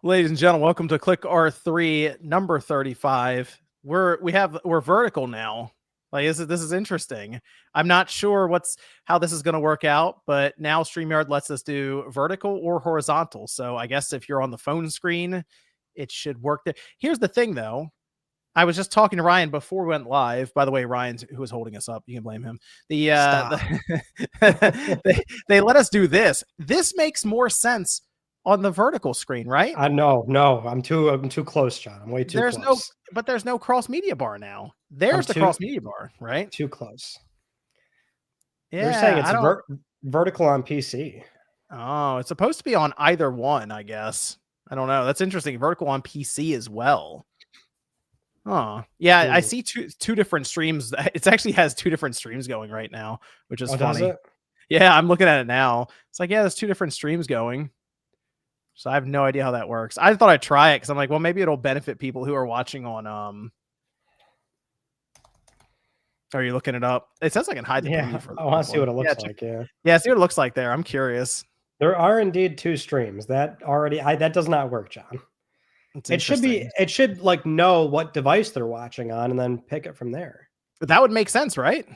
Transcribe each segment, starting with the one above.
Ladies and gentlemen, welcome to ClickR3 number 35. We're vertical now. Like this is interesting. I'm not sure how this is going to work out, but now StreamYard lets us do vertical or horizontal. So I guess if you're on the phone screen, it should work there. Here's the thing though. I was just talking to Ryan before we went live. By the way, Ryan, who was holding us up, you can blame him. They let us do this. This makes more sense on the vertical screen, right? No, I'm too close, John. I'm way too close. But there's no cross media bar now. There's the cross media bar, right? Too close. Yeah, they're saying it's vertical on PC. Oh, it's supposed to be on either one, I guess. I don't know. That's interesting. Vertical on PC as well. Oh, yeah. Ooh. I see two different streams. It actually has two different streams going right now, which is funny. Does it? Yeah, I'm looking at it now. It's like, yeah, there's two different streams going. So I have no idea how that works. I thought I'd try it because I'm like, well, maybe it'll benefit people who are watching on. Are you looking it up? It says I can hide the preview for. I want to see what it looks like. Yeah, see what it looks like there. I'm curious. There are indeed two streams. That does not work, John. It should like know what device they're watching on and then pick it from there. But that would make sense, right?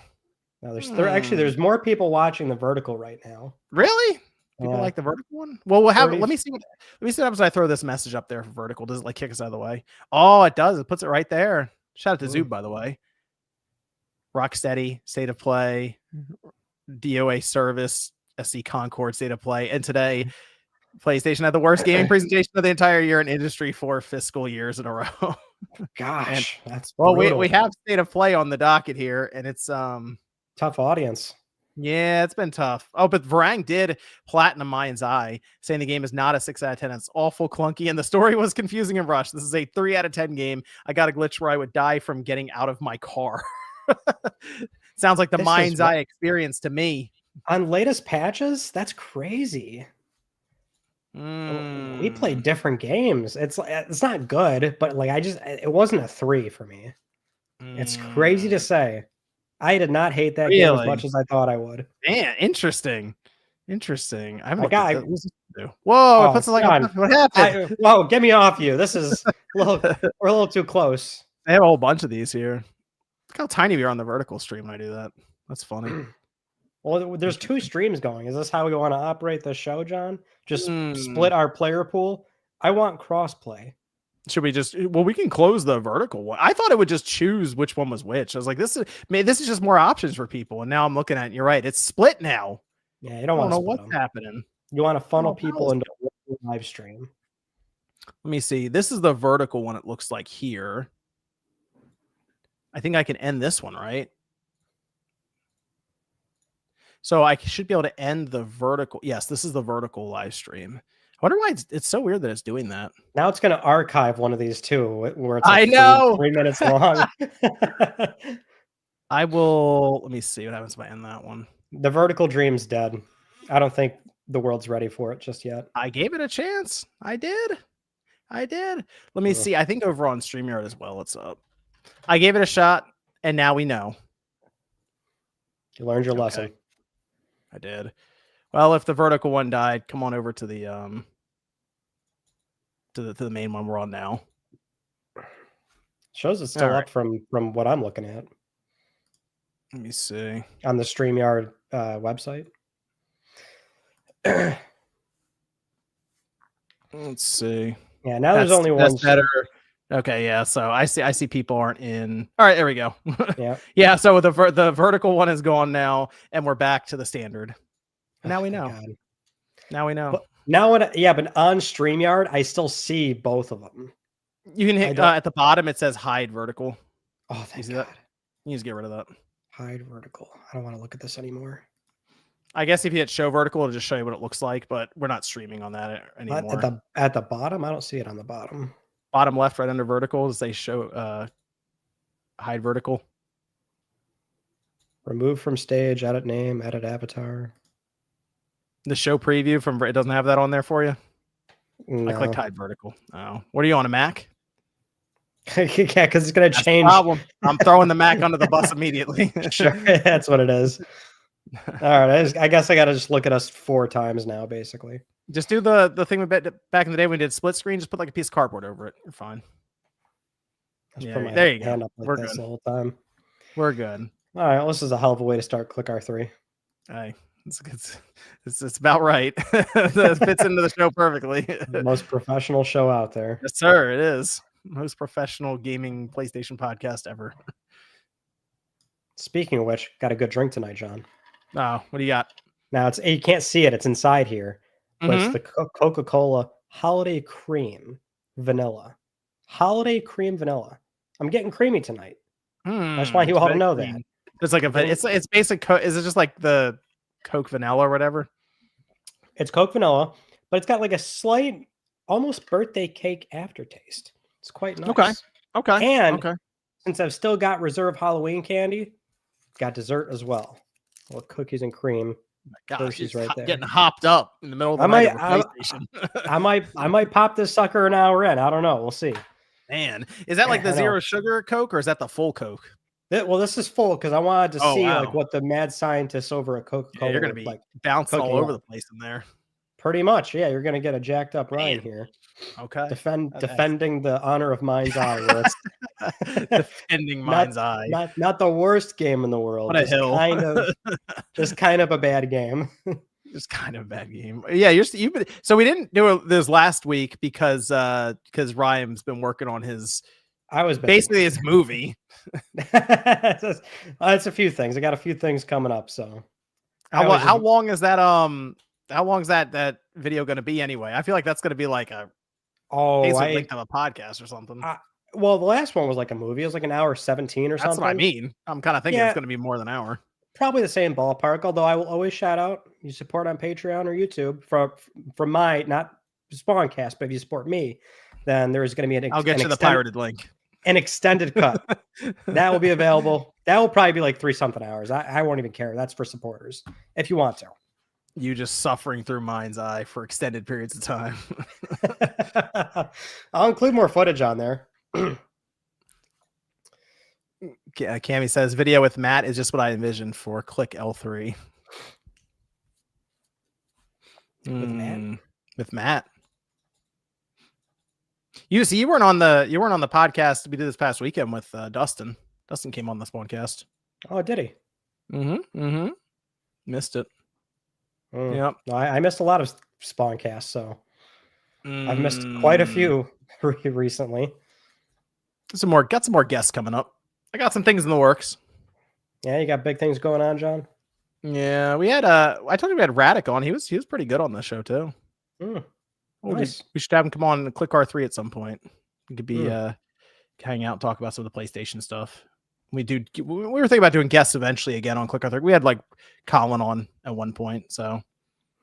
No, there's more people watching the vertical right now. Really? People like the vertical one? Well, we'll have. Let me see what happens when I throw this message up there for vertical. Does it like kick us out of the way? Oh, it does. It puts it right there. Shout out to Zoob, by the way. Rocksteady, State of Play, DOA Service, SC Concord, State of Play, and today PlayStation had the worst gaming presentation of the entire year in industry 4 fiscal years in a row. Gosh, that's brutal. We have State of Play on the docket here, and it's tough audience. Yeah, it's been tough. Oh, but Varang did platinum Mind's Eye, saying the game is not a 6 out of 10. It's awful, clunky, and the story was confusing and rushed. This is a 3 out of 10 game. I got a glitch where I would die from getting out of my car. Sounds like the Mind's Eye experience to me. On latest patches? That's crazy. We played different games. It's not good, but like it wasn't a 3 for me. It's crazy to say. I did not hate that game as much as I thought I would. Man, interesting. I'm Whoa! It puts like what happened? Whoa! Get me off you. This is we're a little too close. They have a whole bunch of these here. Look how tiny we are on the vertical stream when I do that. That's funny. Well, there's 2 streams going. Is this how we want to operate the show, John? Just split our player pool. I want crossplay. Should we just? Well, we can close the vertical one. I thought it would just choose which one was which. I was like, this is just more options for people. And now I'm looking at it. You're right. It's split now. Yeah, you don't want to know what's happening. You want to funnel people into a live stream. Let me see. This is the vertical one. It looks like here. I think I can end this one, right? So I should be able to end the vertical. Yes, this is the vertical live stream. I wonder why it's so weird that it's doing that. Now it's going to archive one of these too, where it's like I know 3 minutes long. I will. Let me see what happens if I end that one. The vertical dream's dead. I don't think the world's ready for it just yet. I gave it a chance. I did. Let me see. I think over on StreamYard as well. It's up. I gave it a shot, and now we know. You learned your lesson. I did. Well, if the vertical one died, come on over to the to the main one we're on now. Shows it's still up from what I'm looking at. Let me see. On the StreamYard website. Let's see. Yeah, now there's only one. Better. Okay, yeah. So I see people aren't in. All right, there we go. Yeah. Yeah. So the vertical one is gone now, and we're back to the standard. Now we know. God. Now we know. But but on StreamYard, I still see both of them. You can hit at the bottom. It says hide vertical. Oh, thank God. That? You just get rid of that. Hide vertical. I don't want to look at this anymore. I guess if you hit show vertical, it'll just show you what it looks like, but we're not streaming on that anymore. At the bottom, I don't see it on the bottom. Bottom left, right under vertical, does they show hide vertical? Remove from stage, edit name, edit avatar. The show preview from it doesn't have that on there for you? No. I clicked hide vertical. Oh, what are you on, a Mac? Yeah, because it's going to change. Problem. I'm throwing the Mac under the bus immediately. Sure, that's what it is. All right, I guess I got to just look at us 4 times now, basically. Just do the thing we bet back in the day when we did split screen. Just put like a piece of cardboard over it. You're fine. Just Yeah, put my there you hand go. up like We're this good. the whole time. We're good. All right, well, this is a hell of a way to start ClickR3. Hey, it's about right. It fits into the show perfectly. The most professional show out there. Yes, sir. It is most professional gaming PlayStation podcast ever. Speaking of which, got a good drink tonight, John. Oh, what do you got? Now you can't see it; it's inside here, but it's the Coca-Cola Holiday Cream Vanilla. Holiday Cream Vanilla. I'm getting creamy tonight. I just want you all to know that. It's like it's basic. Is it just like the Coke vanilla or whatever? It's Coke vanilla, but it's got like a slight, almost birthday cake aftertaste. It's quite nice. Okay. And since I've still got reserve Halloween candy, got dessert as well. Well, cookies and cream. Gosh, Hershey's right there. Getting hopped up in the middle of the night over PlayStation. I might pop this sucker an hour in. I don't know. We'll see. Man, is that like the zero sugar Coke or is that the full Coke? Well, this is full because I wanted to see like what the mad scientists over at Coca-Cola. You're gonna be like bouncing all over the place in there. Pretty much, yeah. You're gonna get a jacked up Ryan here. Okay. Defending the honor of Mind's Eye. Where it's defending Mind's Eye. Not the worst game in the world. What a hill. Just kind of a bad game. Just kind of a bad game. Yeah, you've been. So we didn't do this last week because Ryan's been working on his. Basically his movie. It's a few things. I got a few things coming up. So how long is that? How long is that video going to be anyway? I feel like that's going to be like a length of a podcast or something. Well, the last one was like a movie. It was like an hour 17 or something. That's what I mean. I'm kind of thinking it's going to be more than an hour. Probably the same ballpark. Although I will always shout out you support on Patreon or YouTube from my not Spawncast, but if you support me, then there is going to be I'll get you the pirated link. An extended cut that will be available. That will probably be like 3-something hours. I won't even care. That's for supporters if you want to. You just suffering through Mind's Eye for extended periods of time. I'll include more footage on there. Cammy says video with Matt is just what I envisioned for ClickR3. With Matt. You weren't on the podcast we did this past weekend with Dustin. Dustin came on this podcast. Oh, did he? Missed it. Yep. I missed a lot of Spawncasts, so I've missed quite a few recently. Got some more guests coming up. I got some things in the works. Yeah, you got big things going on, John. Yeah, we had I told you we had Radic on. He was pretty good on this show too. Nice. We should have him come on and ClickR3 at some point. We could be hang out and talk about some of the PlayStation stuff. We were thinking about doing guests eventually again on ClickR3. We had like Colin on at one point, so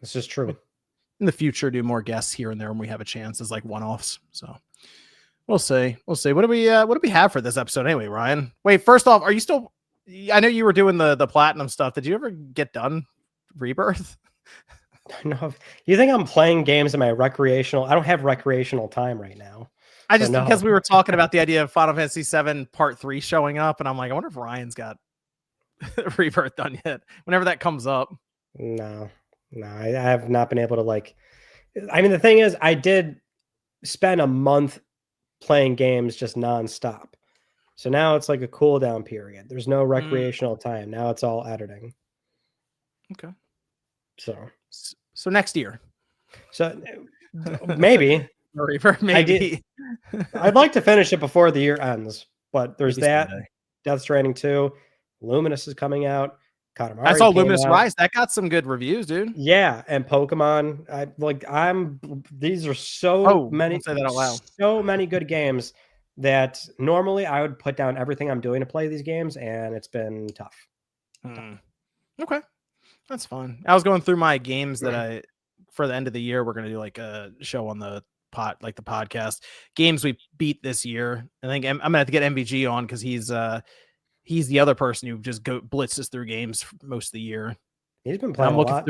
this is true. In the future, do more guests here and there when we have a chance as like one-offs. So we'll see. What do we have for this episode anyway, Ryan? Wait, first off, are you still? I know you were doing the platinum stuff. Did you ever get done Rebirth? No, you think I'm playing games in my recreational? I don't have recreational time right now. Because we were talking about the idea of Final Fantasy VII Part 3 showing up, and I'm like, I wonder if Ryan's got Rebirth done yet. Whenever that comes up. No, I have not been able to like. I mean, the thing is, I did spend a month playing games just nonstop. So now it's like a cool down period. There's no recreational time. Now it's all editing. Okay. So next year. So maybe. Maybe. I'd like to finish it before the year ends, but there's maybe that. Someday. Death Stranding 2. Luminous is coming out. Katamari I saw Luminous Rise. That got some good reviews, dude. Yeah, and Pokemon. These are so many. Don't say that out loud. So many good games that normally I would put down everything I'm doing to play these games, and it's been tough. Okay, that's fine. I was going through my games that for the end of the year, we're going to do like a show on the the podcast games we beat this year. I think I'm gonna have to get MVG on because he's the other person who just blitzes through games most of the year. He's been playing. I'm looking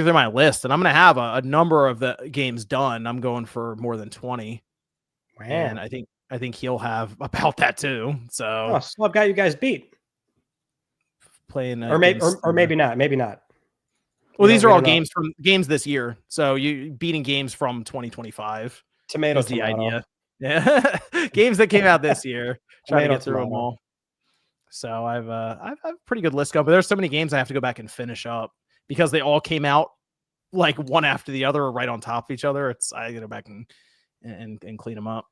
through my list, and I'm gonna have a number of the games done. I'm going for more than 20. Wow. And I think he'll have about that too. So I've got you guys beat. playing or maybe not. Maybe not. Well, these are all games this year. So you beating games from 2025 is the idea. Yeah, games that came out this year. Trying to get through them all. So I've a pretty good list going, but there's so many games I have to go back and finish up because they all came out like one after the other, right on top of each other. I go back and clean them up.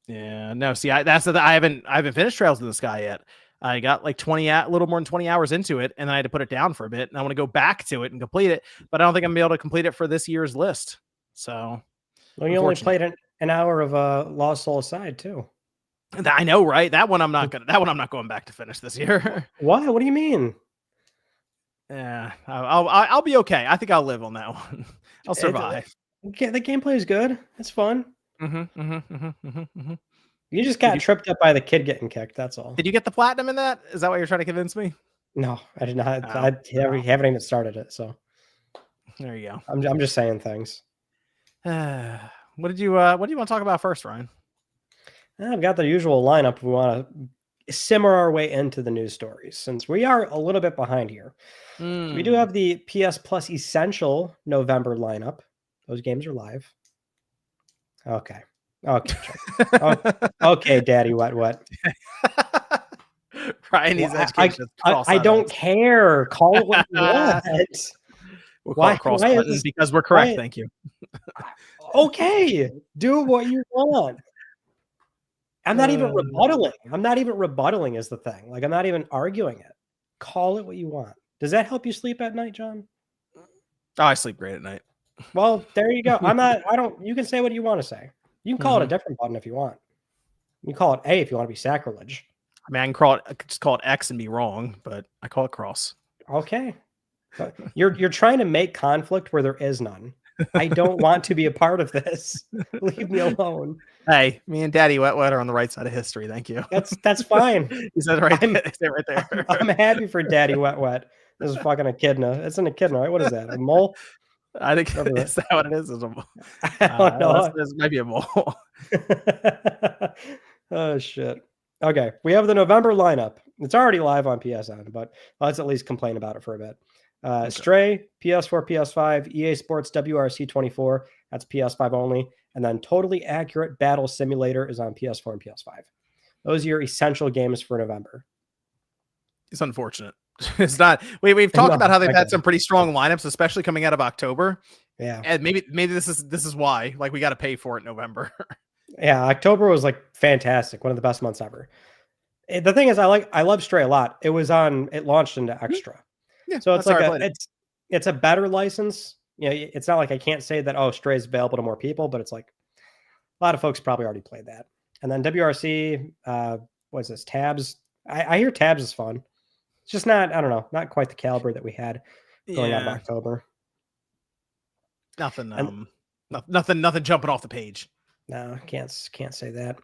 Yeah, no. See, I haven't finished Trails in the Sky yet. I got like a little more than 20 hours into it, and I had to put it down for a bit. And I want to go back to it and complete it, but I don't think I'm gonna be able to complete it for this year's list. So, well, you only played an hour of Lost Soul Aside too. I know, right? That one I'm not going back to finish this year. Why? What do you mean? Yeah, I'll be okay. I think I'll live on that one. I'll survive. The gameplay is good. It's fun. You just got tripped up by the kid getting kicked. That's all. Did you get the platinum in that? Is that what you're trying to convince me? No, I did not. I haven't even started it. So there you go. I'm just saying things. What do you want to talk about first, Ryan? I've got the usual lineup. We want to simmer our way into the news stories since we are a little bit behind here. We do have the PS Plus Essential November lineup. Those games are live. Okay. Okay, Daddy Wet. Ryan needs education. I don't care. Call it what you want. We'll call it cross buttons because we're correct. Thank you. Okay, do what you want. I'm not even rebuttaling is the thing. Like, I'm not even arguing it. Call it what you want. Does that help you sleep at night, John? Oh, I sleep great at night. Well, there you go. You can say what you want to say. You can call it a different button if you want. You call it A if you want to be sacrilege. I mean, I can just call it X and be wrong, but I call it cross. Okay. But you're trying to make conflict where there is none. I don't want to be a part of this. Leave me alone. Hey, me and Daddy Wet are on the right side of history. Thank you. That's fine. He said right there. I'm happy for Daddy Wet. This is fucking echidna. It's an echidna, right? What is that? A mole? I think is that what it is? Is a mole? I don't know. This might be a mole. Oh shit. Okay, we have the November lineup. It's already live on PSN, but let's at least complain about it for a bit. Okay. Stray, PS4, PS5, EA Sports WRC 24, that's PS5 only, and then Totally Accurate Battle Simulator is on PS4 and PS5. Those are your essential games for November. It's unfortunate. It's not. We've talked about how they've had some pretty strong lineups, especially coming out of October. Yeah, and maybe this is why. Like, we got to pay for it in November. Yeah, October was like fantastic, one of the best months ever. The thing is, I love Stray a lot. It launched into Extra. Yeah, so it's like it's a better license. You know, it's not like I can't say that Stray is available to more people, but it's like a lot of folks probably already played that. And then WRC, what is this? Tabs. I hear Tabs is fun. It's just not, I don't know, not quite the caliber that we had going out in October. Nothing jumping off the page. No, can't say that.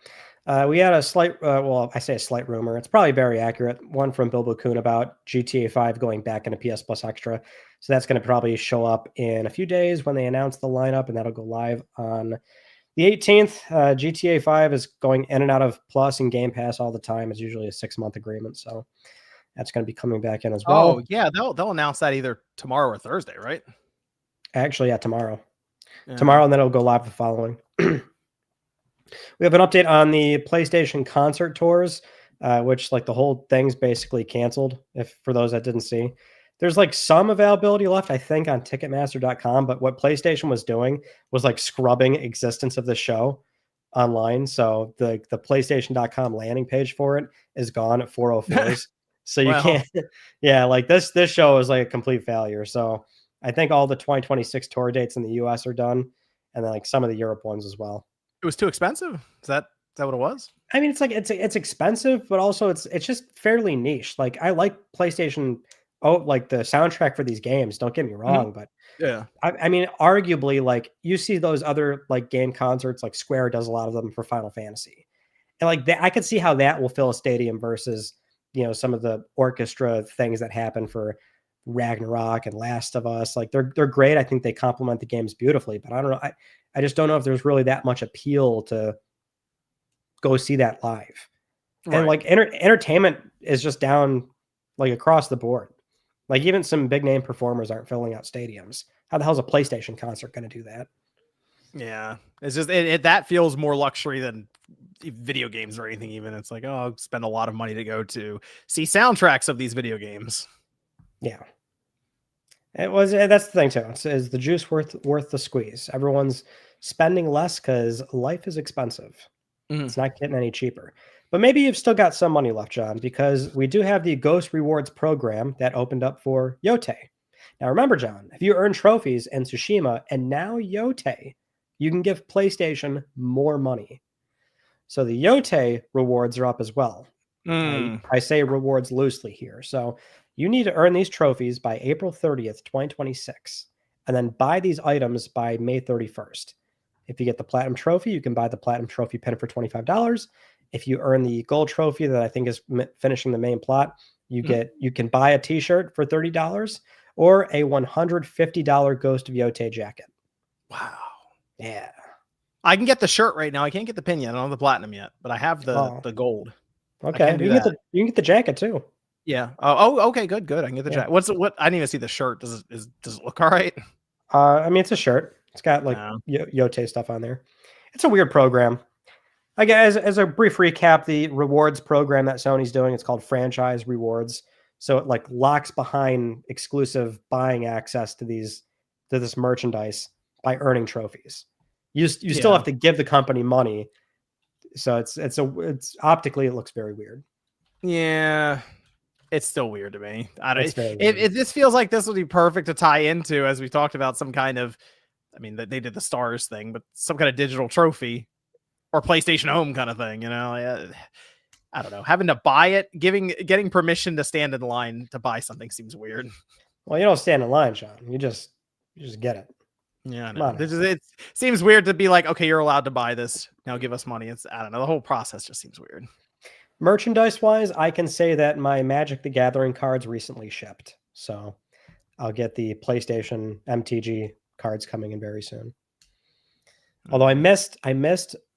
We had a slight, I say a slight rumor. It's probably very accurate. One from Bilbo Kuhn about GTA 5 going back into PS Plus Extra. So that's going to probably show up in a few days when they announce the lineup, and that'll go live on the 18th. GTA 5 is going in and out of Plus and Game Pass all the time. It's usually a 6-month agreement. So that's going to be coming back in as well. Oh, yeah. They'll announce that either tomorrow or Thursday, right? Actually, yeah, tomorrow. Yeah. Tomorrow, and then it'll go live the following. We have an update on the PlayStation concert tours, which like the whole thing's basically canceled. For those that didn't see, there's like some availability left, I think, on Ticketmaster.com. But what PlayStation was doing was like scrubbing existence of the show online. So the PlayStation.com landing page for it is gone at 404s. So you can't. Yeah, like this show is like a complete failure. So I think all the 2026 tour dates in the US are done, and then like some of the Europe ones as well. It was too expensive. Is that what it was? I mean, it's like it's expensive, but also it's just fairly niche. Like, I like PlayStation. Like the soundtrack for these games. Don't get me wrong, but yeah, I mean, arguably, like you see those other like game concerts, like Square does a lot of them for Final Fantasy, and like I could see how that will fill a stadium versus some of the orchestra things that happen for Ragnarok and Last of Us. Like they're great. I think they complement the games beautifully, but I don't know. I just don't know if there's really that much appeal to go see that live. Right. And like entertainment is just down like across the board. Like even some big name performers aren't filling out stadiums. How the hell's a PlayStation concert going to do that? Yeah, it's just that feels more luxury than video games or anything. Even it's like, oh, I'll spend a lot of money to go to see soundtracks of these video games. Yeah, it was. That's the thing too. Is the juice worth the squeeze? Everyone's spending less because life is expensive. It's not getting any cheaper. But maybe you've still got some money left, John, because we do have the Ghost Rewards program that opened up for Yote. Now, remember, John, if you earn trophies in Tsushima and now Yote, you can give PlayStation more money. So the Yote rewards are up as well. I say rewards loosely here. So you need to earn these trophies by April 30th, 2026, and then buy these items by May 31st. If you get the Platinum Trophy, you can buy the Platinum Trophy pin for $25. If you earn the Gold Trophy that I think is finishing the main plot, you can buy a t-shirt for $30 or a $150 Ghost of Yote jacket. Wow. Yeah. I can get the shirt right now. I can't get the pin yet. I don't have the platinum yet, but I have the gold. Okay. You can get the jacket too. Yeah. Oh, okay. Good. I can get the jacket. What? I didn't even see the shirt. Does it look all right? I mean, it's a shirt. It's got like Yote stuff on there. It's a weird program. I guess as a brief recap, the rewards program that Sony's doing, it's called Franchise Rewards. So it like locks behind exclusive buying access to this merchandise by earning trophies. You still have to give the company money. So it's optically it looks very weird. Yeah. It's still weird to me. This feels like this would be perfect to tie into, as we talked about, some kind of, I mean, they did the stars thing, but some kind of digital trophy or PlayStation Home kind of thing, I don't know. Having to buy it, getting permission to stand in line to buy something seems weird. Well, you don't stand in line, Sean. You just get it. Yeah, I know. It seems weird to be like, okay, you're allowed to buy this. Now give us money. I don't know. The whole process just seems weird. Merchandise-wise, I can say that my Magic the Gathering cards recently shipped. So I'll get the PlayStation MTG cards coming in very soon. Although I missed,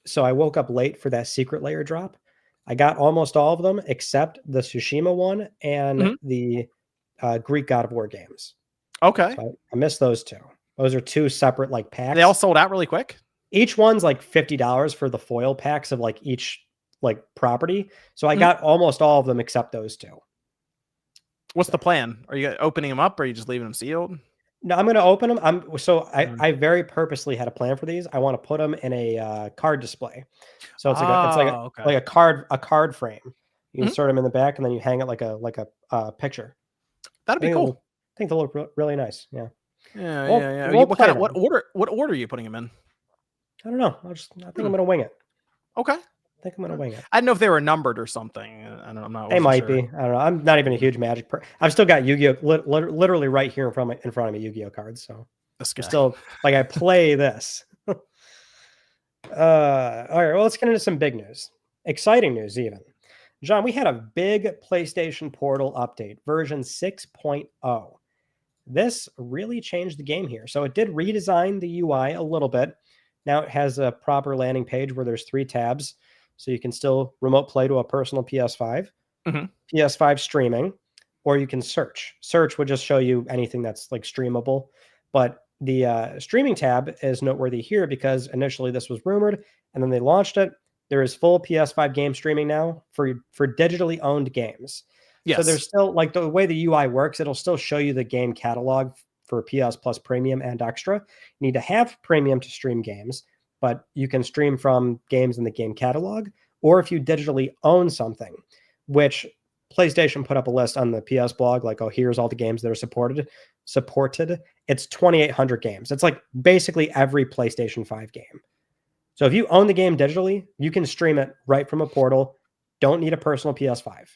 so I woke up late for that Secret Layer drop. I got almost all of them except the Tsushima one and the Greek God of War games. Okay. So I missed those two. Those are two separate like packs. They all sold out really quick? Each one's like $50 for the foil packs of like each like property. So I got almost all of them except those two. What's the plan? Are you opening them up or are you just leaving them sealed? No, I'm going to open them. I very purposely had a plan for these. I want to put them in a card display. So it's like a card frame. You insert them in the back and then you hang it like a picture. That'd be cool. I think they'll look really nice. Yeah. Yeah. What order are you putting them in? I don't know. I think I'm going to wing it. Okay. I think I'm going to wing it. I didn't know if they were numbered or something. I'm not. They might be. I don't know. I'm not even a huge Magic. I've still got Yu-Gi-Oh literally right here in front of me Yu-Gi-Oh cards. So still like I play this. All right. Well, let's get into some big news. Exciting news, even. John, we had a big PlayStation Portal update, version 6.0. This really changed the game here. So it did redesign the UI a little bit. Now it has a proper landing page where there's 3 tabs. So you can still remote play to a personal PS5, PS5 streaming, or you can search. Search would just show you anything that's like streamable. But the streaming tab is noteworthy here because initially this was rumored and then they launched it. There is full PS5 game streaming now for digitally owned games. Yes. So there's still like the way the UI works, it'll still show you the game catalog for PS Plus Premium and Extra. You need to have Premium to stream games, but you can stream from games in the game catalog, or if you digitally own something, which PlayStation put up a list on the PS blog, like, oh, here's all the games that are supported. It's 2,800 games. It's like basically every PlayStation 5 game. So if you own the game digitally, you can stream it right from a portal. Don't need a personal PS5.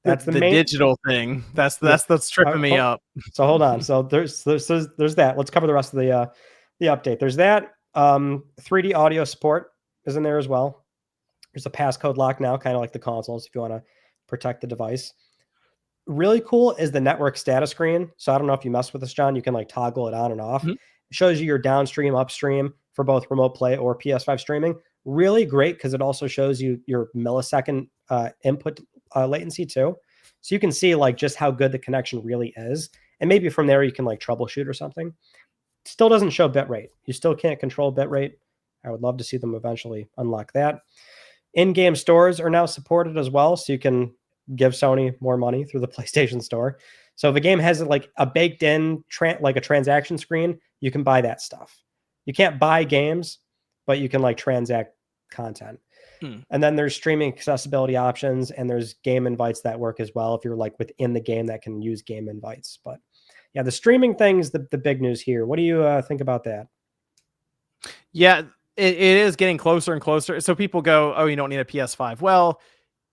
That's the main digital thing. That's tripping me up. So hold on. So there's that. Let's cover the rest of the update. There's that. 3D audio support is in there as well. There's a passcode lock now, kind of like the consoles, if you want to protect the device. Really cool is the network status screen. So I don't know if you mess with this, John. You can like toggle it on and off. It shows you your downstream, upstream for both remote play or PS5 streaming. Really great because it also shows you your millisecond input latency too. So you can see like just how good the connection really is. And maybe from there you can like troubleshoot or something. Still doesn't show bitrate. You still can't control bitrate. I would love to see them eventually unlock that. In-game stores are now supported as well, so you can give Sony more money through the PlayStation Store. So if a game has like a baked in like a transaction screen, you can buy that stuff. You can't buy games, but you can like transact content. And then there's streaming accessibility options, and there's game invites that work as well if you're like within the game that can use game invites. But yeah, the streaming thing's the big news here. What do you think about that? Yeah, it is getting closer and closer. So people go, oh, you don't need a PS5. Well,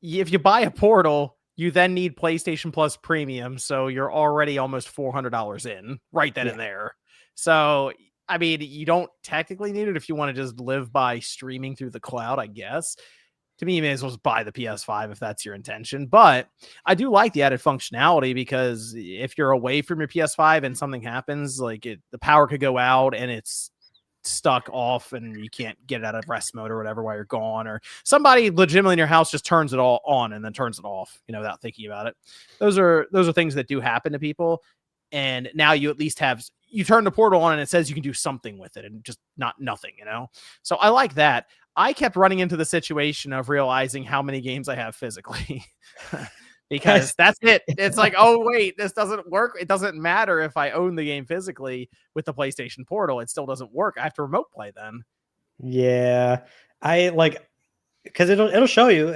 if you buy a Portal, you then need PlayStation Plus Premium. So you're already almost $400 in right then and there. So, I mean, you don't technically need it if you want to just live by streaming through the cloud, I guess. To me, you may as well just buy the PS5 if that's your intention. But I do like the added functionality, because if you're away from your PS5 and something happens, like the power could go out and it's stuck off and you can't get it out of rest mode or whatever while you're gone, or somebody legitimately in your house just turns it all on and then turns it off, without thinking about it. Those are things that do happen to people. And now you at least you turn the Portal on and it says you can do something with it, and just not nothing, So I like that. I kept running into the situation of realizing how many games I have physically because that's it. It's like, oh, wait, this doesn't work. It doesn't matter if I own the game physically with the PlayStation Portal. It still doesn't work. I have to remote play then. Yeah, I like, because it'll show you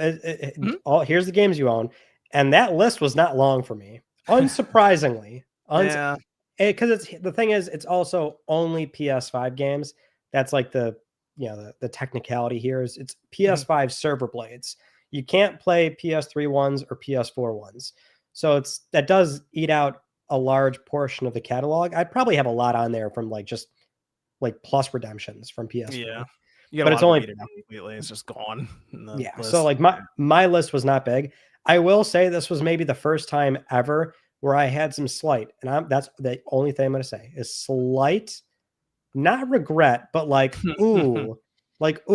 here's the games you own. And that list was not long for me, unsurprisingly. Yeah. Because the thing is, it's also only PS5 games. That's like the technicality here is it's PS5 server blades. You can't play PS3 ones or PS4 ones. So that does eat out a large portion of the catalog. I'd probably have a lot on there from like just like plus redemptions from PS4. Yeah. But it's only completely. It's just gone. Yeah. List. So like my list was not big. I will say this was maybe the first time ever where I had some slight, and that's the only thing I'm going to say is slight, not regret, but like, like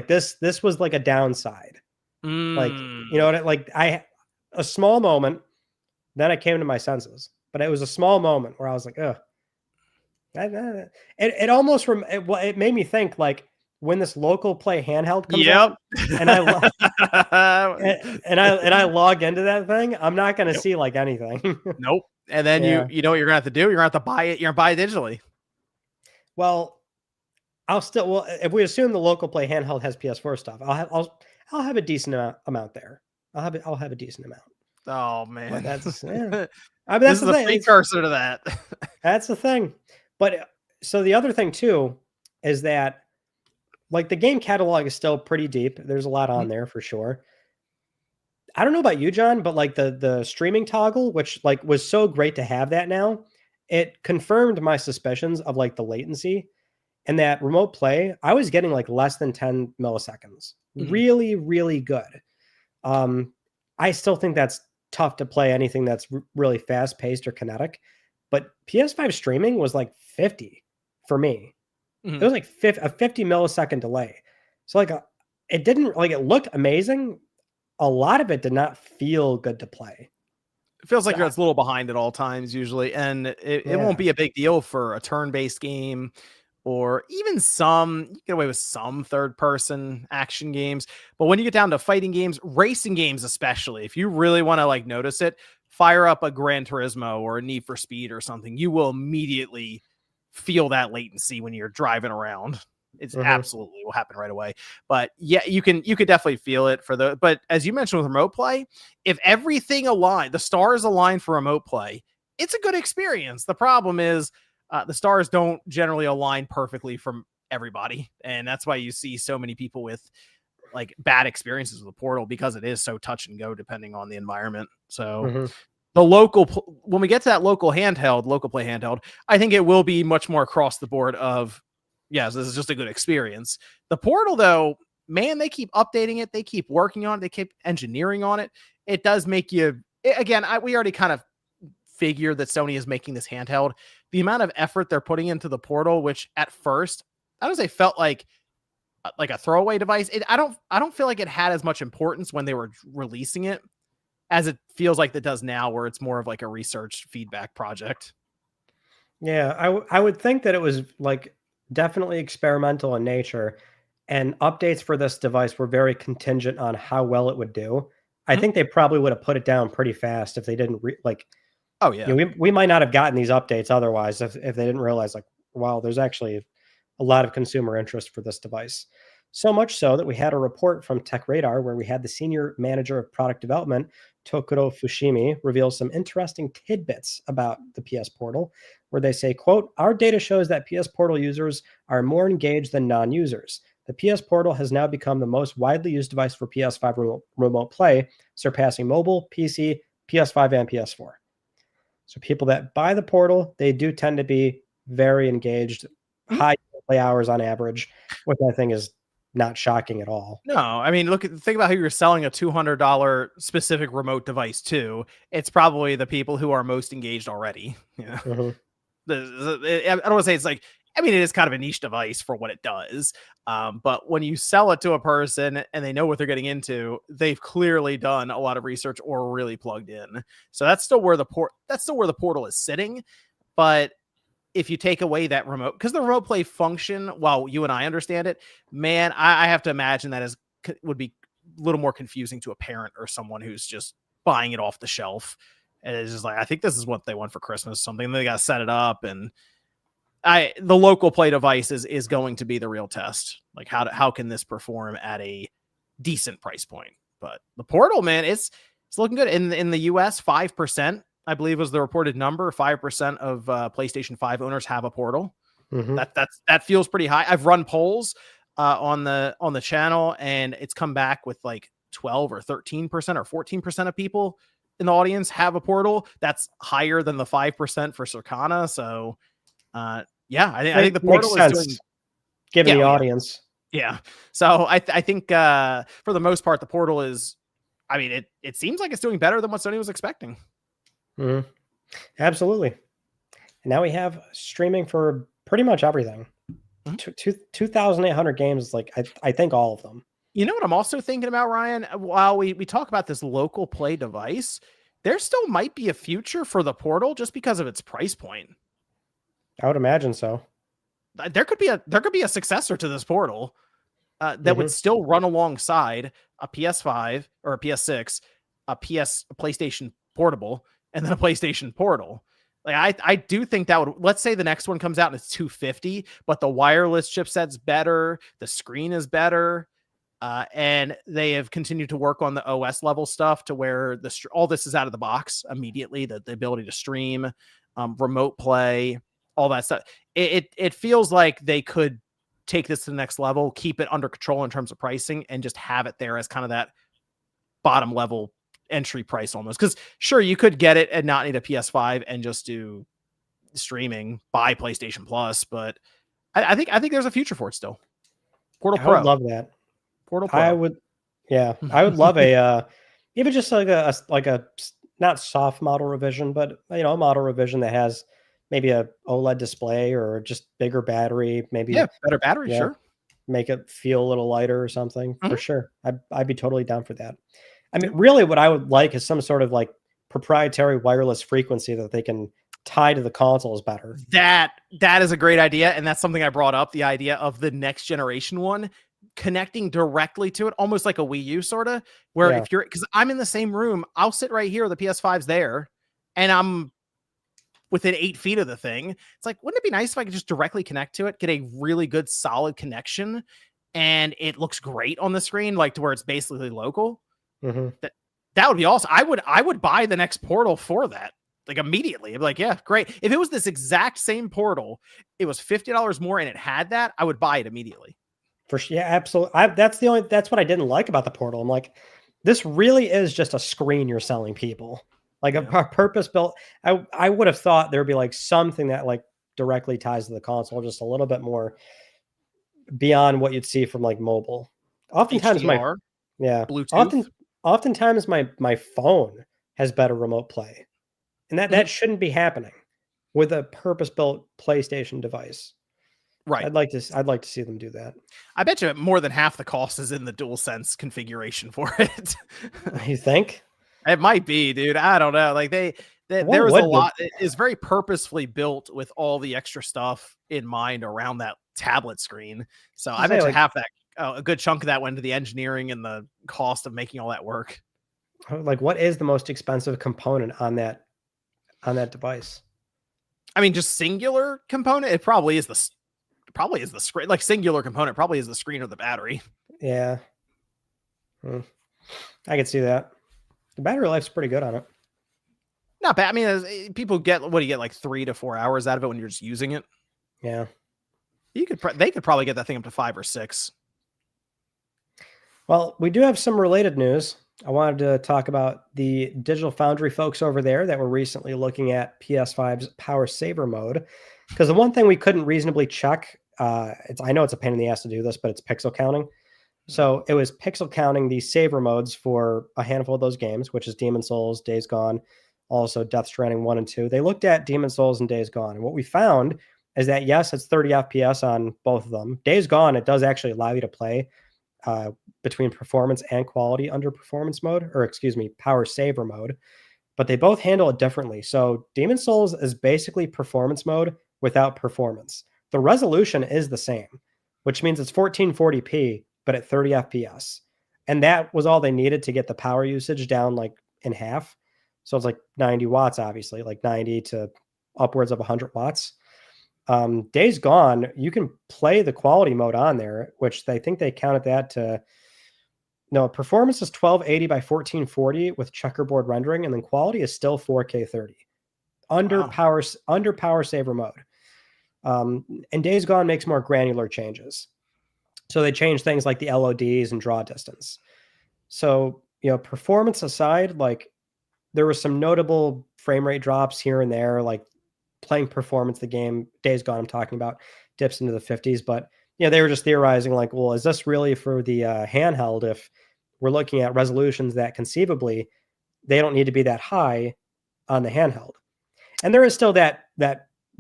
this was like a downside. Like, a small moment, then I came to my senses, but it was a small moment where I was like, oh, it almost, it made me think like when this local play handheld comes out, and I log into that thing, I'm not going to see like anything. Nope. And then you know what you're going to have to do? You're going to have to buy it. You're going to buy it digitally. Well, if we assume the local play handheld has PS4 stuff, I'll have a decent amount there. I'll have a decent amount. Oh man, but that's I mean, that's this is the precursor to that. That's the thing. But so the other thing too is that like the game catalog is still pretty deep. There's a lot on there for sure. I don't know about you, John, but like the streaming toggle, which like was so great to have that now, it confirmed my suspicions of like the latency. And that remote play, I was getting like less than 10 milliseconds. Really, really good. I still think that's tough to play anything that's really fast paced or kinetic, but PS5 streaming was like 50 for me. It was like a 50 millisecond delay. So like it didn't like, it looked amazing. A lot of it did not feel good to play. It feels like you're a little behind at all times usually. And it won't be a big deal for a turn-based game, or even you get away with some third-person action games. But when you get down to fighting games, racing games especially, if you really want to like notice it, fire up a Gran Turismo or a Need for Speed or something. You will immediately feel that latency when you're driving around. It's absolutely will happen right away. But yeah, you could definitely feel it but as you mentioned with remote play, if everything aligned, the stars align for remote play, it's a good experience. The problem is the stars don't generally align perfectly from everybody. And that's why you see so many people with like bad experiences with the Portal, because it is so touch and go depending on the environment. So when we get to that local play handheld, I think it will be much more across the board of, yes, this is just a good experience. The Portal, though, man, they keep updating it. They keep working on it. They keep engineering on it. It does make you, again, we already kind of figure that Sony is making this handheld. The amount of effort they're putting into the Portal, which at first, I would say felt like a throwaway device. I don't feel like it had as much importance when they were releasing it. as it feels like it does now, where it's more of like a research feedback project. Yeah, I would think that it was like definitely experimental in nature, and updates for this device were very contingent on how well it would do. I Mhm. think they probably would have put it down pretty fast if they didn't like, Oh yeah. we might not have gotten these updates otherwise if they didn't realize like, wow, there's actually a lot of consumer interest for this device. So much so that we had a report from Tech Radar where we had the senior manager of product development, Tokuro Fushimi, reveal some interesting tidbits about the PS Portal, where they say, quote, our data shows that PS Portal users are more engaged than non-users. The PS Portal has now become the most widely used device for PS5 remote play, surpassing mobile, PC, PS5, and PS4. So people that buy the Portal, they do tend to be very engaged, Mhm. high play hours on average, which I think is not shocking at all. No, I mean, think about who you're selling a $200 specific remote device to. It's probably the people who are most engaged already. Yeah. Mhm. I don't want to say it's like, I mean, it is kind of a niche device for what it does. But when you sell it to a person and they know what they're getting into, they've clearly done a lot of research or really plugged in. So that's still where the portal is sitting. But if you take away that remote, because the remote play function, while you and I understand it, man, I have to imagine that would be a little more confusing to a parent or someone who's just buying it off the shelf. And it's just like, I think this is what they want for Christmas, something they got to set it up. And the local play device is going to be the real test. Like how can this perform at a decent price point? But the portal, man, it's looking good in the US. 5%, I believe, was the reported number. 5% of PlayStation 5 owners have a portal. Mhm. That feels pretty high. I've run polls on the channel, and it's come back with like 12 or 13% or 14% of people in the audience have a portal. That's higher than the 5% for Circana. So yeah, I think the Makes portal is sense doing. given Yeah, the oh, yeah, audience. yeah. So I think for the most part, the portal is. I mean, it seems like it's doing better than what Sony was expecting. Mhm. Absolutely. And now we have streaming for pretty much everything. Mhm. 2,800 games, like I think all of them. You know what I'm also thinking about, Ryan? While we talk about this local play device, there still might be a future for the portal just because of its price point. I would imagine so. There could be a successor to this portal that would Mhm. still run alongside a PS5 or a PS6, a PlayStation Portable, and then a PlayStation Portal. Like I do think that would, let's say the next one comes out and it's 250, but the wireless chipset's better, the screen is better, and they have continued to work on the OS level stuff to where all this is out of the box immediately. The ability to stream, remote play, all that stuff. It feels like they could take this to the next level, keep it under control in terms of pricing, and just have it there as kind of that bottom level entry price almost. Because sure, you could get it and not need a PS5 and just do streaming, buy PlayStation Plus, but I think there's a future for it still. Portal I would Pro, love that. Portal I Pro. would yeah, I would love a even just like not soft model revision, but a model revision that has maybe a OLED display or just bigger battery, Yeah, maybe better battery, yeah, sure. make it feel a little lighter or something. For Mhm. sure. I'd be totally down for that. I mean, really what I would like is some sort of like proprietary wireless frequency that they can tie to the consoles better. That is a great idea, and that's something I brought up. The idea of the next generation one connecting directly to it, almost like a Wii U sort of. Where Yeah. if you're, because I'm in the same room, I'll sit right here. The PS5's there, and I'm within 8 feet of the thing. It's like, wouldn't it be nice if I could just directly connect to it, get a really good solid connection, and it looks great on the screen, like to where it's basically local. Mhm. That that would be awesome. I would buy the next portal for that. Like immediately. I'd be like, yeah, great. If it was this exact same portal, it was $50 more and it had that, I would buy it immediately. For sure. Yeah, absolutely. That's what I didn't like about the portal. I'm like, this really is just a screen you're selling people. Like Yeah. a purpose built. I would have thought there'd be like something that like directly ties to the console, just a little bit more beyond what you'd see from like mobile. Oftentimes my HDR, yeah, Bluetooth. oftentimes my phone has better remote play. And that Mhm. shouldn't be happening with a purpose-built PlayStation device. Right. I'd like to see them do that. I bet you more than half the cost is in the DualSense configuration for it. You think? It might be, dude. I don't know. Like What there was a would lot. It's very purposefully built with all the extra stuff in mind around that tablet screen. So I say, bet you like, half that, a good chunk of that went to the engineering and the cost of making all that work. what is the most expensive component on that device? I mean, just singular component. It probably is the screen. Like singular component probably is the screen or the battery. Yeah. I could see that. The battery life's pretty good on it. Not bad. I mean, people get, what do you get, like 3 to 4 hours out of it when you're just using it. Yeah. They could probably get that thing up to 5 or 6. Well, we do have some related news. I wanted to talk about the Digital Foundry folks over there that were recently looking at PS5's power saver mode. Because the one thing we couldn't reasonably check, I know it's a pain in the ass to do this, but it's pixel counting. So it was pixel counting the saver modes for a handful of those games, which is Demon Souls, Days Gone, also Death Stranding 1 and 2. They looked at Demon Souls and Days Gone. And what we found is that, yes, it's 30 FPS on both of them. Days Gone, it does actually allow you to play between performance and quality under performance mode, or excuse me, power saver mode, but they both handle it differently. So Demon Souls is basically performance mode without performance. The resolution is the same, which means it's 1440p, but at 30 FPS. And that was all they needed to get the power usage down like in half. So it's like 90 watts, obviously, like 90 to upwards of 100 watts. Days Gone, you can play the quality mode on there, which they think they counted that to, no, performance is 1280 by 1440 with checkerboard rendering, and then quality is still 4K 30 under power saver mode. And Days Gone makes more granular changes. So they changed things like the LODs and draw distance. So, performance aside, like there was some notable frame rate drops here and there, like playing performance, the game Days Gone I'm talking about dips into the 50s, but they were just theorizing like, well, is this really for the handheld if we're looking at resolutions that conceivably they don't need to be that high on the handheld? And there is still that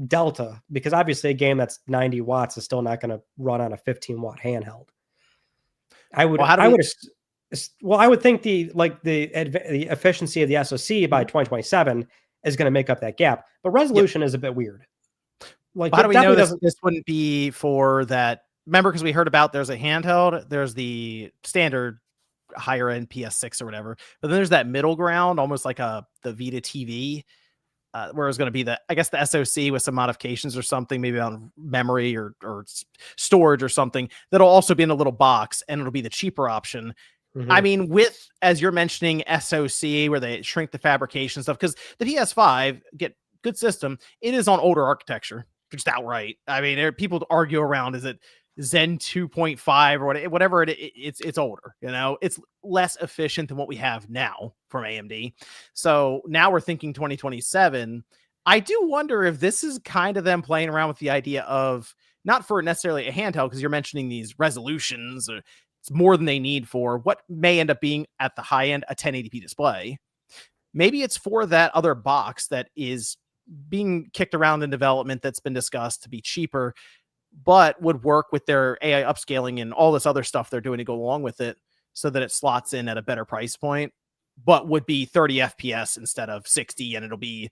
delta, because obviously a game that's 90 watts is still not going to run on a 15 watt handheld. I would think the efficiency of the SoC by 2027 is going to make up that gap, but resolution is a bit weird. Like, how do we know this wouldn't be for that? Remember, because we heard about there's a handheld, there's the standard higher end PS6 or whatever, but then there's that middle ground, almost like the Vita TV, where it's going to be the SoC with some modifications or something, maybe on memory or storage or something, that'll also be in a little box, and it'll be the cheaper option. Mm-hmm. I mean, with, as you're mentioning, SoC, where they shrink the fabrication stuff, because the PS5, good system, it is on older architecture, just outright. I mean, people argue around, is it Zen 2.5 or whatever it's older, it's less efficient than what we have now from AMD. So now we're thinking 2027. I do wonder if this is kind of them playing around with the idea of, not for necessarily a handheld, because you're mentioning these resolutions, or it's more than they need for what may end up being at the high end a 1080p display. Maybe it's for that other box that is being kicked around in development that's been discussed to be cheaper, but would work with their AI upscaling and all this other stuff they're doing to go along with it, so that it slots in at a better price point, but would be 30 FPS instead of 60, and it'll be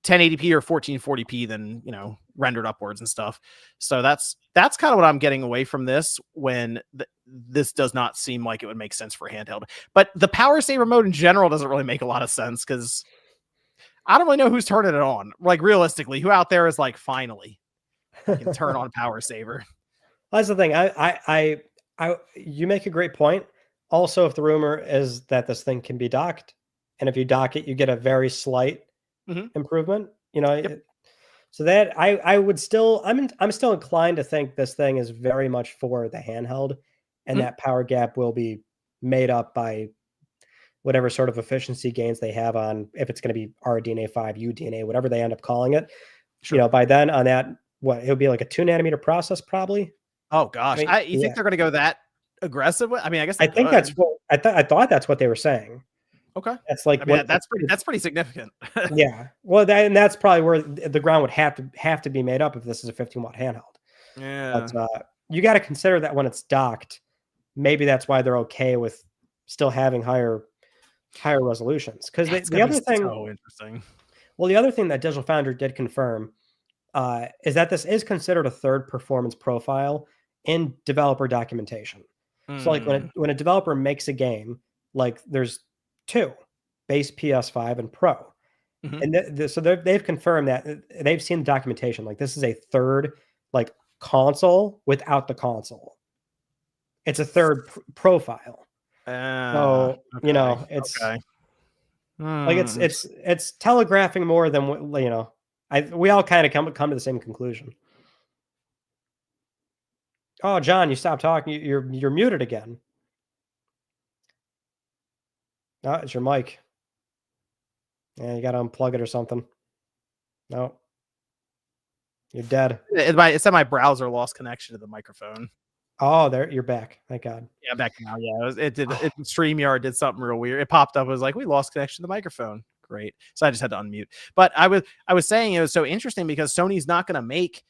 1080p or 1440p then, rendered upwards and stuff. So that's kind of what I'm getting away from this, when this does not seem like it would make sense for handheld. But the power saver mode in general doesn't really make a lot of sense, because I don't really know who's turning it on. Like, realistically, who out there is like, finally I can turn on power saver? That's the thing. You make a great point. Also, if the rumor is that this thing can be docked, and if you dock it, you get a very slight improvement, Yep. So that I would still, I'm still inclined to think this thing is very much for the handheld, and that power gap will be made up by whatever sort of efficiency gains they have on, if it's going to be RDNA 5, UDNA, whatever they end up calling it. Sure. By then on that, it would be like a 2 nanometer process probably. Oh gosh. You think they're going to go that aggressive? I mean, I guess I think that's what I thought that's what they were saying. Okay. That's like, that's pretty significant. Yeah. Well, that's probably where the ground would have to be made up if this is a 15 watt handheld. Yeah. But you got to consider that when it's docked, maybe that's why they're okay with still having higher higher resolutions. Because That's the gonna be other thing, so interesting. well, the other thing that Digital Foundry did confirm is that this is considered a third performance profile in developer documentation. So, like when a developer makes a game, like there's two, base PS5 and Pro, Mhm. and so they've confirmed that they've seen the documentation. Like this is a third like console without the console. It's a third profile. So Okay. it's Okay. like Hmm. it's telegraphing more than what we all kind of come to the same conclusion. Oh, John, you stopped talking. You're muted again. No, it's your mic. Yeah, you got to unplug it or something. No, you're dead. It said my browser lost connection to the microphone. Oh, there you're back. Thank God. Yeah, back now. Yeah, it did. Oh, StreamYard did something real weird. It popped up. It was like, we lost connection to the microphone. Great. So I just had to unmute. But I was saying it was so interesting because Sony's not going to make.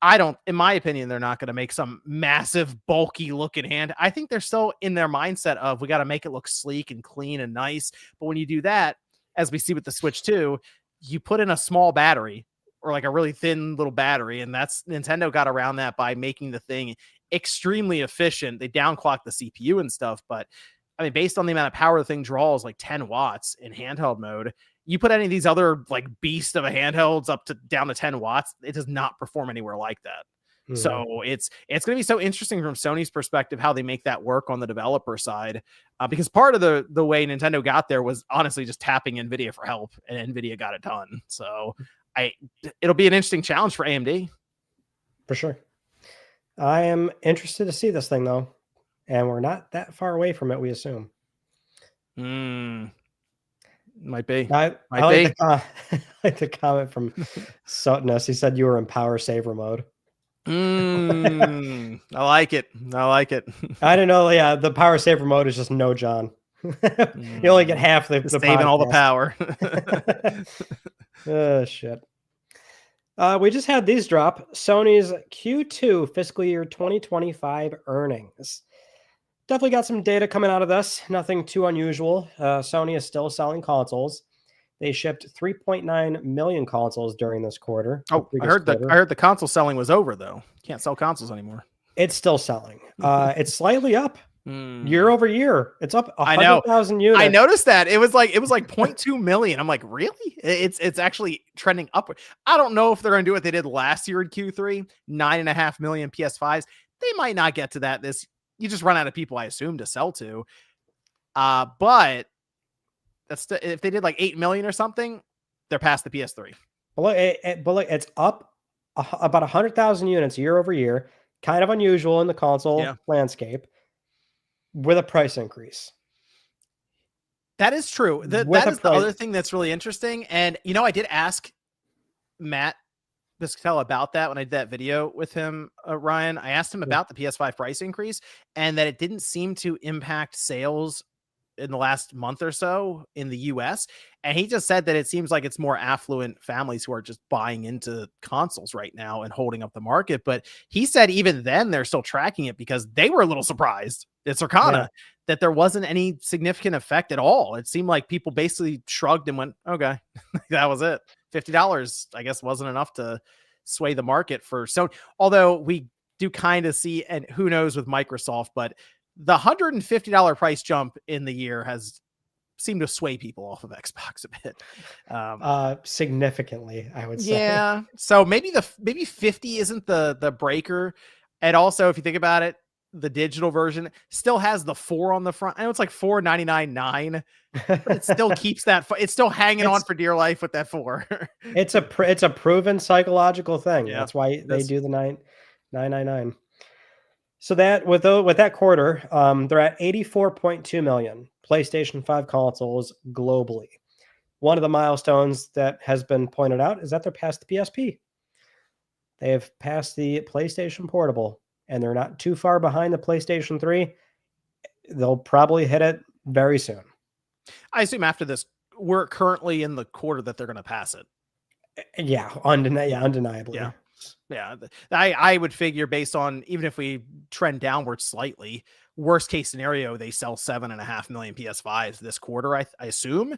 I don't, in my opinion, they're not going to make some massive, bulky looking hand. I think they're still in their mindset of we got to make it look sleek and clean and nice. But when you do that, as we see with the Switch 2, you put in a small battery or like a really thin little battery. And that's Nintendo got around that by making the thing extremely efficient. They downclock the CPU and stuff. But I mean, based on the amount of power the thing draws, like 10 watts in handheld mode, you put any of these other like beast of a handhelds up to down to 10 watts, it does not perform anywhere like that. So it's going to be so interesting from Sony's perspective how they make that work on the developer side, because part of the way Nintendo got there was honestly just tapping Nvidia for help, and Nvidia got it done. So it'll be an interesting challenge for AMD for sure. I am interested to see this thing though, and we're not that far away from it. We assume. Might be. I like the comment from Sutness. He said you were in power saver mode. I like it. I like it. I don't know. Yeah, the power saver mode is just no John. You only get half the saving all the power. Oh shit. We just had these drop. Sony's Q2 fiscal year 2025 earnings. Definitely got some data coming out of this. Nothing too unusual. Sony is still selling consoles. They shipped 3.9 million consoles during this quarter. Oh, I heard the console selling was over though. Can't sell consoles anymore. It's still selling. It's slightly up year over year. It's up 100,000 units. I noticed that it was like 0.2 million. I'm like, really? It's actually trending upward. I don't know if they're going to do what they did last year in Q3, 9.5 million PS5s. They might not get to that. You just run out of people, I assume, to sell to. But if they did like 8 million or something, they're past the PS3. But look, it's up about 100,000 units year over year. Kind of unusual in the console landscape with a price increase. That is true. That is the other thing that's really interesting. And, I did ask Matt Biscotell about that when I did that video with him, Ryan. I asked him about the PS5 price increase and that it didn't seem to impact sales in the last month or so in the US. And he just said that it seems like it's more affluent families who are just buying into consoles right now and holding up the market. But he said even then they're still tracking it because they were a little surprised at Circana that there wasn't any significant effect at all. It seemed like people basically shrugged and went, okay, that was it. $50, I guess, wasn't enough to sway the market for Sony. Although we do kind of see, and who knows with Microsoft, but the $150 price jump in the year has seemed to sway people off of Xbox a bit. Significantly, I would say. Yeah. So maybe 50 isn't the breaker. And also, if you think about it, the digital version still has the 4 on the front. I know it's like $499.9, but it still keeps that. It's still hanging on for dear life with that 4. It's a proven psychological thing. Yeah, that's why they do the 999. So that with that quarter, they're at 84.2 million PlayStation 5 consoles globally. One of the milestones that has been pointed out is that they're past the PSP. They have passed the PlayStation Portable, and they're not too far behind the PlayStation 3. They'll probably hit it very soon. I assume after this, we're currently in the quarter that they're going to pass it. Yeah, undeniably. Yeah. I would figure based on, even if we trend downward slightly, worst case scenario, they sell 7.5 million PS5s this quarter. I assume.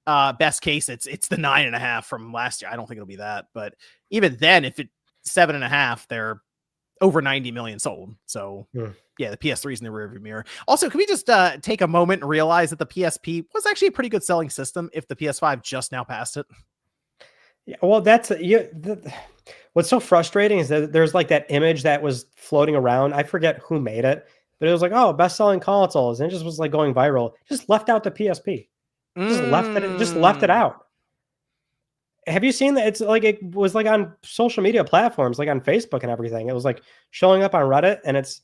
Best case, it's the 9.5 from last year. I don't think it'll be that, but even then, if it's 7.5, they're over 90 million sold. So yeah, the PS3 is in the rearview mirror. Also, can we just take a moment and realize that the PSP was actually a pretty good selling system if the PS5 just now passed it? Yeah, well, what's so frustrating is that there's like that image that was floating around. I forget who made it, but it was like, oh, best-selling consoles, and it just was like going viral. Just left out the PSP. Just left it out. Have you seen that? It's like it was like on social media platforms, like on Facebook and everything. It was like showing up on Reddit, and it's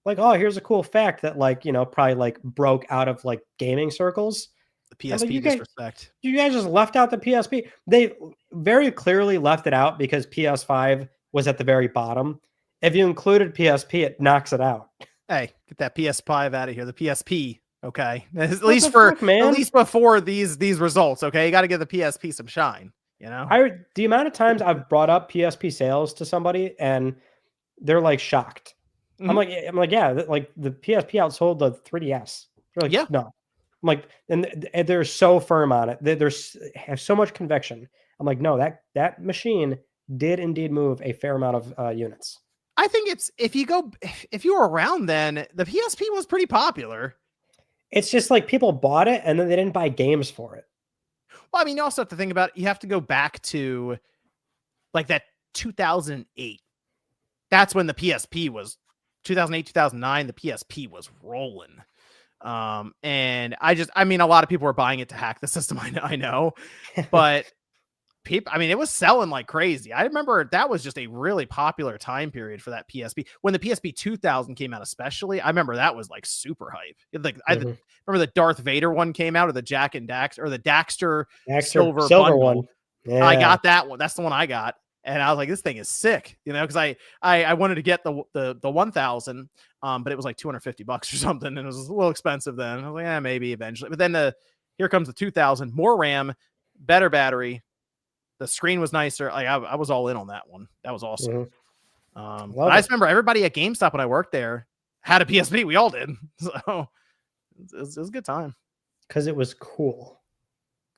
like, oh, here's a cool fact that like, probably like broke out of like gaming circles. The PSP disrespect. You guys just left out the PSP. They very clearly left it out because PS5 was at the very bottom. If you included PSP, it knocks it out. Hey, get that PS5 out of here. The PSP. Okay. At least before these results. Okay. You got to give the PSP some shine. The amount of times I've brought up PSP sales to somebody and they're like shocked. I'm like, yeah, like the PSP outsold the 3DS. They're like, yeah, no. I'm like, and they're so firm on it. They have so much conviction. I'm like, no, that machine did indeed move a fair amount of units. I think if you were around then, the PSP was pretty popular. It's just like people bought it and then they didn't buy games for it. Well, I mean, you also have to think about, you have to go back to like that 2008. That's when the PSP was 2008, 2009. The PSP was rolling. And I mean, a lot of people were buying it to hack the system. I know, but it was selling like crazy. I remember that was just a really popular time period for that PSP. When the PSP 2000 came out, especially, I remember that was like super hype. I remember the Darth Vader one came out, or the Jack and Daxter, or the Daxter silver bundle. One. Yeah. I got that one. That's the one I got. And I was like, this thing is sick, because I wanted to get the 1000, but it was like $250 or something. And it was a little expensive then. I was like, yeah, maybe eventually. But then here comes the 2000, more RAM, better battery. The screen was nicer. Like I was all in on that one. That was awesome. But I just remember everybody at GameStop when I worked there had a PSP. We all did. So it was a good time. Because it was cool.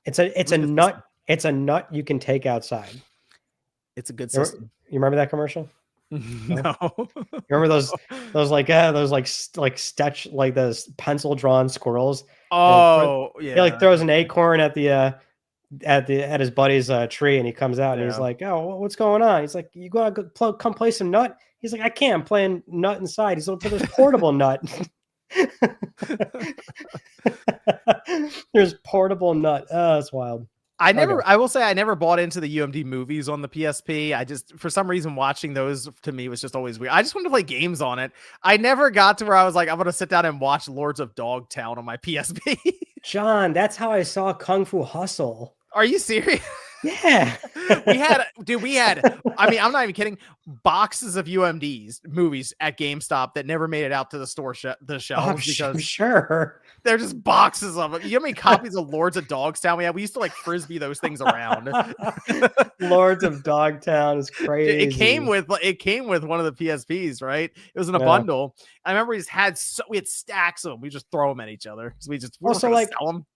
It's a nut. It's a nut you can take outside. It's a good system. You remember that commercial? No. You remember those sketch, like those pencil drawn squirrels? Oh, yeah. He like throws an acorn at his buddy's tree, and he comes out and he's like, "Oh, what's going on?" He's like, "You gotta come play some nut." He's like, "I can't. I'm playing nut inside." He's like, "But there's portable nut." There's portable nut. Oh, that's wild. I will say I never bought into the UMD movies on the PSP. I just, for some reason, watching those to me was just always weird. I just wanted to play games on it. I never got to where I was like, I'm going to sit down and watch Lords of Dogtown on my PSP. John, that's how I saw Kung Fu Hustle. Are you serious? Yeah. we had, I mean, I'm not even kidding, boxes of UMDs movies at GameStop that never made it out to the store, the shelves, because sure. They're just boxes of them. You know how many copies of Lords of Dogtown we had? We used to like frisbee those things around. Lords of Dogtown is crazy. It came with one of the PSPs, right? It was in a bundle. I remember we had stacks of them. We just throw them at each other. So we also like sell them.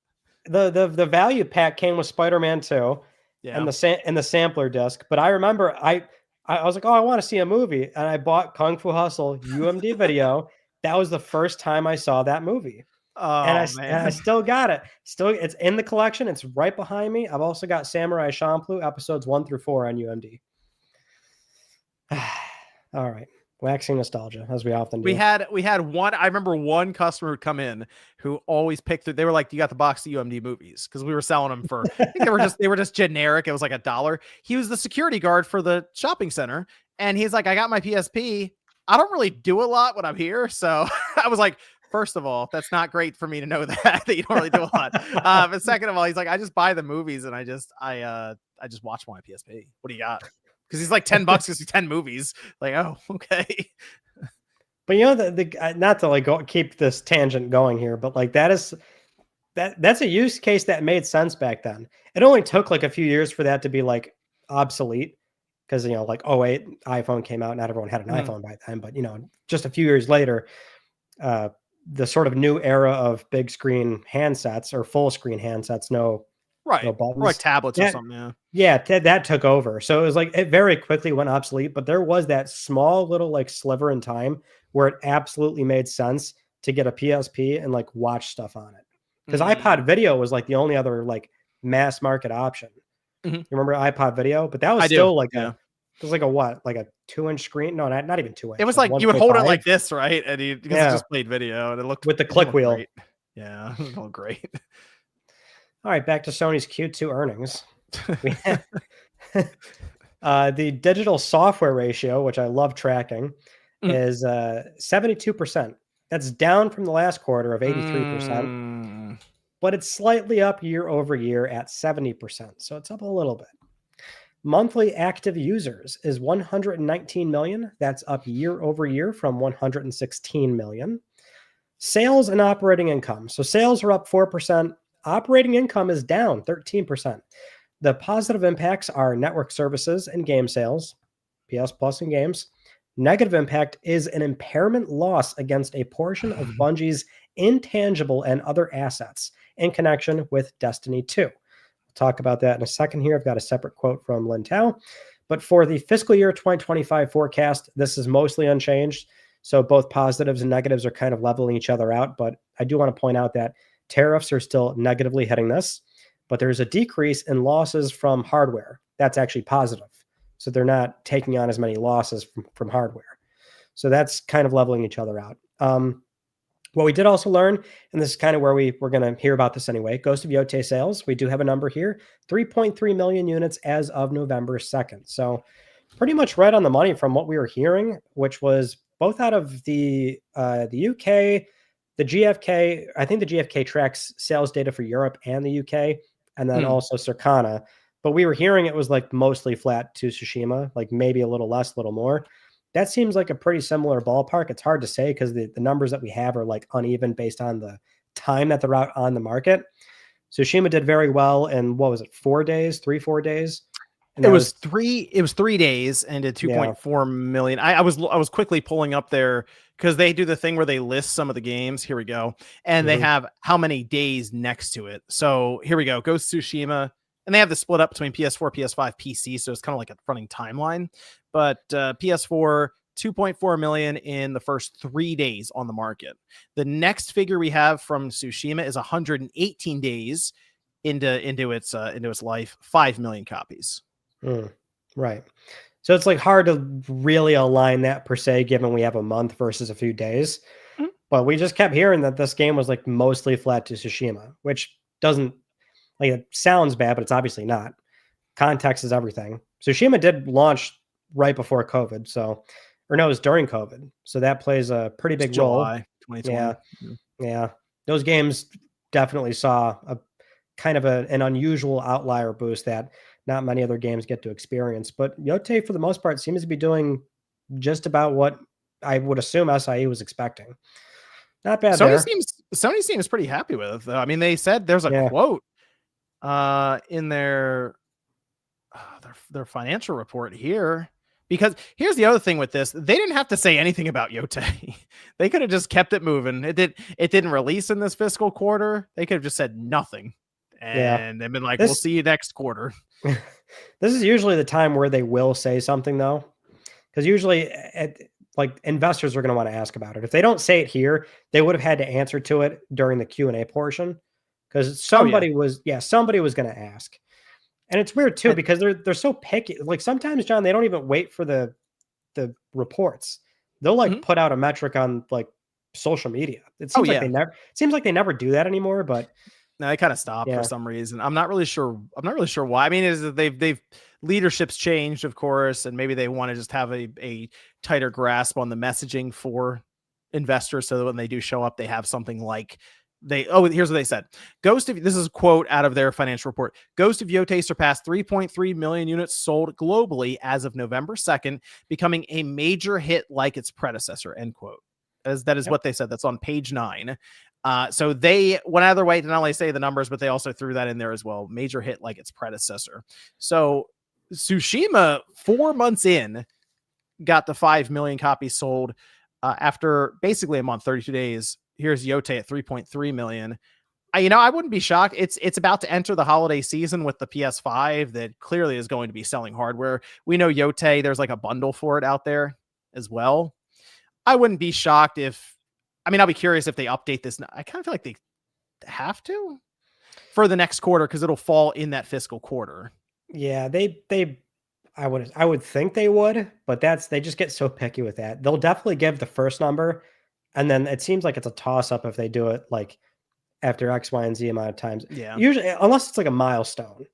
The value pack came with Spider-Man 2 and the sampler disc. But I remember I was like, oh, I want to see a movie, and I bought Kung Fu Hustle UMD video. That was the first time I saw that movie. Oh, and I still got it. It's in the collection. It's right behind me. I've also got Samurai Champloo episodes 1 through 4 on UMD. All right. Waxing nostalgia, as we often do. We had one. I remember one customer would come in who always picked through. They were like, "You got the box of UMD movies?" Because we were selling them for. I think they were just generic. It was like $1. He was the security guard for the shopping center, and he's like, "I got my PSP. I don't really do a lot when I'm here." So I was like, first of all, that's not great for me to know that you don't really do a lot. But second of all, he's like, I just buy the movies and I just watch my PSP. What do you got? Because he's like $10 because he's 10 movies. Like, oh, okay. But you know, the not to like keep this tangent going here, but like that's a use case that made sense back then. It only took like a few years for that to be like obsolete. Because, like, oh, 08, iPhone came out. Not everyone had an iPhone by then. But, just a few years later, the sort of new era of big screen handsets or full screen handsets, no Right. Or like buttons. tablets or something. Yeah. Yeah, that took over. So it was like it very quickly went obsolete, but there was that small little like sliver in time where it absolutely made sense to get a PSP and like watch stuff on it. Because iPod video was like the only other like mass market option. Mhm. You remember iPod video? But that was I do. still like Yeah. it was like a what? Like a 2-inch screen? No, not even 2-inch. It was like you would hold it like this, right? And because Yeah. it just played video and it looked with the click wheel. great. Yeah, it looked great. All right, back to Sony's Q2 earnings. The digital software ratio, which I love tracking, is 72%. That's down from the last quarter of 83%, but it's slightly up year over year at 70%. So it's up a little bit. Monthly active users is 119 million. That's up year over year from 116 million. Sales and operating income. So sales are up 4%. Operating income is down 13%. The positive impacts are network services and game sales, PS Plus and games. Negative impact is an impairment loss against a portion of Bungie's intangible and other assets in connection with Destiny 2. We'll talk about that in a second here. I've got a separate quote from Lin Tao. But for the fiscal year 2025 forecast, this is mostly unchanged. So both positives and negatives are kind of leveling each other out. But I do want to point out that tariffs are still negatively hitting this, but there's a decrease in losses from hardware. That's actually positive. So they're not taking on as many losses from hardware. So that's kind of leveling each other out. What we did also learn, and this is kind of where we're going to hear about this anyway, Ghost of Yotei sales. We do have a number here, 3.3 million units as of November 2nd. So pretty much right on the money from what we were hearing, which was both out of the UK, the GFK. I think the GFK tracks sales data for Europe and the UK, and then also Circana. But we were hearing it was like mostly flat to Tsushima, like maybe a little less, a little more. That seems like a pretty similar ballpark. It's hard to say because the numbers that we have are like uneven based on the time that they're out on the market. Tsushima did very well in what was it, 4 days, 4 days? And it was 3 days and did 2.4 million. I was quickly pulling up there because they do the thing where they list some of the games. Here we go. And they have how many days next to it. So here we go. Ghost of Tsushima. And they have the split up between PS4, PS5, PC. So it's kind of like a running timeline. But PS4, 2.4 million in the first 3 days on the market. The next figure we have from Tsushima is 118 days into its life, 5 million copies. Right. So it's like hard to really align that per se, given we have a month versus a few days. But we just kept hearing that this game was like mostly flat to Tsushima, which doesn't like it sounds bad, but it's obviously not. Context is everything. Tsushima did launch right before COVID, it was during COVID. So that plays a pretty big role. July 2020. Yeah. Those games definitely saw a kind of an unusual outlier boost that not many other games get to experience. But Yotei, for the most part, seems to be doing just about what I would assume SIE was expecting. Not bad. Sony seems pretty happy with it, though. I mean, they said there's a quote in their financial report here. Because here's the other thing with this. They didn't have to say anything about Yotei. They could have just kept it moving. It didn't release in this fiscal quarter. They could have just said nothing. And they've been like, we'll see you next quarter. This is usually the time where they will say something, though. Because usually like investors are going to want to ask about it. If they don't say it here, they would have had to answer to it during the Q&A portion. Because somebody was going to ask. And it's weird too, because they're so picky. Like sometimes, John, they don't even wait for the reports. They'll like put out a metric on like social media. It seems like they never do that anymore, but no, they kind of stopped for some reason. I'm not really sure why. I mean, is that they've leadership's changed, of course, and maybe they want to just have a tighter grasp on the messaging for investors so that when they do show up, they have something like here's what they said. This is a quote out of their financial report. Ghost of Yotei surpassed 3.3 million units sold globally as of November 2nd, becoming a major hit like its predecessor, end quote. That is what they said. That's on page 9. So they went out of their way to not only say the numbers, but they also threw that in there as well. Major hit like its predecessor. So Tsushima, 4 months in, got the 5 million copies sold after basically a month, 32 days. Here's Yote at 3.3 million. I wouldn't be shocked. It's about to enter the holiday season with the PS5 that clearly is going to be selling hardware. We know Yote, there's like a bundle for it out there as well. I wouldn't be shocked if, I'll be curious if they update this. I kind of feel like they have to for the next quarter because it'll fall in that fiscal quarter. Yeah, I would think they would, but they just get so picky with that. They'll definitely give the first number, and then it seems like it's a toss up if they do it like after X, Y, and Z amount of times. Yeah. Usually, unless it's like a milestone.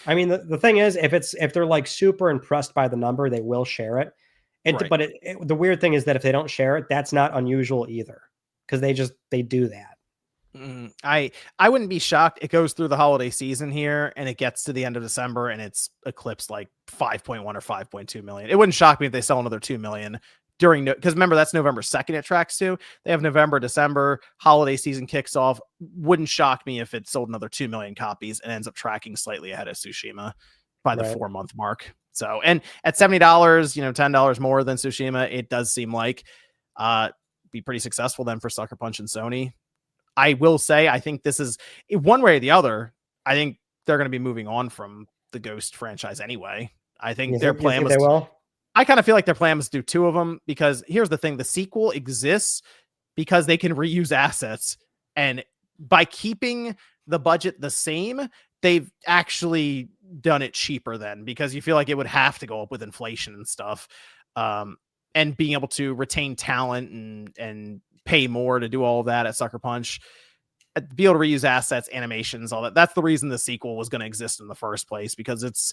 I mean, the thing is, if they're like super impressed by the number, they will share it. Right. But the weird thing is that if they don't share it, that's not unusual either, because they do that. I wouldn't be shocked. It goes through the holiday season here, and it gets to the end of December, and it's eclipsed like 5.1 or 5.2 million. It wouldn't shock me if they sell another 2 million during, because remember that's November 2nd it tracks to. They have November, December, holiday season kicks off. Wouldn't shock me if it sold another 2 million copies and ends up tracking slightly ahead of Tsushima by the 4-month mark. So, and at $70, $10 more than Tsushima, it does seem like be pretty successful then for Sucker Punch and Sony. I will say, I think this is one way or the other. I think they're going to be moving on from the Ghost franchise anyway. I think their plan was, I kind of feel like their plan was to do 2 of them, because here's the thing. The sequel exists because they can reuse assets, and by keeping the budget the same, they've actually done it cheaper then, because you feel like it would have to go up with inflation and stuff. And being able to retain talent and pay more to do all of that at Sucker Punch, be able to reuse assets, animations, all that. That's the reason the sequel was going to exist in the first place, because it's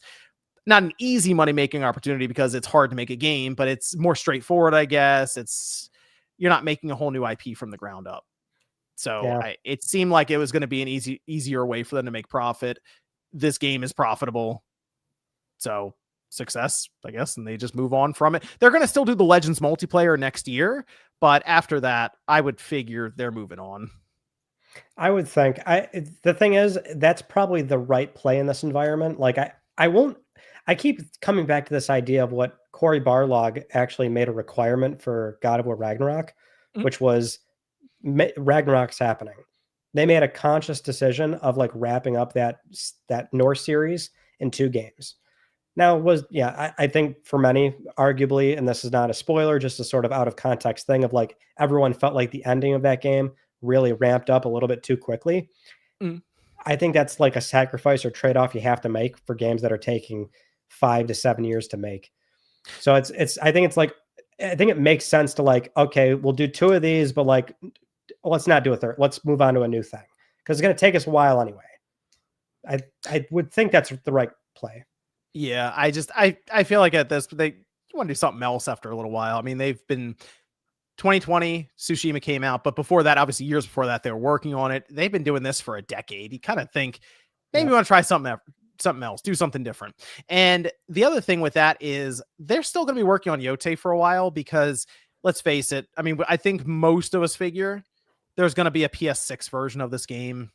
not an easy money-making opportunity because it's hard to make a game, but it's more straightforward, I guess. You're not making a whole new IP from the ground up. So it seemed like it was going to be an easier way for them to make profit. This game is profitable. So success, I guess, and they just move on from it. They're going to still do the Legends multiplayer next year, but after that, I would figure they're moving on. I would think. The thing is, that's probably the right play in this environment. Like I keep coming back to this idea of what Cory Barlog actually made a requirement for God of War Ragnarok, which was Ragnarok's happening. They made a conscious decision of like wrapping up that Norse series in 2 games. Now I think for many, arguably, and this is not a spoiler, just a sort of out of context thing of like everyone felt like the ending of that game really ramped up a little bit too quickly. I think that's like a sacrifice or trade-off you have to make for games that are taking 5 to 7 years to make. So I think it makes sense to like, okay, we'll do 2 of these, but like, let's not do a third. Let's move on to a new thing, because it's going to take us a while anyway. I would think that's the right play. Yeah, I feel like at this, they want to do something else after a little while. I mean, they've been 2020, Tsushima came out, but before that, obviously years before that, they were working on it. They've been doing this for a decade. You kind of think maybe we want to try something else, do something different. And the other thing with that is they're still going to be working on Yote for a while, because let's face it. I mean, I think most of us figure there's going to be a PS6 version of this game.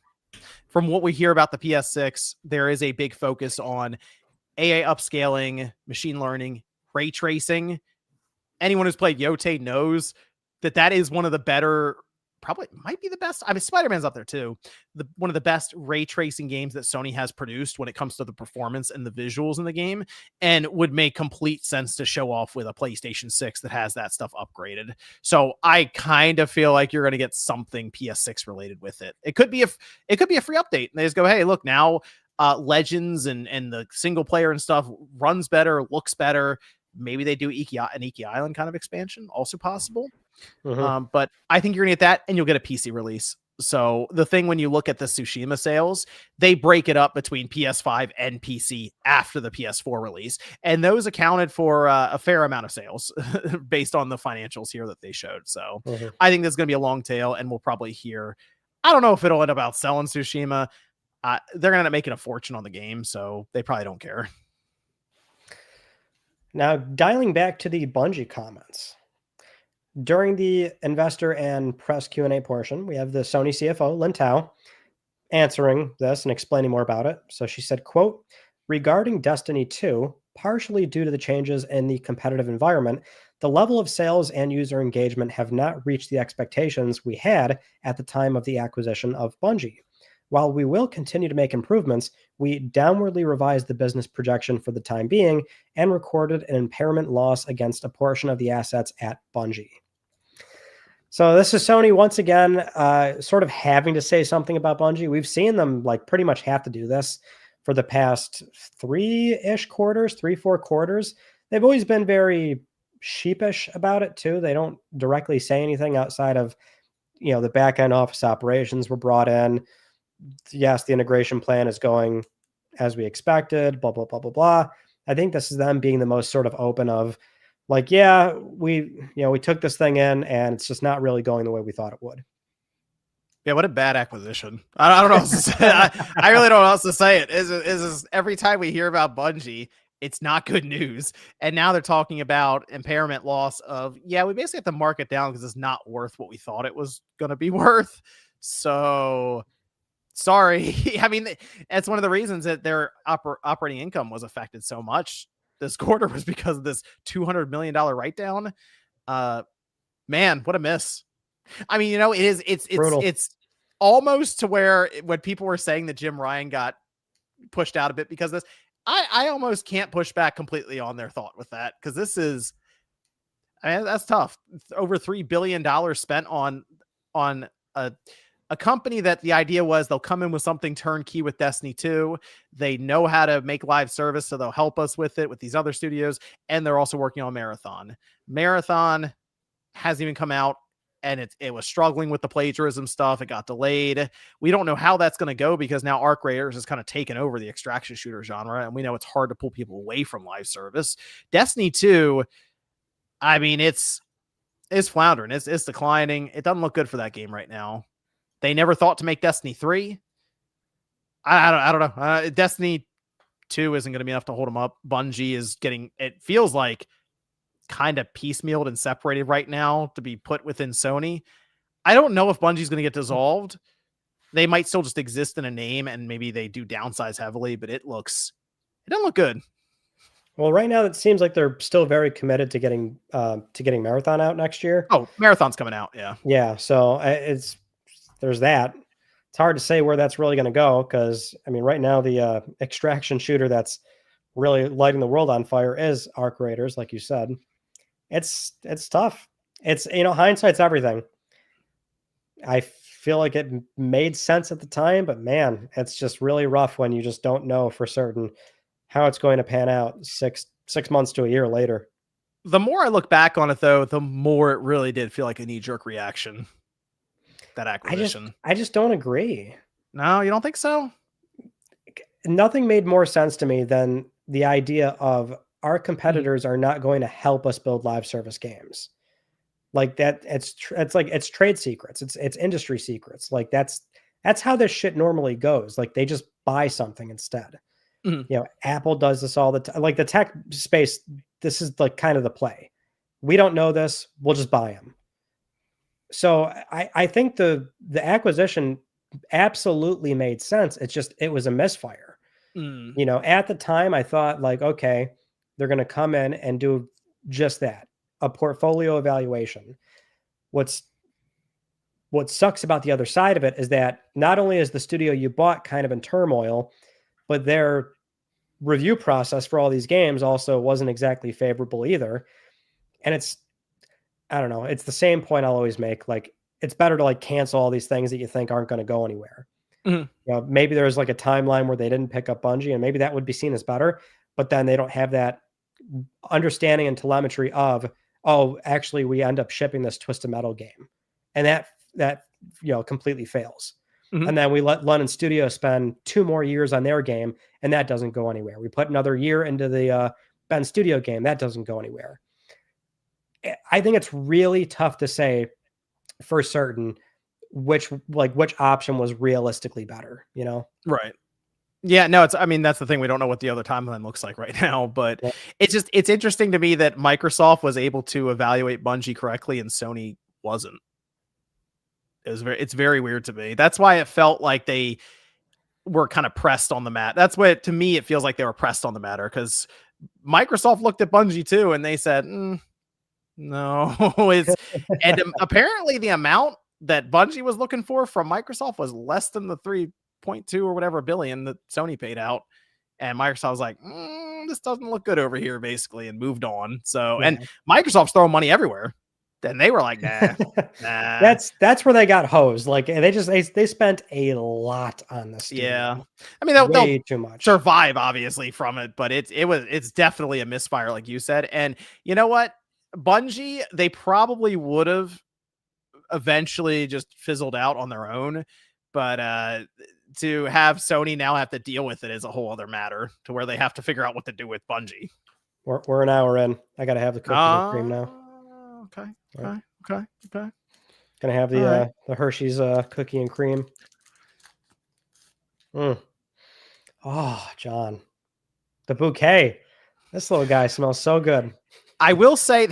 From what we hear about the PS6, there is a big focus on AI upscaling, machine learning, ray tracing. Anyone who's played Yote knows that is one of the better, probably might be the best. I mean, Spider-Man's up there too. One of the best ray tracing games that Sony has produced when it comes to the performance and the visuals in the game, and would make complete sense to show off with a PlayStation 6 that has that stuff upgraded. So I kind of feel like you're going to get something PS6 related with it. It could be a free update. They just go, hey, look, now Legends and the single player and stuff runs better, looks better. Maybe they do an Iki Island kind of expansion, also possible. But I think you're gonna get that, and you'll get a PC release. So the thing, when you look at the Tsushima sales, they break it up between PS5 and PC after the PS4 release, and those accounted for a fair amount of sales based on the financials here that they showed. So I think there's gonna be a long tail, and we'll probably hear. I don't know if it'll end up outselling Tsushima. They're gonna end up making a fortune on the game, so they probably don't care. Now, dialing back to the Bungie comments. During the investor and press Q&A portion, we have the Sony CFO, Lin Tao, answering this and explaining more about it. So she said, quote, regarding Destiny 2, partially due to the changes in the competitive environment, the level of sales and user engagement have not reached the expectations we had at the time of the acquisition of Bungie. While we will continue to make improvements, we downwardly revised the business projection for the time being and recorded an impairment loss against a portion of the assets at Bungie. So this is Sony once again, sort of having to say something about Bungie. We've seen them like pretty much have to do this for the past 3-4 quarters. They've always been very sheepish about it too. They don't directly say anything outside of, the back end office operations were brought in. Yes, the integration plan is going as we expected, blah, blah, blah, blah, blah. I think this is them being the most sort of open of like, yeah, we took this thing in and it's just not really going the way we thought it would. Yeah, what a bad acquisition. I don't know what else to say. I really don't know how else to say it. Is every time we hear about Bungie, it's not good news. And now they're talking about impairment loss of, we basically have to mark it down because it's not worth what we thought it was going to be worth. So sorry. I mean, that's one of the reasons that their operating income was affected so much this quarter was because of this $200 million write-down. Man, what a miss. I mean, it's almost to where when people were saying that Jim Ryan got pushed out a bit because of this, I almost can't push back completely on their thought with that. Cause that's tough. Over $3 billion spent on a company that the idea was they'll come in with something turnkey with Destiny 2. They know how to make live service, so they'll help us with it with these other studios. And they're also working on Marathon. Marathon hasn't even come out, and it was struggling with the plagiarism stuff. It got delayed. We don't know how that's going to go because now Arc Raiders has kind of taken over the extraction shooter genre, and we know it's hard to pull people away from live service. Destiny 2, I mean, it's floundering. It's declining. It doesn't look good for that game right now. They never thought to make Destiny 3. I don't know. Destiny 2 isn't going to be enough to hold them up. Bungie is it feels like kind of piecemealed and separated right now to be put within Sony. I don't know if Bungie's going to get dissolved. They might still just exist in a name and maybe they do downsize heavily, but it doesn't look good. Well, right now it seems like they're still very committed to getting Marathon out next year. Oh, Marathon's coming out. Yeah. Yeah. So there's that. It's hard to say where that's really going to go because, I mean, right now the extraction shooter that's really lighting the world on fire is Arc Raiders, like you said. It's tough. It's, hindsight's everything. I feel like it made sense at the time, but man, it's just really rough when you just don't know for certain how it's going to pan out 6 months to a year later. The more I look back on it, though, the more it really did feel like a knee-jerk reaction. That acquisition. I just don't agree. No, you don't think so? Nothing made more sense to me than the idea of our competitors are not going to help us build live service games. Like that, it's trade secrets. It's industry secrets. Like that's how this shit normally goes. Like they just buy something instead. Apple does this all the time. Like the tech space, this is like kind of the play. We don't know this. We'll just buy them. So I think the acquisition absolutely made sense. It was a misfire. At the time I thought like, okay, they're going to come in and do just that, a portfolio evaluation. What sucks about the other side of it is that not only is the studio you bought kind of in turmoil, but their review process for all these games also wasn't exactly favorable either. And I don't know. It's the same point I'll always make. Like, it's better to like cancel all these things that you think aren't going to go anywhere. Maybe there's like a timeline where they didn't pick up Bungie, and maybe that would be seen as better. But then they don't have that understanding and telemetry of, oh, actually, we end up shipping this Twisted Metal game, and that completely fails. And then we let London Studios spend 2 more years on their game, and that doesn't go anywhere. We put another year into the Ben Studio game, that doesn't go anywhere. I think it's really tough to say for certain which option was realistically better, Right. Yeah, no, that's the thing. We don't know what the other timeline looks like right now, but yeah. It's interesting to me that Microsoft was able to evaluate Bungie correctly and Sony wasn't. It's very weird to me. That's why it felt like they were kind of pressed on the mat. That's what, to me, it feels like they were pressed on the matter because Microsoft looked at Bungie too and they said, No, it's and apparently the amount that Bungie was looking for from Microsoft was less than the 3.2 or whatever billion that Sony paid out. And Microsoft was like, this doesn't look good over here, basically, and moved on. So, Yeah. and Microsoft's throwing money everywhere. Then they were like, nah. That's where they got hosed. Like they spent a lot on this. Yeah. I mean, they'll too much survive obviously from it, but it's definitely a misfire, like you said. And you know what? Bungie, they probably would have eventually just fizzled out on their own. But to have Sony now have to deal with it is a whole other matter, to where they have to figure out what to do with Bungie. We're an hour in. I gotta have the cookie and cream now. Okay. Right. Okay. Gonna have the Hershey's cookie and cream. Oh, John, the bouquet. This little guy smells so good. I will say,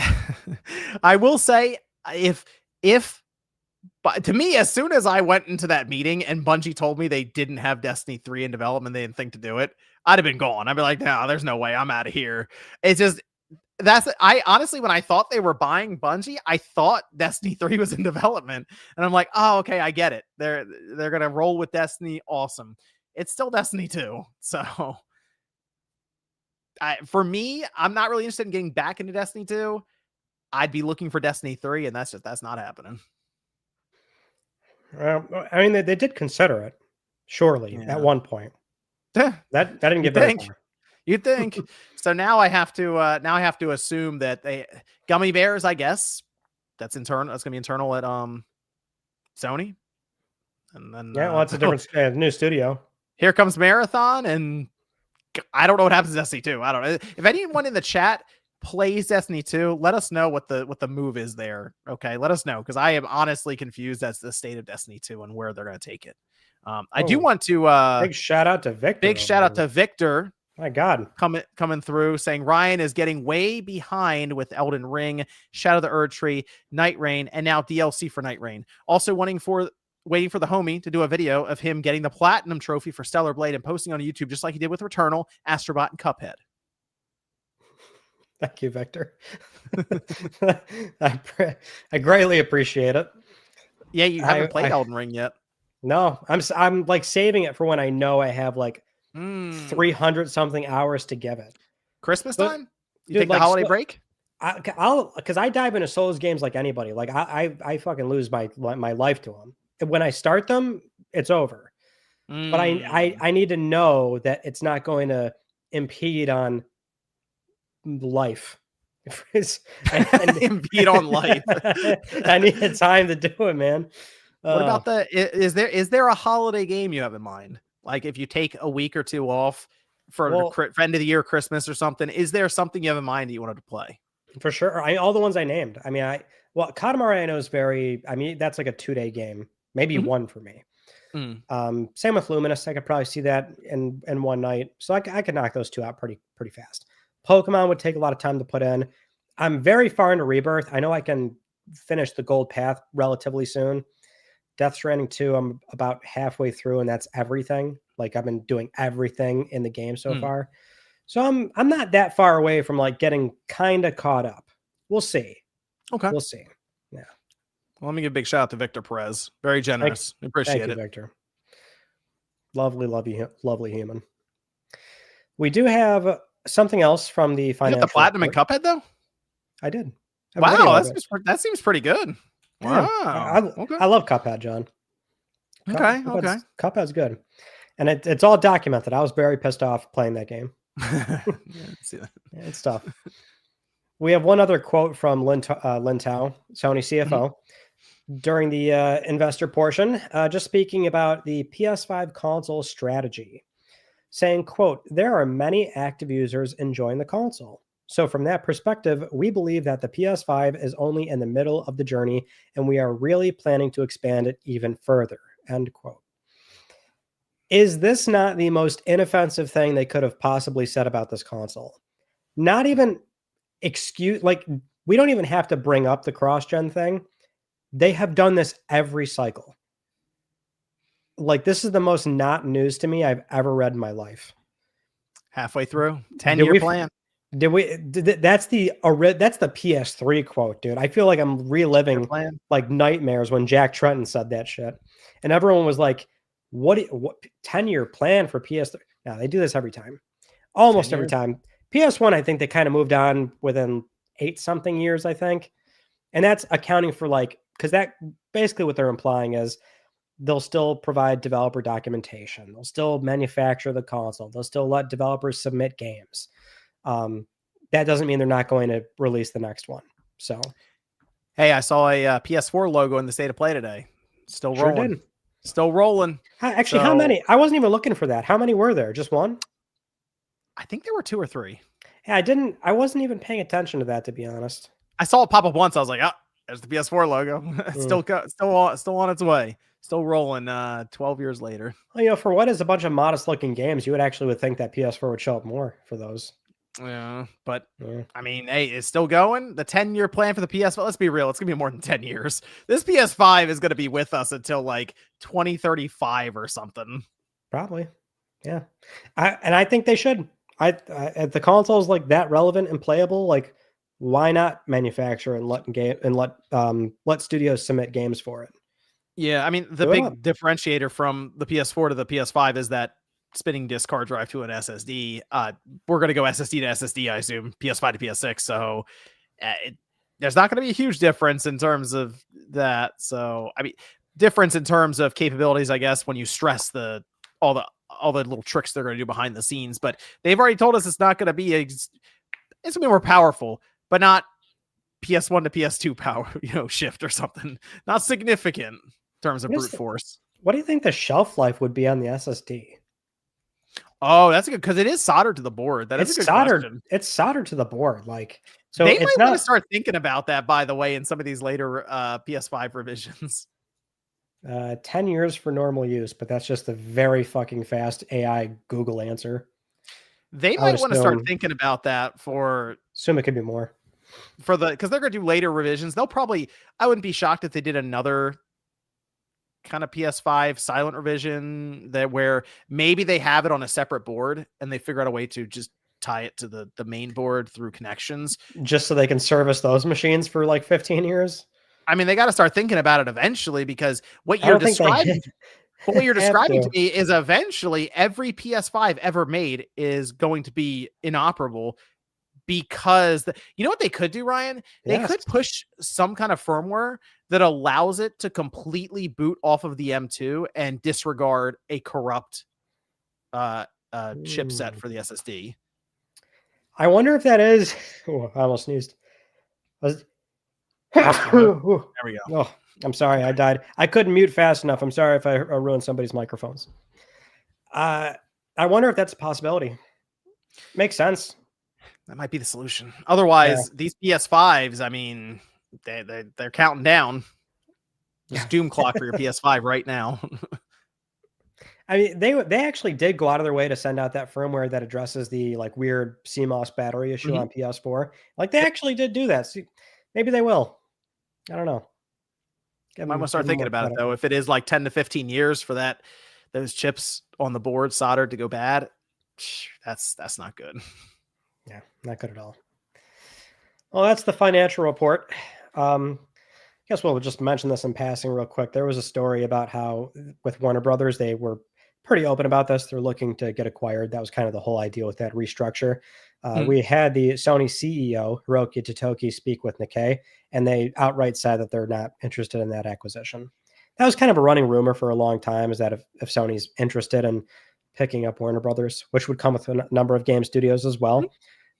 but to me, as soon as I went into that meeting and Bungie told me they didn't have Destiny 3 in development, they didn't think to do it, I'd have been gone. I'd be like, no, there's no way, I'm out of here. It's just, I honestly, when I thought they were buying Bungie, I thought Destiny 3 was in development. And I'm like, oh, okay, I get it. They're going to roll with Destiny. Awesome. It's still Destiny 2. So for me, I'm not really interested in getting back into Destiny 2. I'd be looking for Destiny 3, and that's not happening. I mean, they did consider it, surely, at one point. That didn't get very far. You'd think. So now I have to assume that they Gummy Bears, I guess. That's internal. That's gonna be internal at Sony. And then well, it's a different new studio. Here comes Marathon, and I don't know what happens to Destiny 2. I don't know. If anyone in the chat plays Destiny 2, let us know what the move is there. Okay, let us know, because I am honestly confused as to the state of Destiny 2 and where they're going to take it. I do want to big shout out to Victor. Big shout out to Victor. My God, coming through saying Ryan is getting way behind with Elden Ring, Shadow of the Erdtree, Night Rain, and now DLC for Night Rain. Also waiting for the homie to do a video of him getting the platinum trophy for Stellar Blade and posting on YouTube, just like he did with Returnal, Astrobot, and Cuphead. Thank you, Victor. I greatly appreciate it. Yeah, you haven't played Elden Ring yet. No, I'm like saving it for when I know I have like 300 something hours to give it. Christmas time? You take the holiday break? Because I dive into Souls games like anybody. Like I fucking lose my life to them. And when I start them, it's over. But I need to know that it's not going to impede on life. Impede on life. I need the time to do it, man. What about is there a holiday game you have in mind? Like if you take a week or two off for end of the year, Christmas or something, is there something you have in mind that you wanted to play? For sure. All the ones I named. I mean, Katamari I know is that's like a 2-day game, maybe one for me. Same with Luminous. I could probably see that in one night. So I could knock those two out pretty fast. Pokemon would take a lot of time to put in. I'm very far into Rebirth. I know I can finish the gold path relatively soon. Death Stranding 2, I'm about halfway through, and that's everything. Like I've been doing everything in the game so far. So I'm not that far away from like getting kind of caught up. We'll see. Okay. We'll see. Yeah. Well, let me give a big shout out to Victor Perez. Very generous. Appreciate it. Victor. Lovely human. We do have something else from the financial. You got the platinum and Cuphead though? I did. Wow, that seems pretty good. Wow. I love Cuphead, John. Okay. Cuphead's good. And it's all documented. I was very pissed off playing that game. See that. It's tough. We have one other quote from Lin Tao, Sony CFO, during the investor portion, just speaking about the PS5 console strategy, saying, quote, "There are many active users enjoying the console. So from that perspective, we believe that the PS5 is only in the middle of the journey, and we are really planning to expand it even further," end quote. Is this not the most inoffensive thing they could have possibly said about this console? Not even excuse, like, we don't even have to bring up the cross-gen thing. They have done this every cycle. Like, this is the most not news to me I've ever read in my life. Halfway through, 10-year plan. That's the PS3 quote, dude. I feel like I'm reliving like nightmares when Jack Tretton said that shit. And everyone was like, what 10-year plan for PS3? Now they do this every time. Almost every time. PS1, I think they kind of moved on within 8 something years, I think. And that's accounting for like, because that basically what they're implying is they'll still provide developer documentation. They'll still manufacture the console. They'll still let developers submit games. That doesn't mean they're not going to release the next one. So, hey, I saw a PS4 logo in the State of Play today. Still rolling. Still rolling. Actually, how many? I wasn't even looking for that. How many were there? Just one? I think there were 2 or 3. Yeah, I wasn't even paying attention to that, to be honest. I saw it pop up once. I was like, oh, there's the PS4 logo. It's still on its way. Still rolling 12 years later. Well, for what is a bunch of modest looking games, you would think that PS4 would show up more for those. Yeah, but I mean, hey, it's still going. The 10-year plan for the PS5, let's be real, it's gonna be more than 10 years. This PS5 is gonna be with us until like 2035 or something. Probably. Yeah. I think they should. The console's like that relevant and playable, like why not manufacture and let studios submit games for it? Yeah, I mean, the big differentiator from the PS4 to the PS5 is that spinning disk hard drive to an SSD. We're going to go SSD to SSD, I assume, PS5 to PS6. So there's not going to be a huge difference in terms of that. So, I mean, difference in terms of capabilities, I guess, when you stress all the little tricks they're going to do behind the scenes. But they've already told us it's not going to be it's going to be more powerful, but not PS1 to PS2 power, shift or something. Not significant in terms of brute force. What do you think the shelf life would be on the SSD? Oh, that's good because it is soldered to the board. That is a good question. It's soldered to the board, like so. They might want to start thinking about that, by the way, in some of these later PS5 revisions. 10 years for normal use, but that's just a very fucking fast AI Google answer. They might want to start thinking about that assume it could be more because they're going to do later revisions. I wouldn't be shocked if they did another kind of PS5 silent revision where maybe they have it on a separate board and they figure out a way to just tie it to the main board through connections just so they can service those machines for like 15 years. I mean, they got to start thinking about it eventually because what you're describing to me is eventually every PS5 ever made is going to be inoperable because you know what they could do, Ryan? They could push some kind of firmware that allows it to completely boot off of the M2 and disregard a corrupt chipset for the SSD. I wonder if that is. Oh, I almost sneezed. There we go. Oh, I'm sorry, I died. I couldn't mute fast enough. I'm sorry if I ruined somebody's microphones. I wonder if that's a possibility. Makes sense. That might be the solution. Otherwise, these PS5s, I mean, they're counting down. There's doom clock for your PS5 right now. I mean, they actually did go out of their way to send out that firmware that addresses the like weird CMOS battery issue on PS4. Like they actually did do that. So maybe they will. I don't know. I might want to start thinking about it though. If it is like 10 to 15 years for those chips on the board soldered to go bad, that's not good. Yeah, not good at all. Well, that's the financial report. Guess we'll just mention this in passing real quick. There was a story about how with Warner Brothers, they were pretty open about this. They're looking to get acquired. That was kind of the whole idea with that restructure. We had the Sony CEO, Hiroki Totoki, speak with Nikkei, and they outright said that they're not interested in that acquisition. That was kind of a running rumor for a long time, is that if Sony's interested in picking up Warner Brothers, which would come with a number of game studios as well.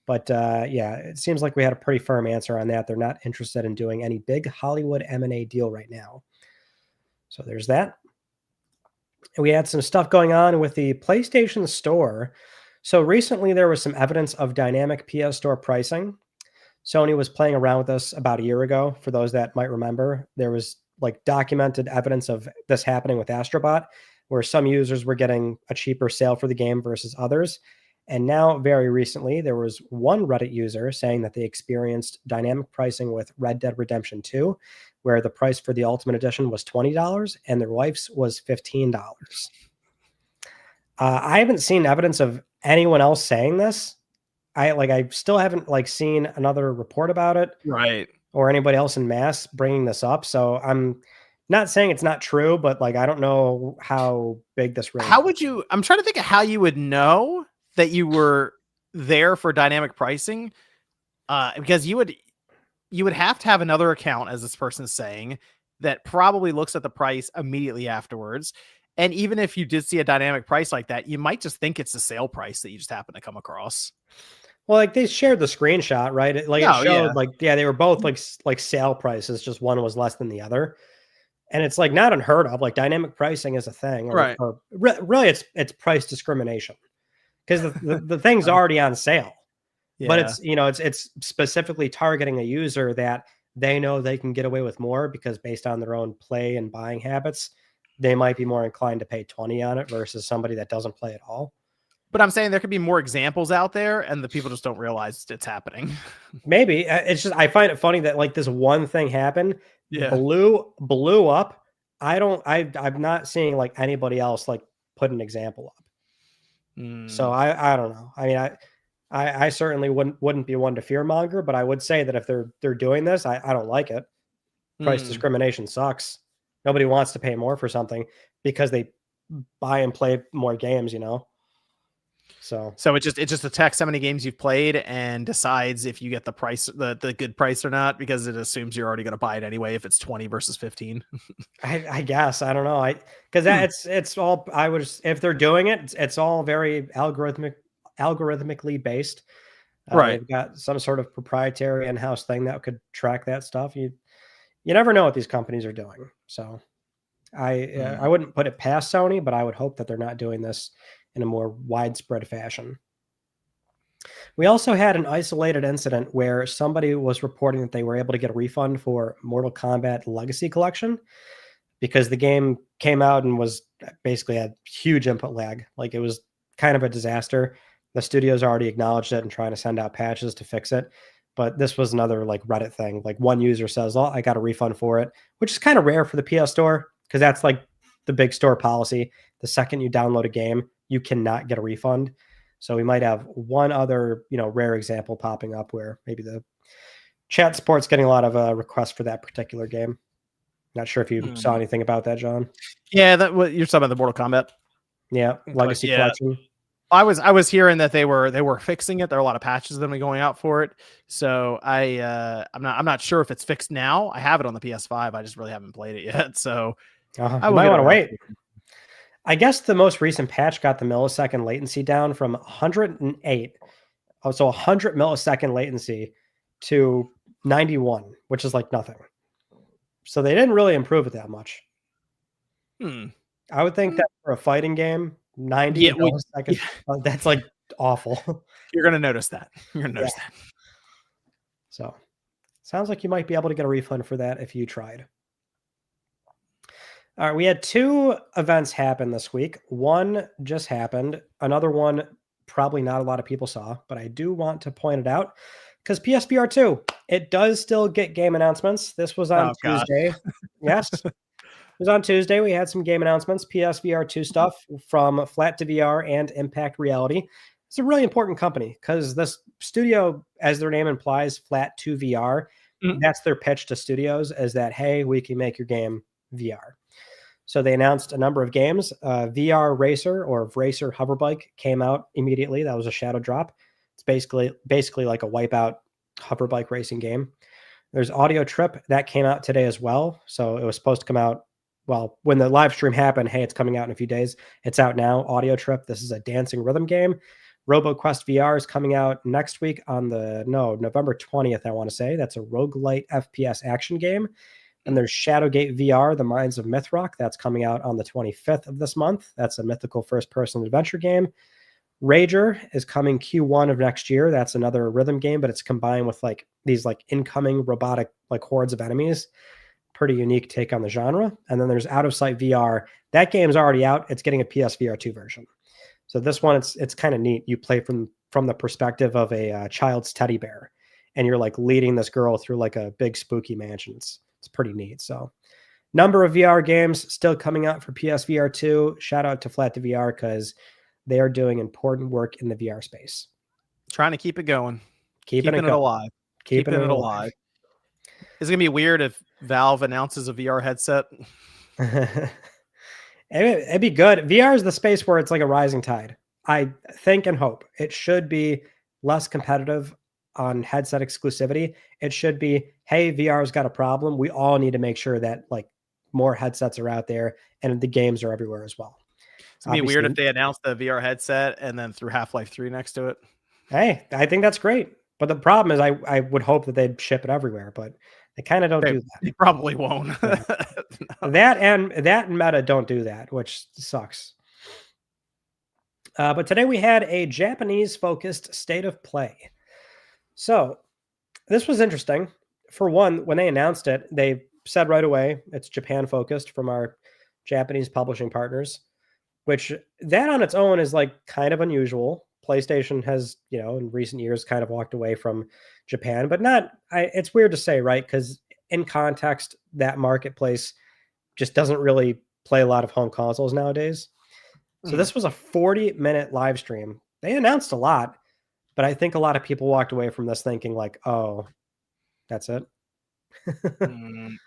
But yeah, it seems like we had a pretty firm answer on that. They're not interested in doing any big Hollywood M&A deal right now. So there's that. And we had some stuff going on with the PlayStation Store. So recently there was some evidence of dynamic PS Store pricing. Sony was playing around with this about a year ago. For those that might remember, there was like documented evidence of this happening with Astrobot, where some users were getting a cheaper sale for the game versus others. And now, very recently, there was one Reddit user saying that they experienced dynamic pricing with Red Dead Redemption 2, where the price for the Ultimate Edition was $20 and their wife's was $15. I haven't seen evidence of anyone else saying this, I still haven't like seen another report about it Right. or anybody else in mass bringing this up. So I'm not saying it's not true, but like I don't know how big this really. How would you? I'm trying to think of how you would know that you were there for dynamic pricing, because you would have to have another account, as this person is saying, that probably looks at the price immediately afterwards. And even if you did see a dynamic price like that, you might just think it's the sale price that you just happen to come across. Well, like they shared the screenshot, right? It Oh yeah, showed like yeah, they were both like sale prices, just one was less than the other. And it's like not unheard of. Like dynamic pricing is a thing, right. or really it's price discrimination because the thing's Funny. already on sale. But Yeah, it's specifically targeting a user that they know they can get away with more because based on their own play and buying habits, they might be more inclined to pay 20 on it versus somebody that doesn't play at all. but I'm saying there could be more examples out there, and the people just don't realize it's happening. Maybe it's just I find it funny that like this one thing happened, Yeah. blew up. I'm not seeing like anybody else like put an example up. So Mm. I don't know. I mean I certainly wouldn't be one to fearmonger, but I would say that if they're doing this, I don't like it. Price Mm. discrimination sucks. Nobody wants to pay more for something because they buy and play more games, you know. So So it just detects how many games you've played and decides if you get the price, the good price or not, because it assumes you're already going to buy it anyway if it's 20 versus 15. I guess I don't know. Because Hmm. it's all I would if they're doing it, it's all very algorithmically based. Right. They've got some sort of proprietary in-house thing that could track that stuff. You never know what these companies are doing. So I Hmm. wouldn't put it past Sony, but I would hope that they're not doing this in a more widespread fashion. We also had an isolated incident where somebody was reporting that they were able to get a refund for Mortal Kombat Legacy Collection because the game came out and was basically had huge input lag. Like it was kind of a disaster. The studio's already acknowledged it and trying to send out patches to fix it. But this was another like Reddit thing. Like one user says, "Oh, I got a refund for it," which is kind of rare for the PS Store because that's like the big store policy. The second you download a game, you cannot get a refund. So we might have one other, rare example popping up where maybe the chat support's getting a lot of requests for that particular game. Not sure if you saw Hmm. anything about that, John. Yeah, that what you're talking about, the Mortal Kombat. Yeah, Legacy Yeah, Collection. I was hearing that they were fixing it. There are a lot of patches that are going out for it. So I'm not sure if it's fixed now. I have it on the PS5. I just really haven't played it yet. So I You will might get want to around wait. to it. I guess the most recent patch got the millisecond latency down from 108, so 100 millisecond latency to 91, which is like nothing. So they didn't really improve it that much. Hmm. I would think Mm. that for a fighting game, 90 Yeah, milliseconds, that's like awful. you're gonna notice that. You're gonna Yeah. notice that. So sounds like you might be able to get a refund for that if you tried. All right, we had two events happen this week. One just happened. Another one, probably not a lot of people saw, but I do want to point it out because PSVR 2, it does still get game announcements. This was on Oh god. Tuesday. Yes, it was on Tuesday. We had some game announcements, PSVR 2 stuff from Flat to VR and Impact Reality. It's a really important company because this studio, as their name implies, Flat to VR, Mhm. that's their pitch to studios is that, hey, we can make your game VR. So they announced a number of games. VR Racer or Racer Hoverbike came out immediately. That was a shadow drop. It's basically like a Wipeout hoverbike racing game. There's Audio Trip that came out today as well. So it was supposed to come out. Well, when the live stream happened, hey, it's coming out in a few days. It's out now. Audio Trip. This is a dancing rhythm game. RoboQuest VR is coming out next week on November 20th, I want to say. That's a roguelite FPS action game. And there's Shadowgate VR, The Mines of Mythrock. That's coming out on the 25th of this month. That's a mythical first-person adventure game. Rager is coming Q1 of next year. That's another rhythm game, but it's combined with like these like incoming robotic like hordes of enemies. Pretty unique take on the genre. And then there's Out of Sight VR. That game's already out. It's getting a PSVR 2 version. So this one, it's kind of neat. You play from the perspective of a child's teddy bear, and you're like leading this girl through like a big spooky mansion. It's pretty neat. So number of VR games still coming out for PSVR 2. Shout out to Flat to VR because they are doing important work in the VR space. Trying to keep it going. Keeping it Keeping it going. alive. Keeping Keeping it it alive. Is it gonna be weird if Valve announces a VR headset? It'd be good. VR is the space where it's like a rising tide. I think and hope it should be less competitive on headset exclusivity. It should be, hey, VR's got a problem. We all need to make sure that like more headsets are out there and the games are everywhere as well. It's gonna be weird if Obviously, they announce the VR headset and then threw Half-Life 3 next to it. hey, I think that's great. But the problem is I would hope that they'd ship it everywhere, but they kind of don't do that. They probably won't. Yeah. No. That and Meta don't do that, which sucks. But today we had a Japanese-focused state of play. So this was interesting. For one, when they announced it, they said right away it's Japan-focused from our Japanese publishing partners, which that on its own is like kind of unusual. PlayStation has, in recent years kind of walked away from Japan, but not, it's weird to say, right? Because in context, that marketplace just doesn't really play a lot of home consoles nowadays. So this was a 40-minute live stream. They announced a lot, but I think a lot of people walked away from this thinking like, oh, that's it.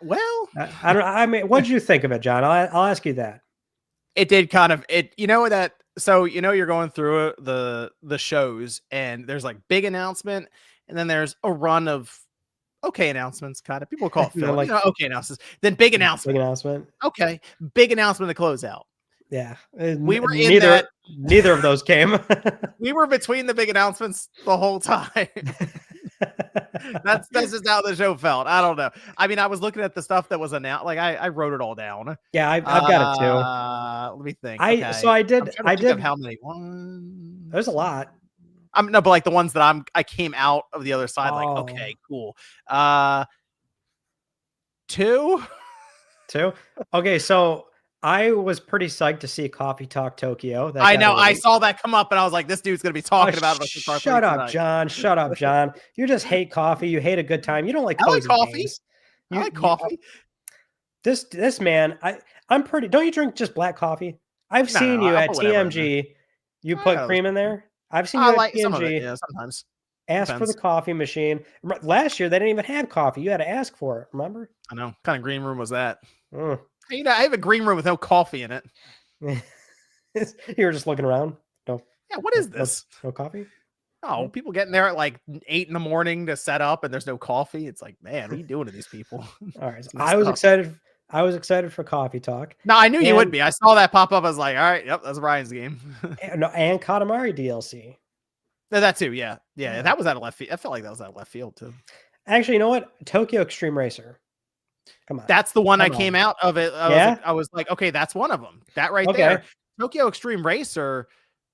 Well, I don't. I mean, what did you think of it, John? I'll ask you that. it did kind of it. You know that. So you're going through the shows, and there's like big announcement, and then there's a run of okay announcements. Kind of people call it filler, like okay announcements. Then big announcement. Big announcement. Okay, big announcement to close out. Yeah, we were neither of those came. We were between the big announcements the whole time. That's just how the show felt. I don't know. I mean, I was looking at the stuff that was announced. Like I wrote it all down. Yeah, I've got it too. Let me think. I did. How many ones? There's a lot. No, but like the ones that I came out of the other side. Like, okay, cool. 2. Okay, so I was pretty psyched to see Coffee Talk Tokyo. I know. I saw that come up, and I was like, "This dude's gonna be talking about it." Shut up, John. Shut up, John. You just hate coffee. You hate a good time. You don't like. I like coffee. Games. I like coffee. This man, I'm pretty. Don't you drink just black coffee? I've seen you at TMG. You put cream in there. I've seen you at TMG. Some of it, yeah, sometimes. Ask for the coffee machine. Last year they didn't even have coffee. You had to ask for it. Remember? I know. What kind of green room was that? I have a green room with no coffee in it. You were just looking around. No. Yeah. What is this? No coffee. Oh, people getting there at like 8 a.m. to set up, and there's no coffee. It's like, man, what are you doing to these people? All right. So I was excited. I was excited for Coffee Talk. No, I knew you would be. I saw that pop up. I was like, all right, yep, that's Ryan's game. and Katamari DLC. That too, yeah. That was out of left field. I felt like that was out of left field too. Actually, you know what? Tokyo Extreme Racer. Come on. That's the one I came out of it. I was like, okay, that's one of them. That right there. Tokyo Extreme Racer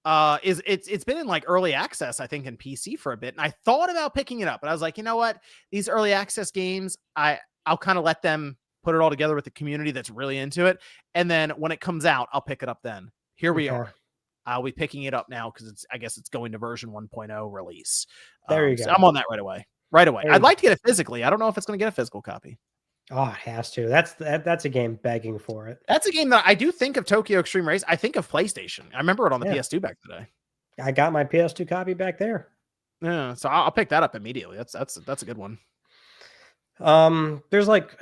it's been in like early access, I think, in PC for a bit. And I thought about picking it up, but I was like, you know what? These early access games, I'll kind of let them put it all together with the community that's really into it. And then when it comes out, I'll pick it up then. Here we are. I'll be picking it up now because I guess it's going to version 1.0 release. There you go. So I'm on that right away. I'd like to get it physically. I don't know if it's going to get a physical copy. Oh, it has to. That's a game begging for it. That's a game that I do think of. Tokyo Extreme Race. I think of PlayStation. I remember it on the PS2 back today. I got my PS2 copy back there. Yeah, so I'll pick that up immediately. That's a good one. There's like,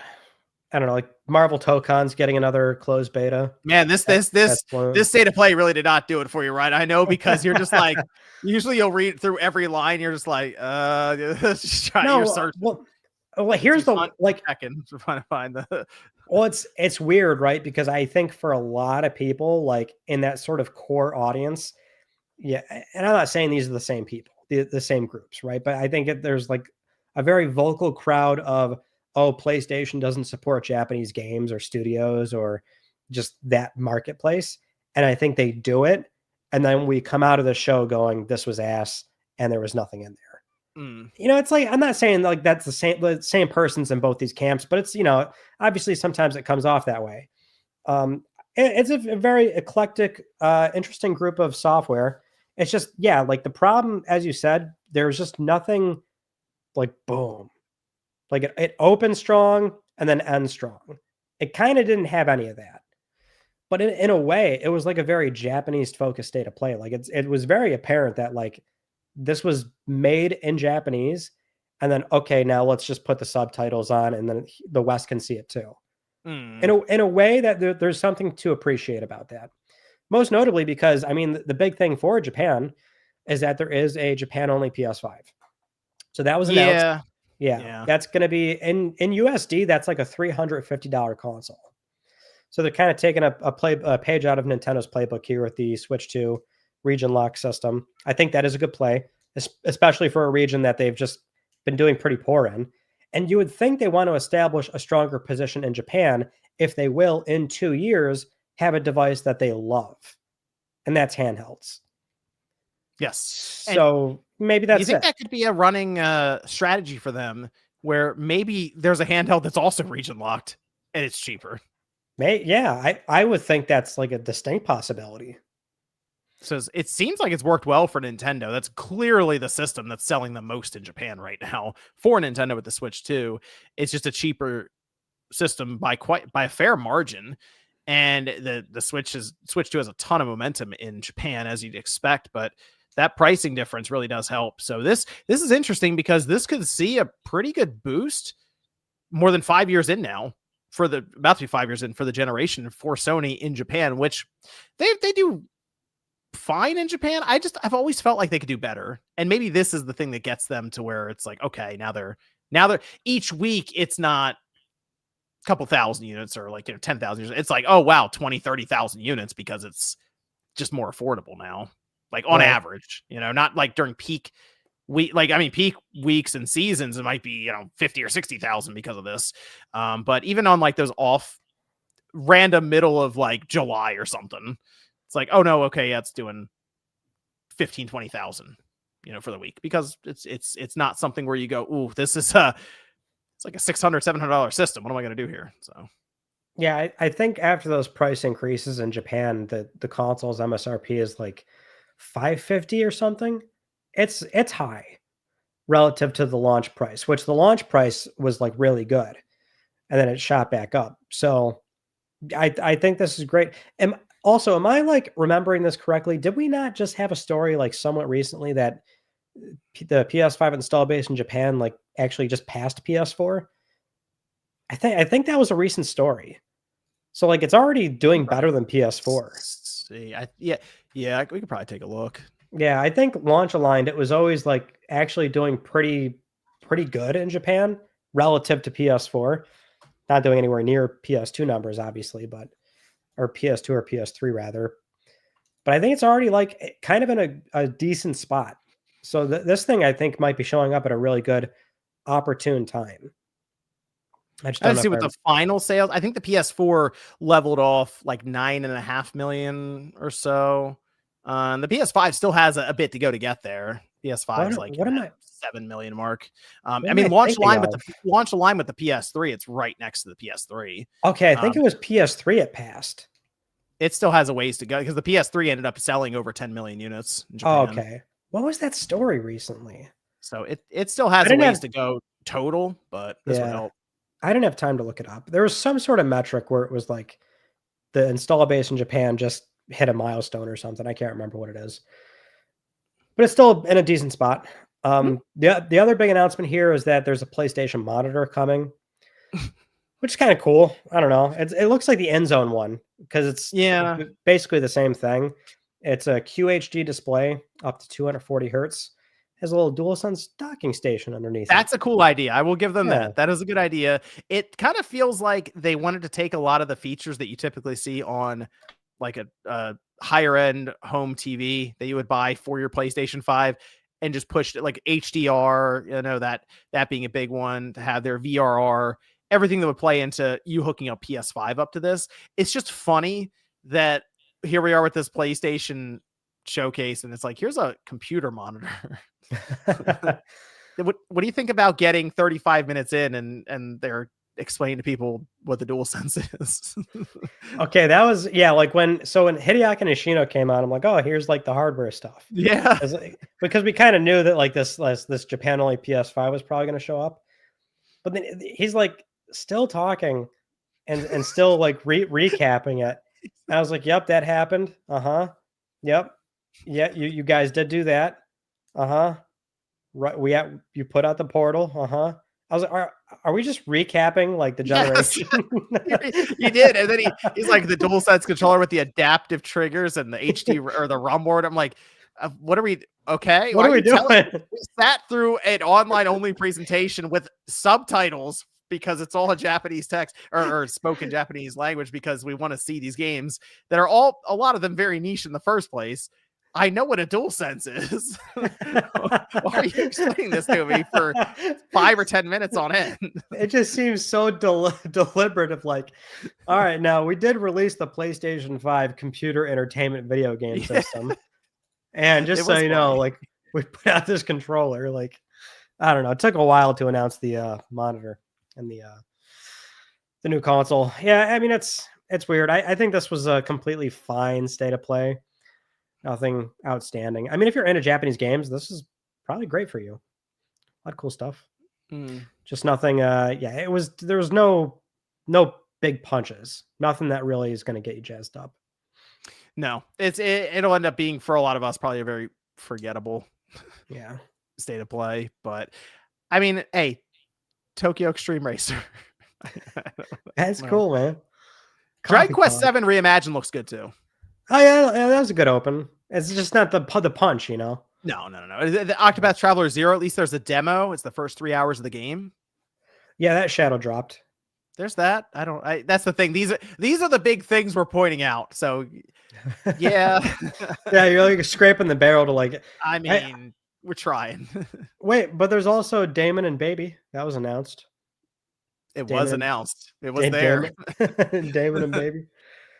I don't know, like Marvel Tokon's getting another closed beta. Man, this state of play really did not do it for you, right? I know, because you're just like, usually you'll read through every line. You're just like, just trying your search. Well, here's the like trying to find the. Well, it's weird, right? Because I think for a lot of people, like in that sort of core audience, yeah, and I'm not saying these are the same people, the same groups, right? But I think there's like a very vocal crowd of, oh, PlayStation doesn't support Japanese games or studios or just that marketplace. And I think they do it. And then we come out of the show going, this was ass and there was nothing in there. You know, it's like, I'm not saying like that's the same persons in both these camps, but it's, you know, obviously sometimes it comes off that way. It's a very eclectic, interesting group of software. It's just, yeah, like the problem, as you said, there's just nothing like boom. Like it opens strong and then ends strong. It kind of didn't have any of that. But in a way, it was like a very Japanese focused state of play. Like it was very apparent that like this was made in Japanese, and then okay, now let's just put the subtitles on, and then the West can see it too. In a way that there's something to appreciate about that. Most notably because, I mean, the big thing for Japan is that there is a Japan only PS5. So that was announced. Yeah. Yeah. That's going to be in USD. That's like a $350 console. So they're kind of taking a page out of Nintendo's playbook here with the Switch 2 region lock system. I think that is a good play, especially for a region that they've just been doing pretty poor in. And you would think they want to establish a stronger position in Japan if they will, in 2 years, have a device that they love. And that's handhelds. Yes. So maybe that's it. You think that could be a running strategy for them where maybe there's a handheld that's also region locked and it's cheaper? I would think that's like a distinct possibility. So it seems like it's worked well for Nintendo. That's clearly the system that's selling the most in Japan right now for Nintendo with the Switch 2. It's just a cheaper system by a fair margin. And the Switch 2 has a ton of momentum in Japan, as you'd expect, but that pricing difference really does help. So this is interesting because this could see a pretty good boost more than 5 years in now about to be 5 years in for the generation for Sony in Japan, which they do fine in Japan. I've always felt like they could do better. And maybe this is the thing that gets them to where it's like, okay, now they're each week, it's not a couple thousand units or like, 10,000 units. It's like, oh wow, 20, 30,000 units because it's just more affordable now. Like on average, not like during peak peak weeks and seasons, it might be, 50 or 60,000 because of this. But even on like those off random middle of like July or something, it's like, oh no, okay, yeah, it's doing 15, 20,000, for the week, because it's not something where you go, ooh, this is it's like a $600, $700 system. What am I going to do here? So. Yeah, I think after those price increases in Japan, the console's MSRP is like $550 or something. It's high relative to the launch price, which the launch price was like really good, and then it shot back up. So I think this is great. Am I like remembering this correctly? Did we not just have a story like somewhat recently that the PS5 install base in Japan like actually just passed PS4? I think that was a recent story. So like it's already doing better than PS4. See, we could probably take a look. Yeah, I think launch aligned, it was always like actually doing pretty good in Japan relative to PS4. Not doing anywhere near PS2 numbers, obviously, or PS2 or PS3 rather. But I think it's already like kind of in a decent spot. So this thing I think might be showing up at a really good opportune time. I just don't see what the final sales. I think the PS4 leveled off like 9.5 million or so. And the PS5 still has a bit to go to get there. PS5 is like 7 million mark. Launch line with the PS3, it's right next to the PS3. Okay, I think it was PS3 it passed. It still has a ways to go because the PS3 ended up selling over 10 million units in Japan. Oh, okay. What was that story recently? So it still has a ways to go total, but this would help. I didn't have time to look it up. There was some sort of metric where it was like the install base in Japan just hit a milestone or something. I can't remember what it is, but it's still in a decent spot. The other big announcement here is that there's a PlayStation monitor coming, which is kind of cool. I don't know. It looks like the End Zone one because it's basically the same thing. It's a QHD display up to 240 hertz. Has a little DualSense docking station underneath. That's a cool idea. I will give them that. That is a good idea. It kind of feels like they wanted to take a lot of the features that you typically see on like a higher end home TV that you would buy for your PlayStation 5 and just pushed it like HDR, that being a big one, to have their VRR, everything that would play into you hooking up PS5 up to this. It's just funny that here we are with this PlayStation showcase and it's like, here's a computer monitor. What do you think about getting 35 minutes in and they're explaining to people what the DualSense is? Okay, that was like when Hideaki Nishino came out, I'm like, oh, here's like the hardware stuff. Yeah, because we kind of knew that like this Japan only PS5 was probably going to show up, but then he's like still talking and still like recapping it. And I was like, yep, that happened. Yep, yeah, you guys did do that. Right. You put out the portal. I was like, are we just recapping like the Yes, generation? you did. And then he's like the DualSense controller with the adaptive triggers and the HD or the ROM board. I'm like, what are we? Okay, What why are we doing? We sat through an online only presentation with subtitles because it's all a Japanese text or spoken Japanese language because we want to see these games that are a lot of them very niche in the first place. I know what a DualSense is. Why are you explaining this to me for 5 or 10 minutes on end? It just seems so deliberate of like, all right, now we did release the PlayStation 5 computer entertainment video game system. And just so you know, like we put out this controller, like, I don't know, it took a while to announce the monitor and the new console. Yeah, I mean, it's weird. I think this was a completely fine state of play. Nothing outstanding. I mean, if you're into Japanese games, this is probably great for you. A lot of cool stuff. Just nothing. Yeah, there was no big punches. Nothing that really is going to get you jazzed up. No, it'll end up being for a lot of us probably a very forgettable state of play. But I mean, hey, Tokyo Extreme Racer. That's cool, man. Dragon Quest 7 Reimagined looks good too. Oh yeah, that was a good open. It's just not the punch, you know. No. The Octopath Traveler 0, at least there's a demo. It's the first 3 hours of the game. Yeah, that shadow dropped. There's that. That's the thing. These are the big things we're pointing out. So yeah. Yeah, you're like scraping the barrel to like. I mean, we're trying. Wait, but there's also Damon and Baby. That was announced. It was announced. It was there. Damon and Baby.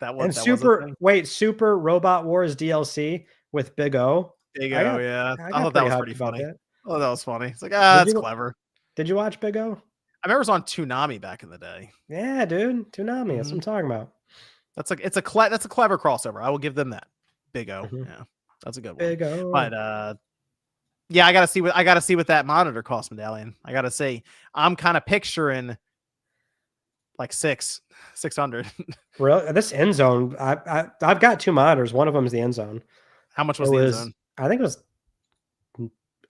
That was Super Robot Wars DLC with Big O. Yeah. I thought that was pretty funny. Oh, that was funny. It's like, that's clever. Did you watch Big O? I remember it was on Toonami back in the day. Yeah, dude. Toonami. That's what I'm talking about. That's a clever crossover. I will give them that. Big O. Yeah. That's a good one. Big O. But yeah, I gotta see what that monitor cost, Medallion. I gotta see. I'm kind of picturing like 600. Really? This end zone. I've got 2 monitors. One of them is the end zone. How much was the end zone? I think it was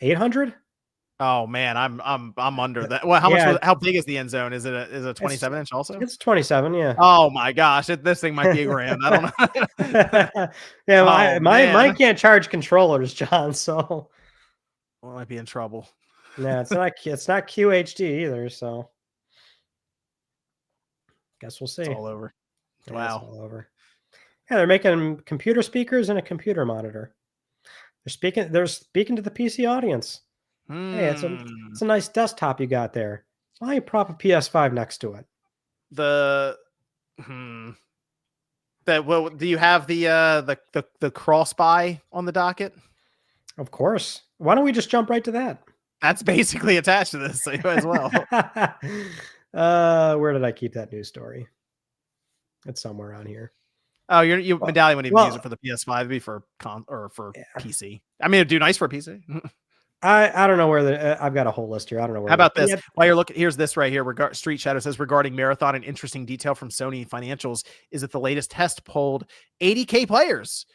800. Oh man, I'm under that. Well, how big is the end zone? Is it a 27-inch also? It's 27, yeah. Oh my gosh, this thing might be $1,000. I don't know. Yeah, mine can't charge controllers, John. So I might be in trouble. Yeah, it's not QHD either. So guess we'll see. It's all over. Wow, it's all over. Yeah, they're making computer speakers and a computer monitor. They're speaking to the PC audience. Hey, it's a nice desktop you got there. Why don't you prop a PS5 next to it? Do you have the cross buy on the docket? Of course. Why don't we just jump right to that? That's basically attached to this, so you might as well. Where did I keep that news story? It's somewhere around here. Oh, Medallion wouldn't even use it for the PS5. It'd be for PC. I mean, it'd do nice for a PC. I don't know where I've got a whole list here. I don't know where. How about this? While you're looking, here's this right here. Street Shadow says regarding Marathon, an interesting detail from Sony financials is that the latest test polled 80K players.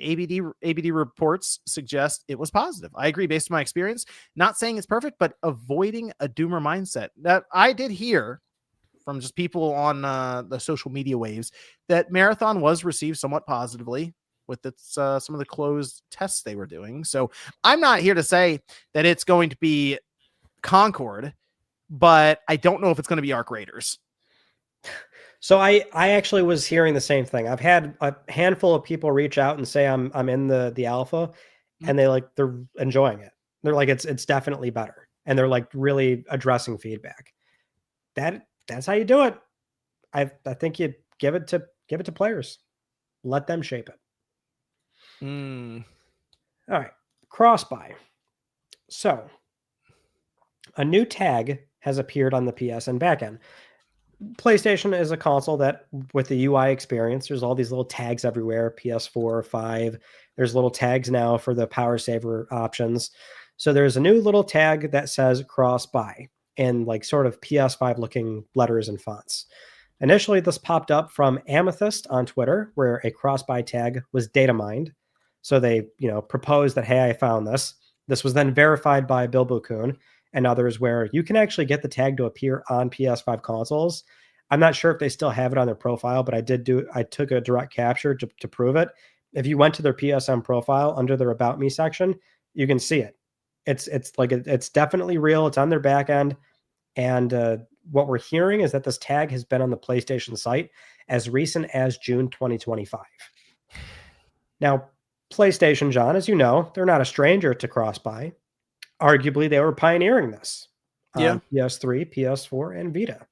ABD reports suggest it was positive. I agree based on my experience. Not saying it's perfect, but avoiding a doomer mindset. That I did hear from just people on the social media waves that Marathon was received somewhat positively with some of the closed tests they were doing. So I'm not here to say that it's going to be Concord, but I don't know if it's going to be Arc Raiders. So I actually was hearing the same thing. I've had a handful of people reach out and say I'm in the alpha, and they're enjoying it. They're like it's definitely better, and they're like really addressing feedback. That's how you do it. I think you give it to players, let them shape it. All right, cross-buy. So a new tag has appeared on the PSN backend. PlayStation is a console that with the UI experience, there's all these little tags everywhere, PS4, 5. There's little tags now for the power saver options. So there's a new little tag that says cross-buy in like sort of PS5 looking letters and fonts. Initially, this popped up from Amethyst on Twitter, where a cross-buy tag was data mined. So they, proposed that, hey, I found this. This was then verified by Bill Buchun and others, where you can actually get the tag to appear on PS5 consoles. I'm not sure if they still have it on their profile, but I took a direct capture to prove it. If you went to their PSN profile under their About Me section, you can see it. It's definitely real. It's on their back end. And what we're hearing is that this tag has been on the PlayStation site as recent as June 2025. Now, PlayStation, John, as you know, they're not a stranger to cross-buy. Arguably, they were pioneering this on PS3, PS4, and Vita.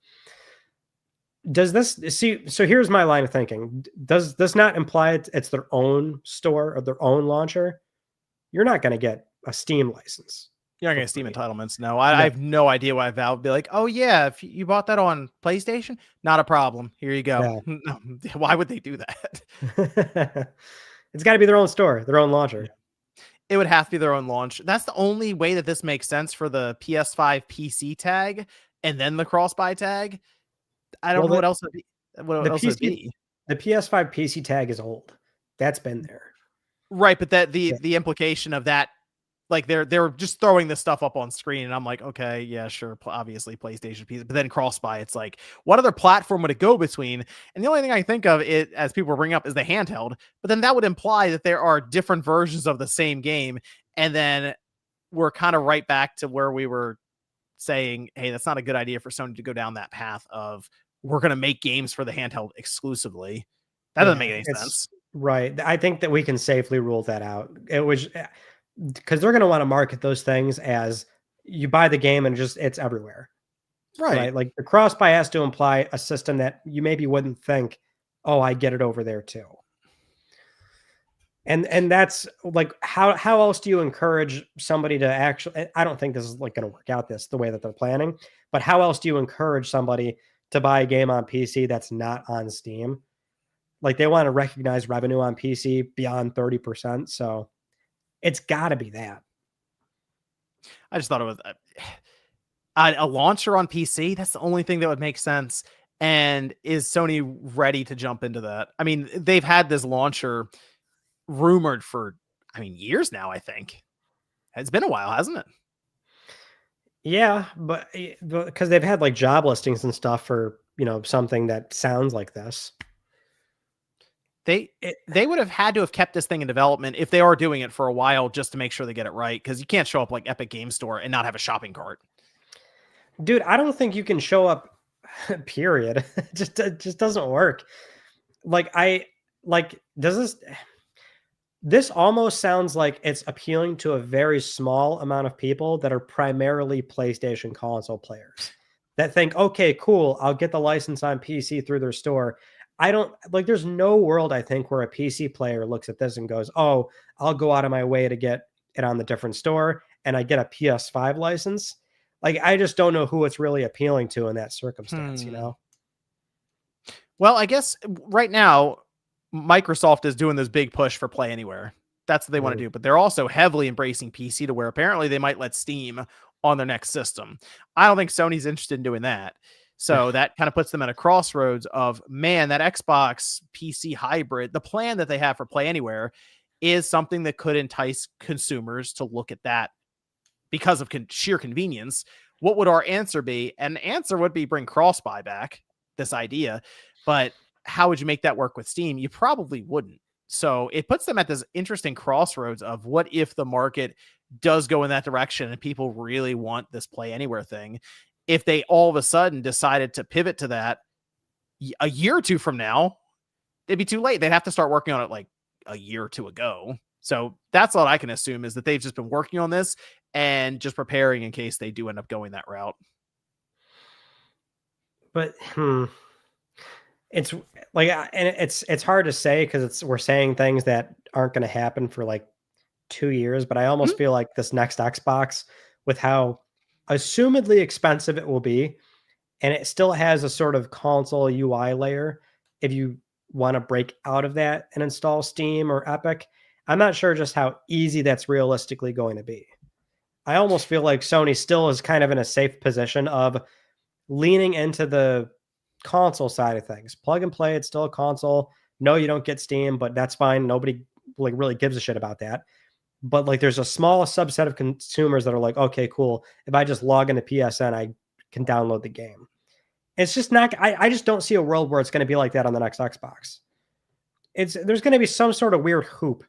Does this see? So here's my line of thinking. Does this not imply it's their own store or their own launcher? You're not going to get a Steam license. You're not going to Steam entitlements. No, I have no idea why Valve would be like, oh, yeah, if you bought that on PlayStation, not a problem. Here you go. Yeah. No, why would they do that? It's got to be their own store, their own launcher. Yeah. It would have to be their own launch. That's the only way that this makes sense for the PS5 PC tag and then the cross-buy tag. I don't know what else would be. What else would be? The PS5 PC tag is old. That's been there. Right, but that the implication of that, like they're just throwing this stuff up on screen, and I'm like, okay, yeah, sure, obviously PlayStation PC, but then cross-buy, it's like, what other platform would it go between? And the only thing I think of it as people bring up is the handheld, but then that would imply that there are different versions of the same game, and then we're kind of right back to where we were saying, hey, that's not a good idea for Sony to go down that path of we're going to make games for the handheld exclusively. That doesn't make any sense. Right. I think that we can safely rule that out. It was because they're going to want to market those things as you buy the game and it's everywhere. Right. Like the cross-buy has to imply a system that you maybe wouldn't think, oh, I get it over there too. And that's like, how else do you encourage somebody to actually, I don't think this is like going to work out the way that they're planning, but how else do you encourage somebody to buy a game on PC that's not on Steam? Like they want to recognize revenue on PC beyond 30%. So it's got to be that. I just thought it was a launcher on PC. That's the only thing that would make sense. And is Sony ready to jump into that? I mean, they've had this launcher rumored for, years now, I think. It's been a while, hasn't it? Yeah, but because they've had like job listings and stuff for, something that sounds like this. They would have had to have kept this thing in development if they are doing it for a while just to make sure they get it right, because you can't show up like Epic Game Store and not have a shopping cart. Dude, I don't think you can show up, period. It just doesn't work. This almost sounds like it's appealing to a very small amount of people that are primarily PlayStation console players that think, okay, cool, I'll get the license on PC through their store. There's no world, I think, where a PC player looks at this and goes, oh, I'll go out of my way to get it on the different store and I get a PS5 license. Like, I just don't know who it's really appealing to in that circumstance, Well, I guess right now, Microsoft is doing this big push for Play Anywhere. That's what they want to do, but they're also heavily embracing PC to where apparently they might let Steam on their next system. I don't think Sony's interested in doing that. So that kind of puts them at a crossroads of, man, that Xbox PC hybrid, the plan that they have for Play Anywhere is something that could entice consumers to look at that because of sheer convenience. What would our answer be? And the answer would be bring cross-buy back, this idea. But how would you make that work with Steam? You probably wouldn't. So it puts them at this interesting crossroads of what if the market does go in that direction and people really want this Play Anywhere thing. If they all of a sudden decided to pivot to that a year or two from now, it'd be too late. They'd have to start working on it like a year or two ago. So that's all I can assume, is that they've just been working on this and just preparing in case they do end up going that route. But it's like, and it's hard to say because we're saying things that aren't going to happen for like 2 years. But I almost feel like this next Xbox, with how assumedly expensive it will be, and it still has a sort of console UI layer if you want to break out of that and install Steam or Epic. I'm not sure just how easy that's realistically going to be. I almost feel like Sony still is kind of in a safe position of leaning into the console side of things. Plug and play, it's still a console. No, you don't get Steam, but that's fine. Nobody really gives a shit about that. but like there's a small subset of consumers that are like, okay, cool. If I just log into PSN, I can download the game. It's just not. I just don't see a world where it's going to be like that on the next Xbox. There's going to be some sort of weird hoop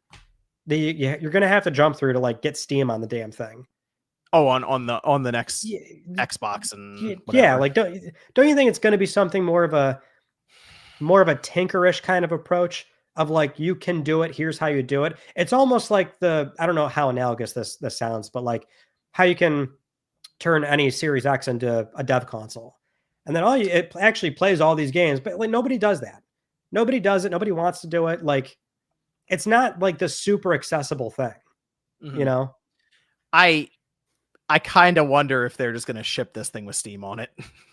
that you're going to have to jump through to like get Steam on the damn thing. Oh, on the next Xbox and whatever. Yeah, like don't you think it's going to be something more of a tinkerish kind of approach of like, you can do it, here's how you do it. It's almost like I don't know how analogous this sounds, but like how you can turn any Series X into a dev console. And then it actually plays all these games, but like nobody does that. Nobody does it. Nobody wants to do it. Like, it's not like the super accessible thing, you know? I kind of wonder if they're just going to ship this thing with Steam on it,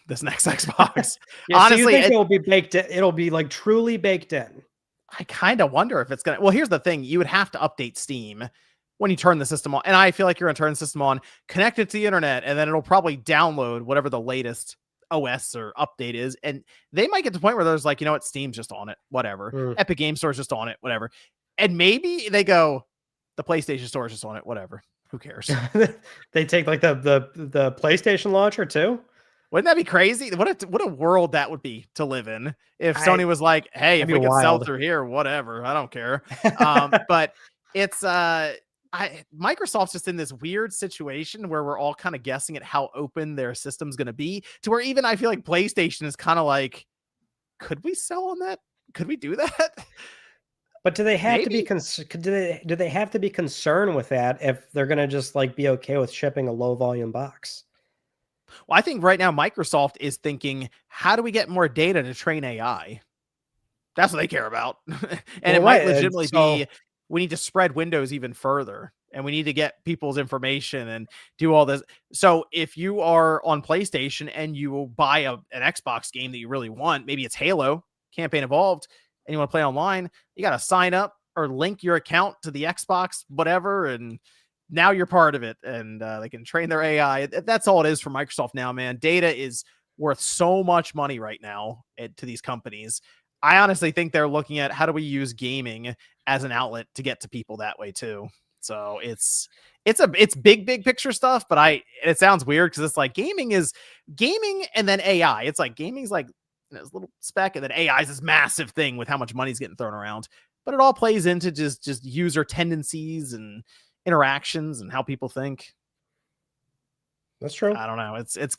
this next Xbox. Yeah, honestly, so you think it'll be baked in, it'll be like truly baked in. I kind of wonder if it's going to, well, here's the thing. You would have to update Steam when you turn the system on. And I feel like you're going to turn the system on, connect it to the internet, and then it'll probably download whatever the latest OS or update is. And they might get to the point where there's like, you know what, Steam's just on it, whatever. Epic Game Store's just on it, whatever. And maybe they go, the PlayStation Store is just on it, whatever. Who cares? They take like the PlayStation launcher too. Wouldn't that be crazy? What a world that would be to live in if Sony was like, hey, if we can sell through here, whatever, I don't care. But it's Microsoft's just in this weird situation where we're all kind of guessing at how open their system's going to be, to where even I feel like PlayStation is kind of like, could we sell on that? Could we do that? But do they have to be do they have to be concerned with that if they're going to just like be okay with shipping a low volume box? Well, I think right now Microsoft is thinking, how do we get more data to train AI? That's what they care about. And it might legitimately be, we need to spread Windows even further, and we need to get people's information and do all this. So if you are on PlayStation and you buy an Xbox game that you really want, maybe it's Halo Campaign Evolved, and you want to play online, you got to sign up or link your account to the Xbox, whatever. And now you're part of it, and they can train their AI. That's all it is for Microsoft now, man. Data is worth so much money right now to these companies. I honestly think they're looking at, how do we use gaming as an outlet to get to people that way too. So it's big picture stuff, but it sounds weird because it's like gaming and then AI. It's like gaming's like this little speck, and then AI is this massive thing with how much money's getting thrown around. But it all plays into just user tendencies and interactions and how people think. That's true. I don't know. It's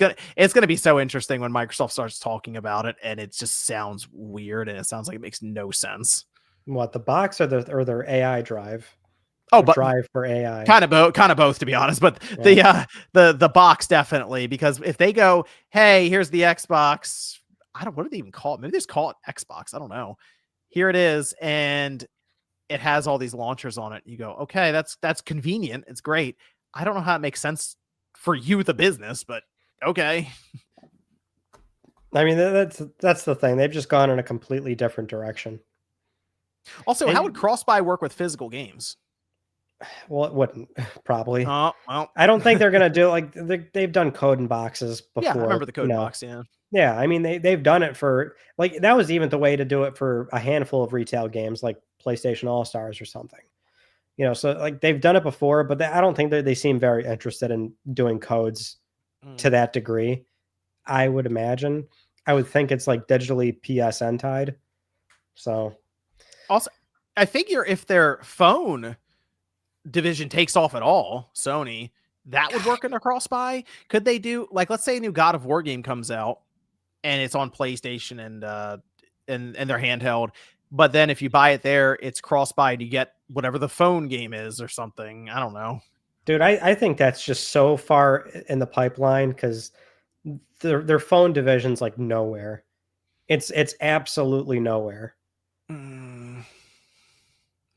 gonna be so interesting when Microsoft starts talking about it, and it just sounds weird, and it sounds like it makes no sense. What, the box or their AI drive? Oh, but drive for AI. Kind of both, to be honest. But yeah. the box definitely, because if they go, hey, here's the Xbox. What do they even call it? Maybe they just call it Xbox. I don't know. Here it is, and it has all these launchers on it. You go, okay, that's convenient. It's great. I don't know how it makes sense for you, the business, but okay. I mean, that's the thing. They've just gone in a completely different direction. Also, how would cross-buy work with physical games? Well, it wouldn't, probably. Oh, well. I don't think they're going to do like they've done code in boxes before. Yeah, I remember the code box, yeah. Yeah, I mean, they've done it for, like, that was even the way to do it for a handful of retail games like PlayStation All-Stars or something. So like they've done it before, but I don't think that they seem very interested in doing codes to that degree. I would imagine. I would think it's like digitally PSN tied. So also, I figure if their phone division takes off at all, Sony, that would work in their cross-buy. Could they do, like, let's say a new God of War game comes out and it's on PlayStation and their handheld, but then if you buy it there, it's cross-buy and you get whatever the phone game is or something. I don't know. Dude, I think that's just so far in the pipeline, because their phone division's like nowhere. It's absolutely nowhere.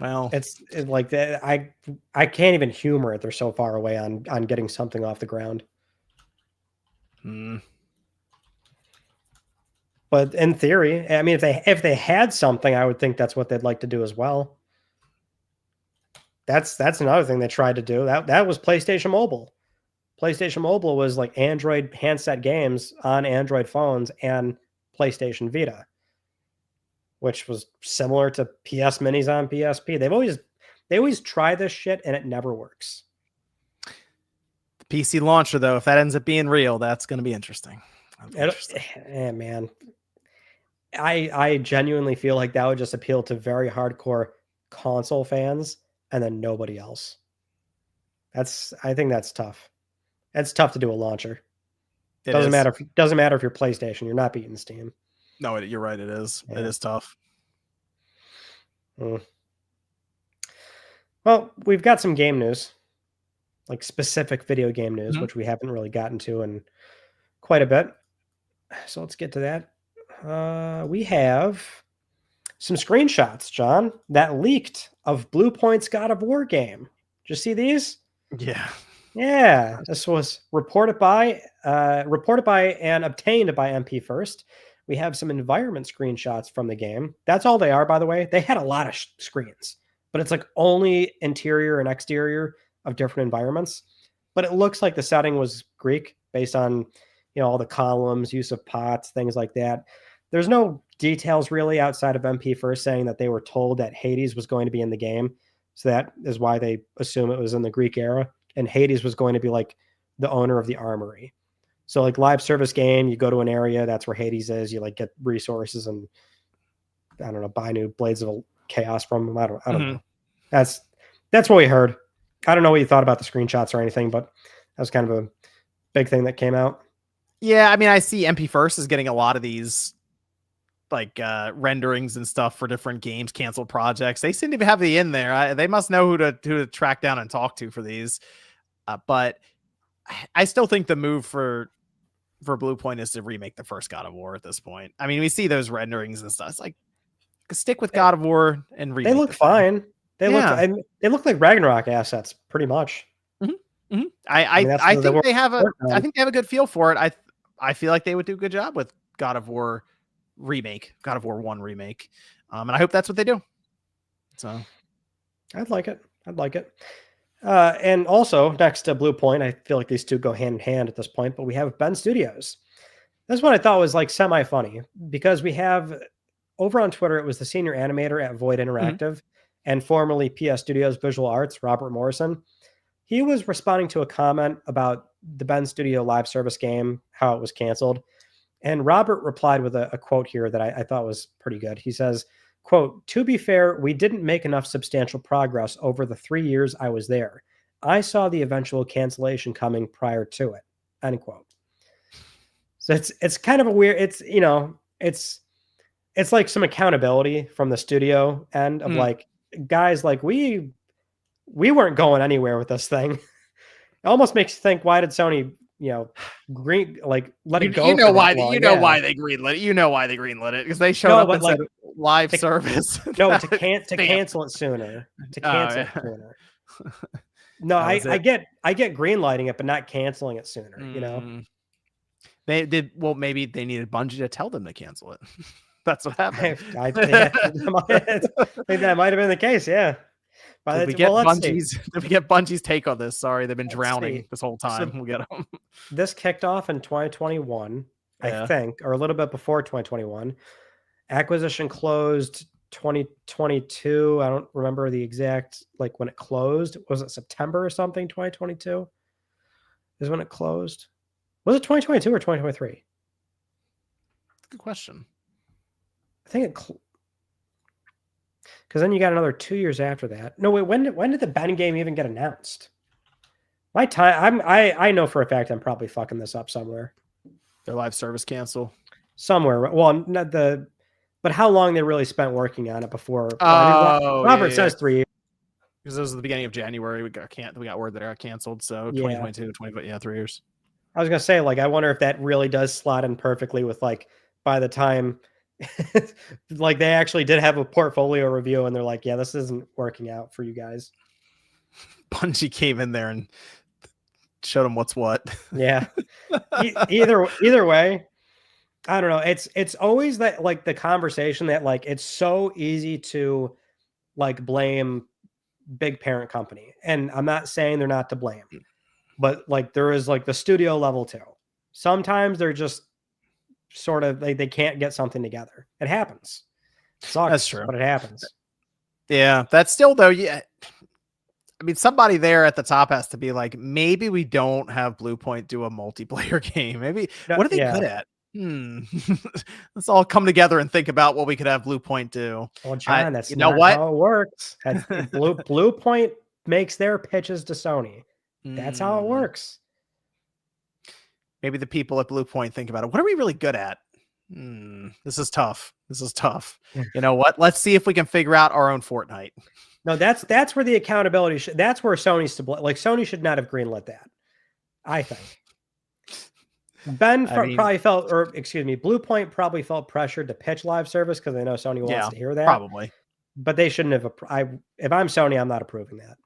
Well, it's like that. I can't even humor it. They're so far away on getting something off the ground. But in theory, I mean, if they had something, I would think that's what they'd like to do as well. That's another thing they tried to do. That was PlayStation Mobile. PlayStation Mobile was like Android handset games on Android phones and PlayStation Vita, which was similar to PS Minis on PSP. They always try this shit and it never works. The PC launcher, though, if that ends up being real, that's going to be interesting. Man, I genuinely feel like that would just appeal to very hardcore console fans and then nobody else. I think that's tough. It's tough to do a launcher. Doesn't matter if you're PlayStation, you're not beating Steam. No, you're right. It is. Yeah. It is tough. Well, we've got some game news, like specific video game news, which we haven't really gotten to in quite a bit. So let's get to that. We have some screenshots, John, that leaked of Blue Point's God of War game. Did you see these? Yeah. Yeah. This was reported by and obtained by MP First. We have some environment screenshots from the game. That's all they are, by the way. They had a lot of screens, but it's like only interior and exterior of different environments. But it looks like the setting was Greek based on, all the columns, use of pots, things like that. There's no details really outside of MP First saying that they were told that Hades was going to be in the game. So that is why they assume it was in the Greek era. And Hades was going to be like the owner of the armory. So like live service game, you go to an area, that's where Hades is. You like get resources and I don't know, buy new blades of chaos from them. I don't know. That's what we heard. I don't know what you thought about the screenshots or anything, but that was kind of a big thing that came out. Yeah, I mean, I see MP First is getting a lot of these like renderings and stuff for different games, canceled projects. They seem to have the in there. They must know who to track down and talk to for these. But I still think the move for Blue Point is to remake the first God of War at this point. I mean, we see those renderings and stuff. It's like stick with God of War and remake. They look fine. They look like Ragnarok assets pretty much. I think they have a good feel for it. I feel like they would do a good job with God of War remake, God of War 1 remake. And I hope that's what they do. So I'd like it. And also next to Blue Point, I feel like these two go hand in hand at this point, but we have Ben Studios. This one I thought was like semi-funny because we have over on Twitter, it was the senior animator at Void Interactive and formerly PS Studios Visual Arts, Robert Morrison. He was responding to a comment about the Ben Studio live service game, how it was canceled. And Robert replied with a quote here that I thought was pretty good. He says, quote, "To be fair, we didn't make enough substantial progress over the 3 years I was there. I saw the eventual cancellation coming prior to it," end quote. So it's kind of a weird, it's like some accountability from the studio end of like, guys, like we weren't going anywhere with this thing. It almost makes you think, why did Sony, let it go? Why they greenlit it. You know why they greenlit it, because they showed up and said live service. To cancel it sooner. No, I get greenlighting it, but not canceling it sooner. They did. Well, maybe they needed Bungie to tell them to cancel it. That's what happened. I think that might have been the case. Yeah. Did we get Bungie's take on this? Sorry, they've been drowning this whole time. We'll get them. This kicked off in 2021, I think, or a little bit before 2021. Acquisition closed 2022. I don't remember the exact, like when it closed. Was it September or something? 2022 is when it closed. Was it 2022 or 2023? Good question. I think it. Because then you got another 2 years after that. No, wait. When did the Ben game even get announced? My time. I know for a fact I'm probably fucking this up somewhere. Their live service cancel somewhere. Well, not but how long they really spent working on it before? Robert says 3 years. Because it was the beginning of January. We got word that it got canceled. So 2022, 3 years. I was gonna say, like, I wonder if that really does slot in perfectly with like by the time. Like they actually did have a portfolio review and they're like, yeah, this isn't working out for you guys. Bungie came in there and showed them what's what. Yeah. Either way, I don't know. It's always that, like, the conversation that, like, it's so easy to like blame big parent company, and I'm not saying they're not to blame, but like there is like the studio level too. Sometimes they're just sort of they can't get something together. It happens. It sucks, that's true, but it happens. Yeah, that's still though. Yeah, I mean, somebody there at the top has to be like, maybe we don't have Blue Point do a multiplayer game. Maybe what are they good at? Let's all come together and think about what we could have Blue Point do. Well, John, that's you know not what? how it works. Blue Point makes their pitches to Sony. That's how it works. Maybe the people at Blue Point think about it. What are we really good at? This is tough. This is tough. You know what? Let's see if we can figure out our own Fortnite. No, that's where the accountability that's where Sony's to blame. Like Sony should not have greenlit that. I think. Probably felt, or excuse me, Blue Point probably felt pressured to pitch live service because they know Sony wants to hear that. Probably. But they shouldn't have. If I'm Sony, I'm not approving that.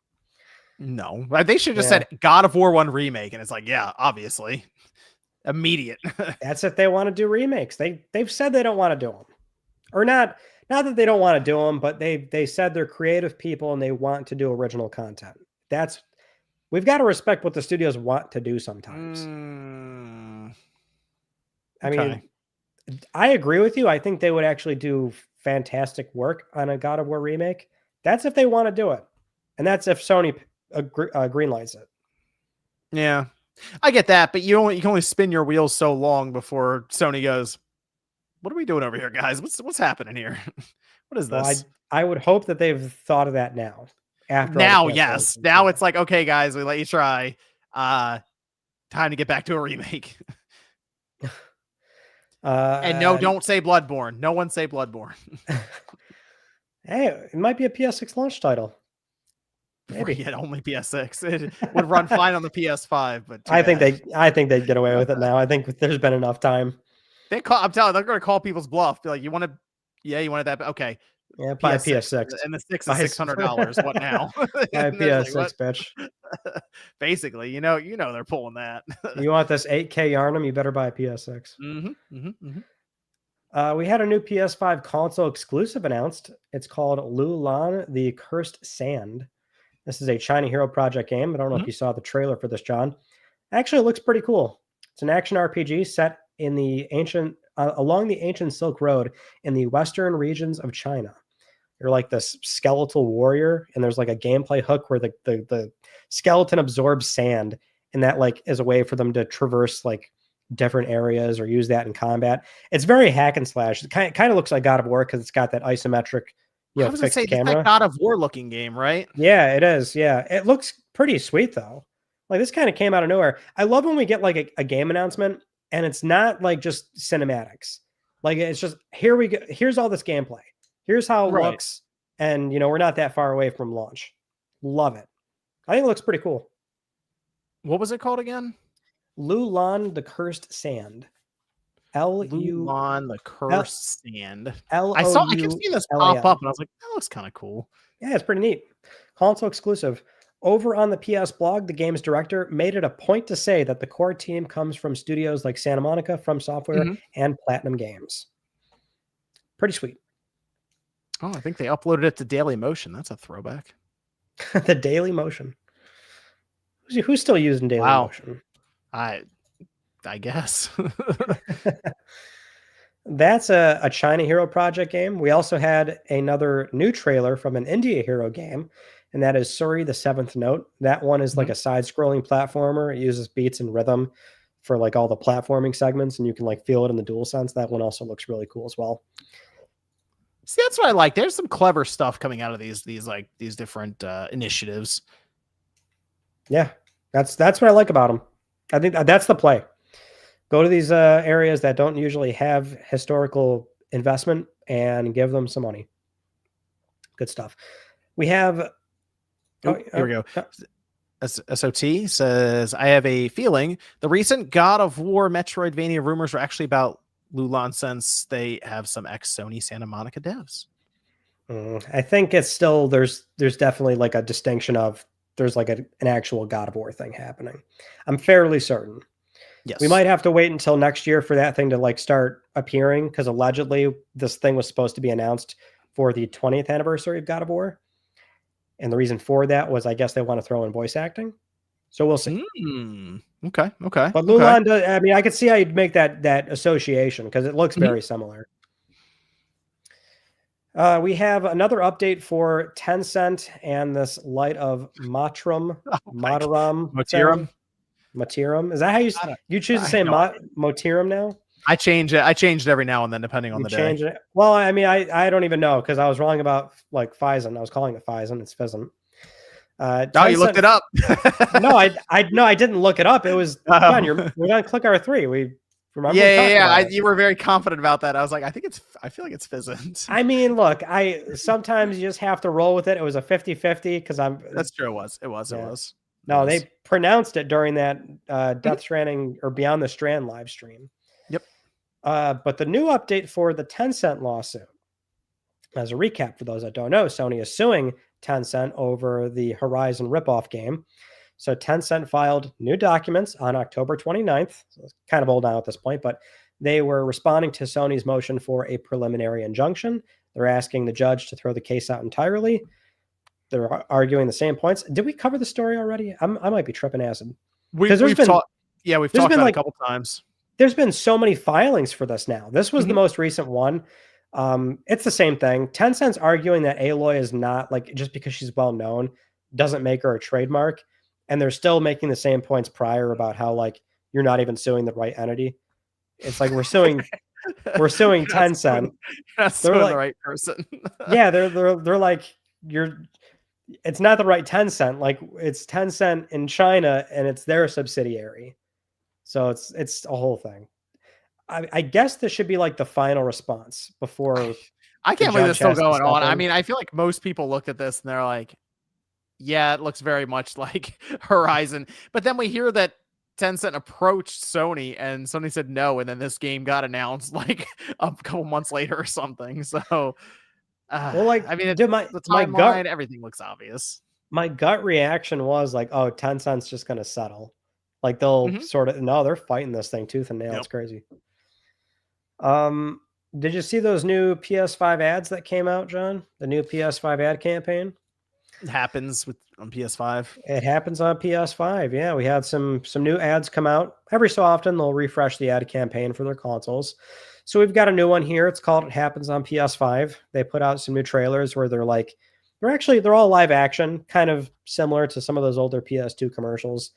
No, they should have just said God of War 1 remake, and it's like, yeah, obviously, immediate. That's if they want to do remakes. They've said they don't want to do them, or not. Not that they don't want to do them, but they said they're creative people and they want to do original content. We've got to respect what the studios want to do sometimes. I mean, I agree with you. I think they would actually do fantastic work on a God of War remake. That's if they want to do it. And that's if Sony greenlights it. Yeah, I get that, but you can only spin your wheels so long before Sony goes, what are we doing over here, guys? What's happening here? What is this? Well, I would hope that they've thought of that now. Yes. Now it's like, okay, guys, we let you try. Time to get back to a remake. And no, don't say Bloodborne. No one say Bloodborne. Hey, it might be a PS6 launch title. Maybe yet only PS6. It would run fine on the PS5, but I think they'd get away with it now. I think there's been enough time. I'm telling you, they're going to call people's bluff. Be like, you wanted that? Okay. Yeah, buy PS6. And the 6 is $600. What now? Buy PS6, like, bitch. Basically, you know they're pulling that. You want this 8K Yarnum? You better buy a PS6. We had a new PS5 console exclusive announced. It's called Lulan, the Cursed Sand. This is a China Hero Project game. I don't know if you saw the trailer for this, John. Actually, it looks pretty cool. It's an action RPG set in the along the ancient Silk Road in the western regions of China. You're like this skeletal warrior, and there's like a gameplay hook where the skeleton absorbs sand, and that like is a way for them to traverse like different areas or use that in combat. It's very hack and slash. It kind of looks like God of War because it's got that isometric, fixed camera. It's like God of War looking game, right? Yeah, it is. Yeah, it looks pretty sweet though. Like this kind of came out of nowhere. I love when we get like a game announcement and it's not like just cinematics. Like it's just here we go. Here's all this gameplay. Here's how it looks, and we're not that far away from launch. Love it. I think it looks pretty cool. What was it called again? Lulan, the Cursed Sand. Lulan, the Cursed Sand. I kept seeing this pop up, and I was like, that looks kind of cool. Yeah, it's pretty neat. Console exclusive. Over on the PS blog, the game's director made it a point to say that the core team comes from studios like Santa Monica, From Software, and Platinum Games. Pretty sweet. Oh, I think they uploaded it to Daily Motion. That's a throwback. The Daily Motion. Who's still using Daily Motion? I guess. That's a China Hero Project game. We also had another new trailer from an India Hero game, and that is Suri, the Seventh Note. That one is like a side-scrolling platformer. It uses beats and rhythm for like all the platforming segments, and you can like feel it in the DualSense. That one also looks really cool as well. See, that's what I like. There's some clever stuff coming out of these different initiatives. Yeah, that's what I like about them. I think that's the play. Go to these areas that don't usually have historical investment and give them some money. Good stuff. We have. Here we go. SOT says, I have a feeling the recent God of War Metroidvania rumors are actually about Lulan since they have some ex-Sony Santa Monica devs. I think it's still, there's definitely like a distinction of there's like an actual God of War thing happening. I'm fairly certain. Yes. We might have to wait until next year for that thing to like start appearing because allegedly this thing was supposed to be announced for the 20th anniversary of God of War. And the reason for that was I guess they want to throw in voice acting. So we'll see. Okay. But Lulan does, I mean, I could see how you'd make that association because it looks very similar. We have another update for Tencent and this light of Matram, Oh my God. Mataram Motirum? thing. Matiram. Is that how I don't. you choose to I have say no idea. Motiram now? I change it. I changed every now and then depending on You the day. change it. Well, I mean, I don't even know because I was wrong about like Phison. I was calling it Phison. It's Pheasant. Oh, you looked Tencent. it up. No, I didn't look it up. It was John. Oh. We're on ClickR3. We remember Yeah, we yeah, talked yeah. about it. You were very confident about that. I was like, I feel like it's Pheasant. I mean, look, I sometimes you just have to roll with it. It was a 50-50 because I'm That's true. It was. It was. It yeah. was. It No, was. they pronounced it during that Mhm. Death Stranding or Beyond the Strand live stream. Yep. But the new update for the Tencent lawsuit, as a recap for those that don't know, Sony is suing Tencent over the Horizon ripoff game. So Tencent filed new documents on October 29th. So it's kind of old now at this point, but they were responding to Sony's motion for a preliminary injunction. They're asking the judge to throw the case out entirely. They're arguing the same points. Did we cover the story already? I might be tripping acid because We've talked. Yeah, we've talked about it a like couple times. there's been so many filings for this now. This was the Mhm. most recent one. It's the same thing. Tencent's arguing that Aloy is not like just because she's well known doesn't make her a trademark, and they're still making the same points prior about how like you're not even suing the right entity. It's like we're suing You're not Tencent. you're not They're suing the like, right person. yeah, they're like you're. It's not the right Tencent. Like it's Tencent in China, and it's their subsidiary. So it's a whole thing. I guess this should be like the final response before I the can't believe it's judge still has to going step on. I in. mean, I feel like most people looked at this and they're like, yeah, it looks very much like Horizon. But then we hear that Tencent approached Sony and Sony said no. And then this game got announced like a couple months later or something. So, Well, like, I mean, dude, the my timeline, everything looks obvious. gut reaction was like, oh, Tencent's just gonna settle. Like they'll Mhm. sort of no, they're fighting this thing tooth and nail. Yep. It's crazy. Um, did you see those new PS5 ads that came out, John? The new PS5 ad campaign? It happens with on PS5. It happens on PS5. Yeah, we had some new ads come out. Every so often they'll refresh the ad campaign for their consoles. So we've got a new one here. It's called It Happens on PS5. They put out some new trailers where they're all live action, kind of similar to some of those older PS2 commercials.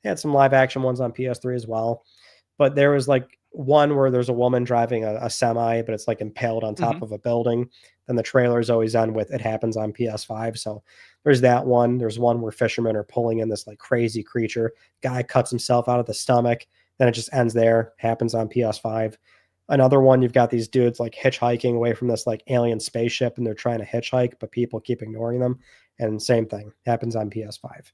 They had some live action ones on PS3 as well. But there was like one where there's a woman driving a semi, but it's like impaled on top Mhm. of a building. Then the trailers always end with It Happens on PS5. So there's that one. There's one where fishermen are pulling in this like crazy creature. Guy cuts himself out of the stomach. Then it just ends there. Happens on PS5. Another one, you've got these dudes like hitchhiking away from this like alien spaceship and they're trying to hitchhike, but people keep ignoring them. And same thing happens on PS5.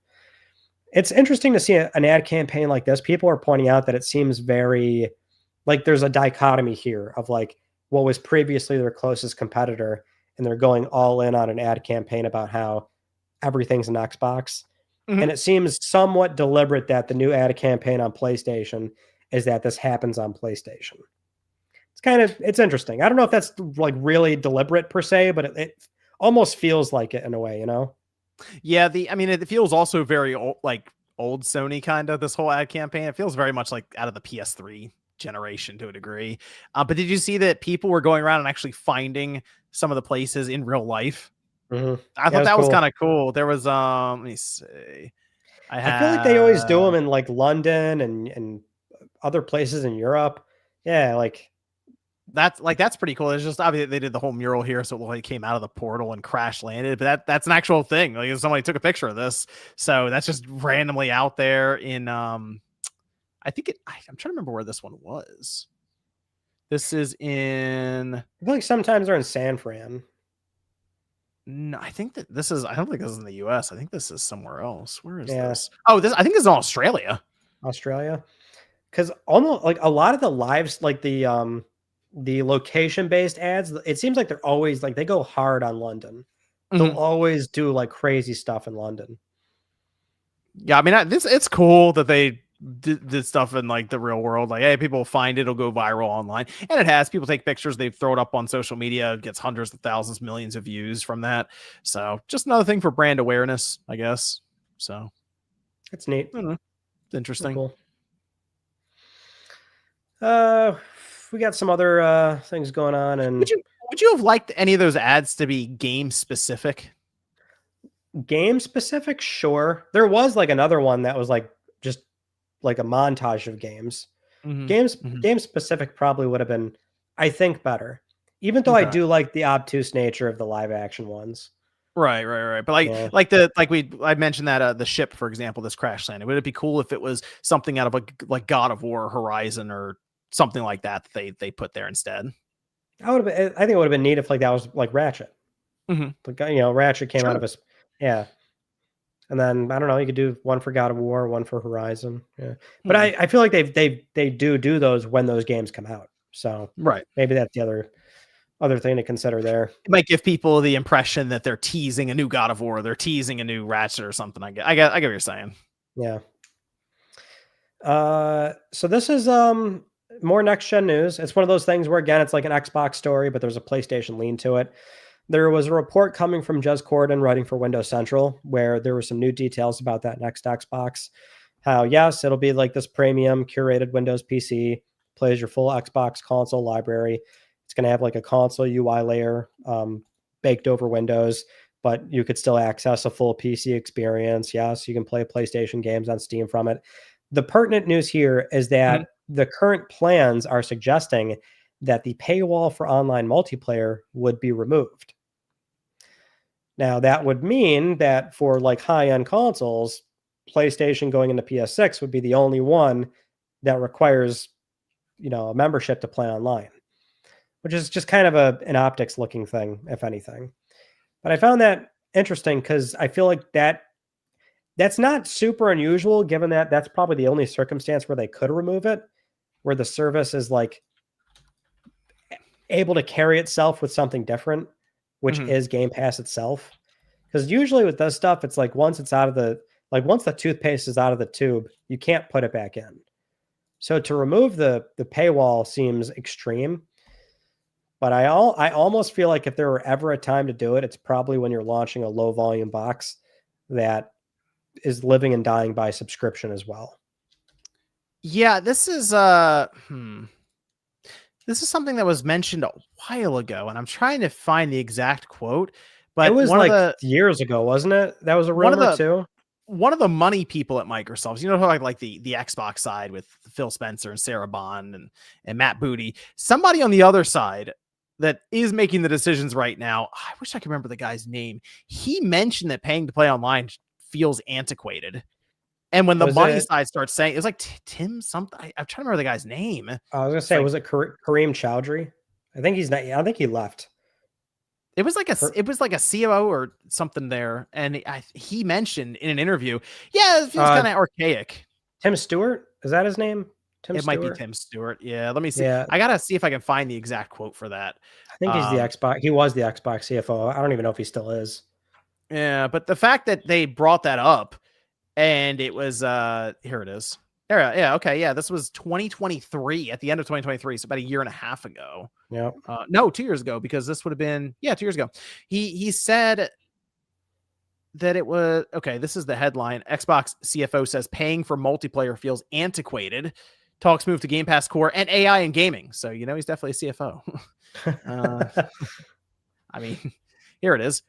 It's interesting to see an ad campaign like this. People are pointing out that it seems very like there's a dichotomy here of like what was previously their closest competitor, and they're going all in on an ad campaign about how everything's an Xbox. And Mhm. it seems somewhat deliberate that the new ad campaign on PlayStation is that this happens on PlayStation. It's interesting. I don't know if that's like really deliberate per se, but it almost feels like it in a way, you know? Yeah, I mean, it feels also very old, like old Sony kind of this whole ad campaign. It feels very much like out of the PS3 generation to a degree. But did you see that people were going around and actually finding some of the places in real life? Mm-hmm. I Yeah, thought it's that was cool. kind of cool. There was let me see. I I feel like they always do have them in like London and other places in Europe. Yeah, like that's pretty cool. It's just obviously they did the whole mural here, so it looked like it came out of the portal and crash landed. But that's an actual thing. Like somebody took a picture of this, so that's just randomly out there in I think I'm trying to remember where this one was. This is in. I feel like sometimes they're in San Fran. No, I think that this is. I don't think this is in the U.S. I think this is somewhere else. Where is Yeah, this? Oh, this. I think this is in Australia. Australia. Because almost like a lot of the lives, like the location based ads, it seems like they're always like they go hard on London. They'll Mhm. always do like crazy stuff in London. Yeah, I mean, it's cool that they did stuff in like the real world. Like, hey, people find it, it'll go viral online, and it has. People take pictures, they throw it up on social media, it gets hundreds of thousands, millions of views from that. So, just another thing for brand awareness, I guess. So, It's neat. I don't know. It's Pretty interesting. cool. Uh, we got some other things going on, and Would you have liked any of those ads to be game specific? Game specific, sure. There was like another one that was like just like a montage of games. Game specific probably would have been, I think, better. Even though I Okay. do like the obtuse nature of the live action ones. Right. But Yeah. I mentioned that the ship, for example, this crash landing. Would it be cool if it was something out of like God of War, Horizon, or something like that they put there instead? I think it would have been neat if like that was like Ratchet. Like, Ratchet came out of us. Yeah. And then I don't know, you could do one for God of War, one for Horizon. Yeah. But I feel like they do those when those games come out. So Right. maybe that's the other thing to consider there. It might give people the impression that they're teasing a new God of War, they're teasing a new Ratchet or something. I get what you're saying. Yeah. So this is more next gen news. It's one of those things where again it's like an Xbox story, but there's a PlayStation lean to it. There was a report coming from Jez Corden writing for Windows Central where there were some new details about that next Xbox. How yes, it'll be like this premium curated Windows PC, plays your full Xbox console library. It's going to have like a console UI layer baked over Windows, but you could still access a full PC experience. Yes, you can play PlayStation games on Steam from it. The pertinent news here is that the current plans are suggesting that the paywall for online multiplayer would be removed. Now, that would mean that for like high-end consoles, PlayStation going into PS6 would be the only one that requires, a membership to play online, which is just kind of an optics looking thing, if anything. But I found that interesting because I feel like that's not super unusual, given that that's probably the only circumstance where they could remove it, where the service is like able to carry itself with something different, which is Game Pass itself. Because usually with this stuff, it's like once the toothpaste is out of the tube, you can't put it back in. So to remove the paywall seems extreme. But I almost feel like if there were ever a time to do it, it's probably when you're launching a low volume box that is living and dying by subscription as well. Yeah, this is something that was mentioned a while ago, and I'm trying to find the exact quote. But it was like years ago, wasn't it? That was a rumor too. One of the money people at Microsoft, like the Xbox side with Phil Spencer and Sarah Bond and Matt Booty, somebody on the other side that is making the decisions right now. I wish I could remember the guy's name. He mentioned that paying to play online feels antiquated. And when the money side starts saying, it was like Tim something. I'm trying to remember the guy's name. I was gonna say, was it Kareem Chowdhury? I think he's not. I think he left. It was like a COO or something there, and he mentioned in an interview, yeah, it feels kind of archaic. Tim Stewart, is that his name? It might be Tim Stewart. Yeah, let me see. Yeah. I gotta see if I can find the exact quote for that. I think he's the Xbox. He was the Xbox CFO. I don't even know if he still is. Yeah, but the fact that they brought that up, and it was here it is. Yeah, okay, yeah. This was 2023, at the end of 2023, so about a year and a half ago. Yeah. No, 2 years ago, because this would have been 2 years ago. He said that it was okay. This is the headline. Xbox CFO says paying for multiplayer feels antiquated. Talks move to Game Pass Core and AI in gaming. So he's definitely a CFO. I mean, here it is.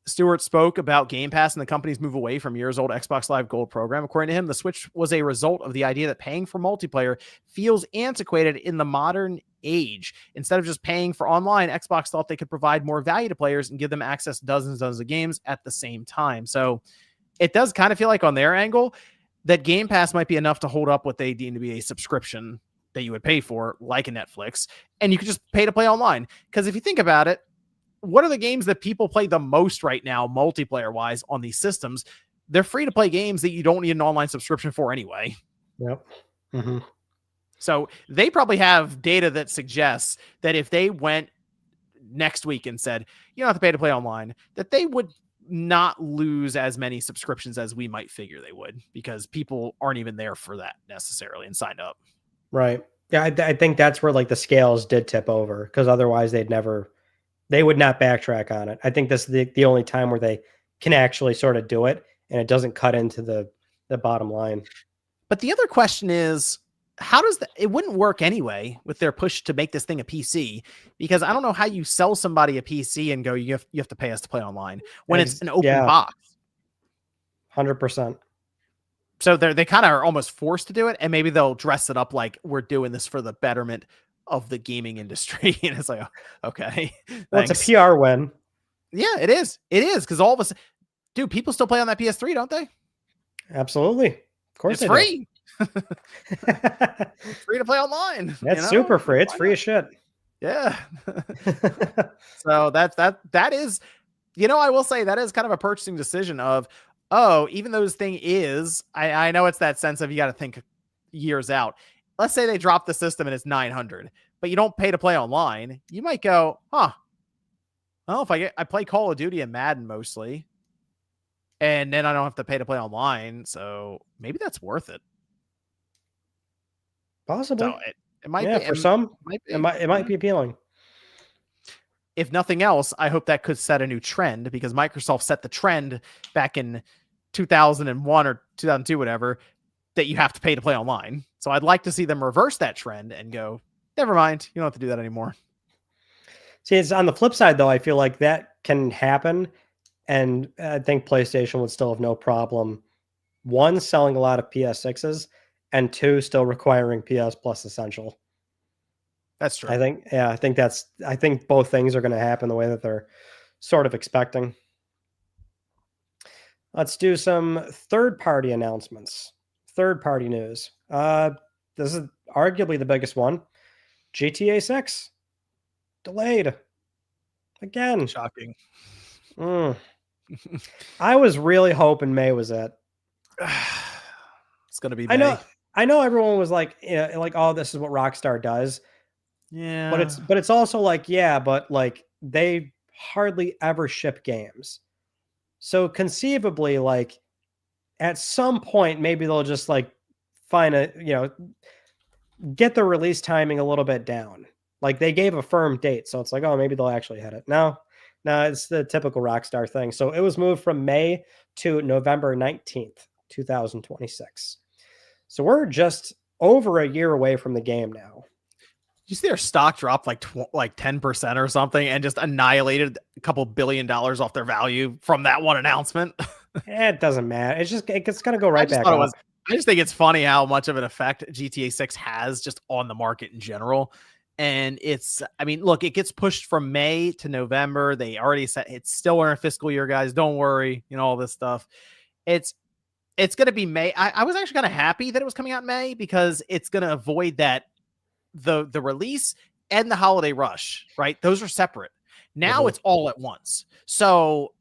Stewart spoke about Game Pass and the company's move away from years-old Xbox Live Gold program. According to him, the switch was a result of the idea that paying for multiplayer feels antiquated in the modern age. Instead of just paying for online, Xbox thought they could provide more value to players and give them access to dozens of games at the same time. So it does kind of feel like on their angle that Game Pass might be enough to hold up what they deem to be a subscription that you would pay for, like a Netflix, and you could just pay to play online. Because if you think about it, what are the games that people play the most right now, multiplayer wise, on these systems? They're free to play games that you don't need an online subscription for anyway. Yep. So they probably have data that suggests that if they went next week and said, you don't have to pay to play online, that they would not lose as many subscriptions as we might figure they would, because people aren't even there for that necessarily and signed up. Right. Yeah. I think that's where like the scales did tip over, because otherwise they would not backtrack on it. I think this is the only time where they can actually sort of do it and it doesn't cut into the bottom line. But the other question is, how does that? It wouldn't work anyway with their push to make this thing a PC, because I don't know how you sell somebody a PC and go, you have to pay us to play online when it's an open box. 100%. So they kind of are almost forced to do it, and maybe they'll dress it up like we're doing this for the betterment of the gaming industry. And it's like, oh, okay, well, it's a PR win. Yeah, it is. It is, because all of us, dude, people still play on that PS3, don't they? Absolutely, of course, it's free. It's free to play online. That's super free. It's free as shit. Yeah. So that is, I will say that is kind of a purchasing decision of, oh, even though this thing is, I know it's that sense of you got to think years out. Let's say they drop the system and it's 900, but you don't pay to play online. You might go, huh? Well, if I play Call of Duty and Madden mostly, and then I don't have to pay to play online, so maybe that's worth it. Possibly. So it might be, for some. It might be appealing. If nothing else, I hope that could set a new trend, because Microsoft set the trend back in 2001 or 2002, whatever, that you have to pay to play online. So I'd like to see them reverse that trend and go, never mind, you don't have to do that anymore. See, it's on the flip side, though. I feel like that can happen, and I think PlayStation would still have no problem, one, selling a lot of PS6s, and two, still requiring PS Plus Essential. That's true. I think both things are going to happen the way that they're sort of expecting. Let's do some third-party announcements. Third-party news. This is arguably the biggest one. GTA 6 delayed again. Shocking. I was really hoping May was it. It's gonna be May. I know everyone was like, oh, this is what Rockstar does. Yeah. But it's also like, yeah, but like they hardly ever ship games. So conceivably, like at some point, maybe they'll just like find get the release timing a little bit down. Like they gave a firm date. So it's like, oh, maybe they'll actually hit it. No, it's the typical Rockstar thing. So it was moved from May to November 19th, 2026. So we're just over a year away from the game now. You see their stock dropped like 10% or something, and just annihilated a couple $1 billion off their value from that one announcement. It doesn't matter. It's going to go right back up. I just think it's funny how much of an effect GTA 6 has just on the market in general. And look, it gets pushed from May to November. They already said it's still in our fiscal year, guys. Don't worry. All this stuff. It's going to be May. I was actually kind of happy that it was coming out in May, because it's going to avoid that the release and the holiday rush, right? Those are separate. Now it's all at once. So,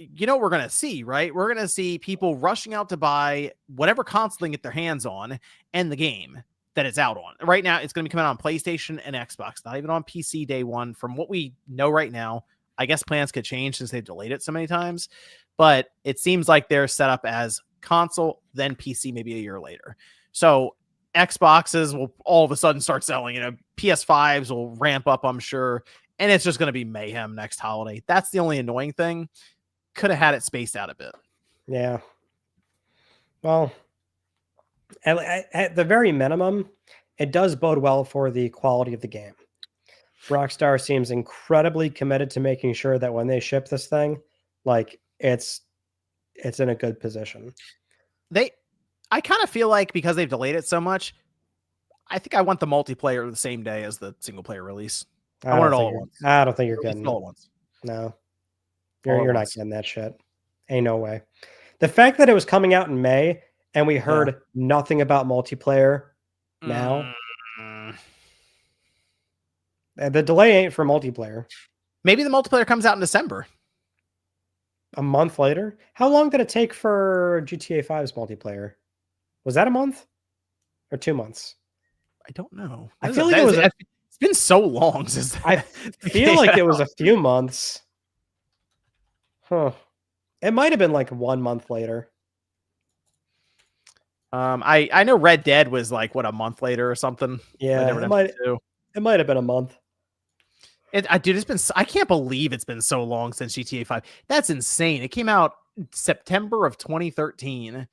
we're going to see, right? We're going to see people rushing out to buy whatever console they can get their hands on and the game that it's out on. Right now, it's going to be coming out on PlayStation and Xbox, not even on PC day one. From what we know right now, I guess plans could change since they've delayed it so many times, but it seems like they're set up as console, then PC maybe a year later. So Xboxes will all of a sudden start selling, PS5s will ramp up, I'm sure, and it's just going to be mayhem next holiday. That's the only annoying thing. Could have had it spaced out a bit. Yeah. Well, at the very minimum, it does bode well for the quality of the game. Rockstar seems incredibly committed to making sure that when they ship this thing, like it's in a good position. I kind of feel like, because they've delayed it so much, I think I want the multiplayer the same day as the single player release. I want it all at once. I don't think you're getting it all at once. No, you're not getting that shit. Ain't no way. The fact that it was coming out in May and we heard nothing about multiplayer now. The delay ain't for multiplayer. Maybe the multiplayer comes out in December. A month later? How long did it take for GTA 5's multiplayer? Was that a month or 2 months? I don't know. I feel like it's been so long since I feel like it was a few months. Huh. It might have been like 1 month later. I know Red Dead was like a month later or something. Yeah, it might have been a month. I can't believe it's been so long since GTA 5. That's insane. It came out September of 2013,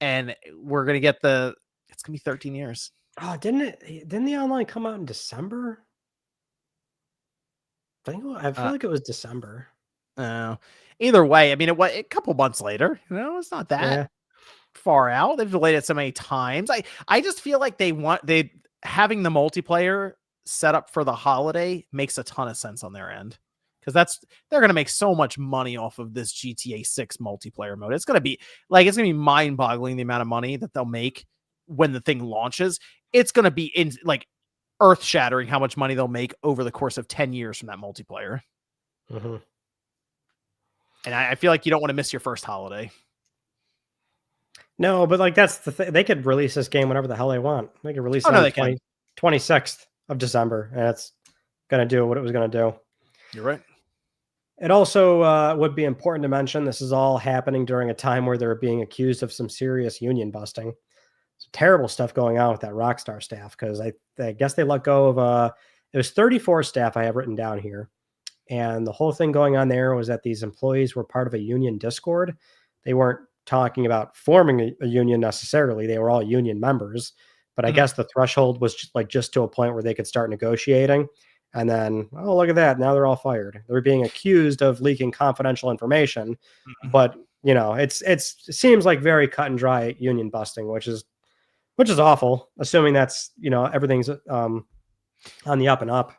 and we're gonna get it's gonna be 13 years. Oh, didn't the online come out in December? I feel Uh, like it was December. uh, Either way, I mean, it was a couple months later. It's not that Yeah. far out. They've delayed it so many times. I just feel like they having the multiplayer set up for the holiday makes a ton of sense on their end. Because they're gonna make so much money off of this GTA 6 multiplayer mode. It's gonna be mind-boggling the amount of money that they'll make when the thing launches. It's gonna be in like earth-shattering how much money they'll make over the course of 10 years from that multiplayer. Mm-hmm. And I feel like you don't want to miss your first holiday. No, but like that's the thing. They could release this game whenever the hell they want. They could release Oh it no, on they the can. 26th of December, and it's gonna do what it was gonna do. You're right. It also would be important to mention this is all happening during a time where they're being accused of some serious union busting. Terrible stuff going on with that Rockstar staff because I guess they let go of it was 34 staff I have written down here. And the whole thing going on there was that these employees were part of a union Discord. They weren't talking about forming a union necessarily. They were all union members, but I Mhm. guess the threshold was just to a point where they could start negotiating. And then, oh, look at that. Now they're all fired. They're being accused of leaking confidential information, Mhm. but it seems like very cut and dry union busting, which is awful, assuming that's, everything's on the up and up.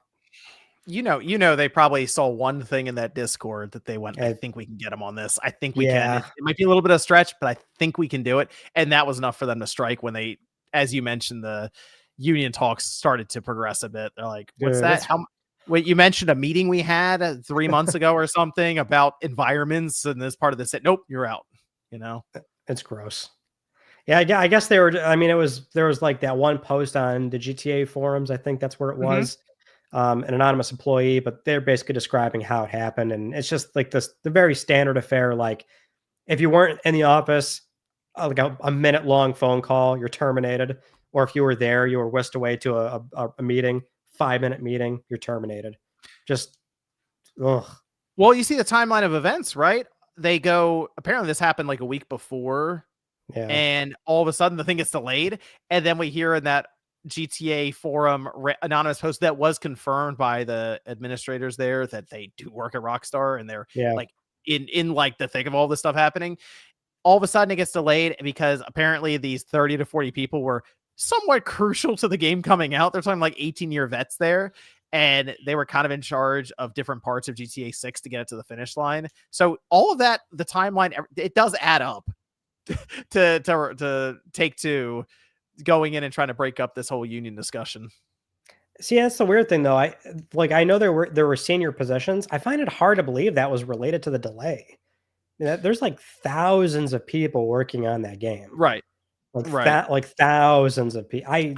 They probably saw one thing in that Discord that they went, I And think we can get them on this. I think we can. It yeah, might be a little bit of a stretch, but I think we can do it. And that was enough for them to strike when they, as you mentioned, the union talks started to progress a bit. They're like, what's dude, that? Wait, you mentioned a meeting we had 3 months ago or something about environments and this part of this. Nope, you're out. it's gross. Yeah, I guess they were. I mean, there was like that one post on the GTA forums. I think that's where it Hmm. was. An anonymous employee, but they're basically describing how it happened, and it's just like the very standard affair. Like if you weren't in the office, like a minute long phone call, you're terminated. Or if you were there, you were whisked away to a meeting, 5 minute meeting, you're terminated. Just ugh. Well, you see the timeline of events, right? They go, apparently this happened like a week before, Yeah, and all of a sudden the thing gets delayed. And then we hear in that GTA forum anonymous post that was confirmed by the administrators there that they do work at Rockstar and they're yeah, like in like the thick of all this stuff happening. All of a sudden it gets delayed because apparently these 30 to 40 people were somewhat crucial to the game coming out. They're talking like 18-year vets there. And they were kind of in charge of different parts of GTA 6 to get it to the finish line. So all of that, the timeline, it does add up to take two going in and trying to break up this whole union discussion. See, that's the weird thing, though. I know there were senior positions. I find it hard to believe that was related to the delay. There's like thousands of people working on that game, Right. Right. like thousands of people. I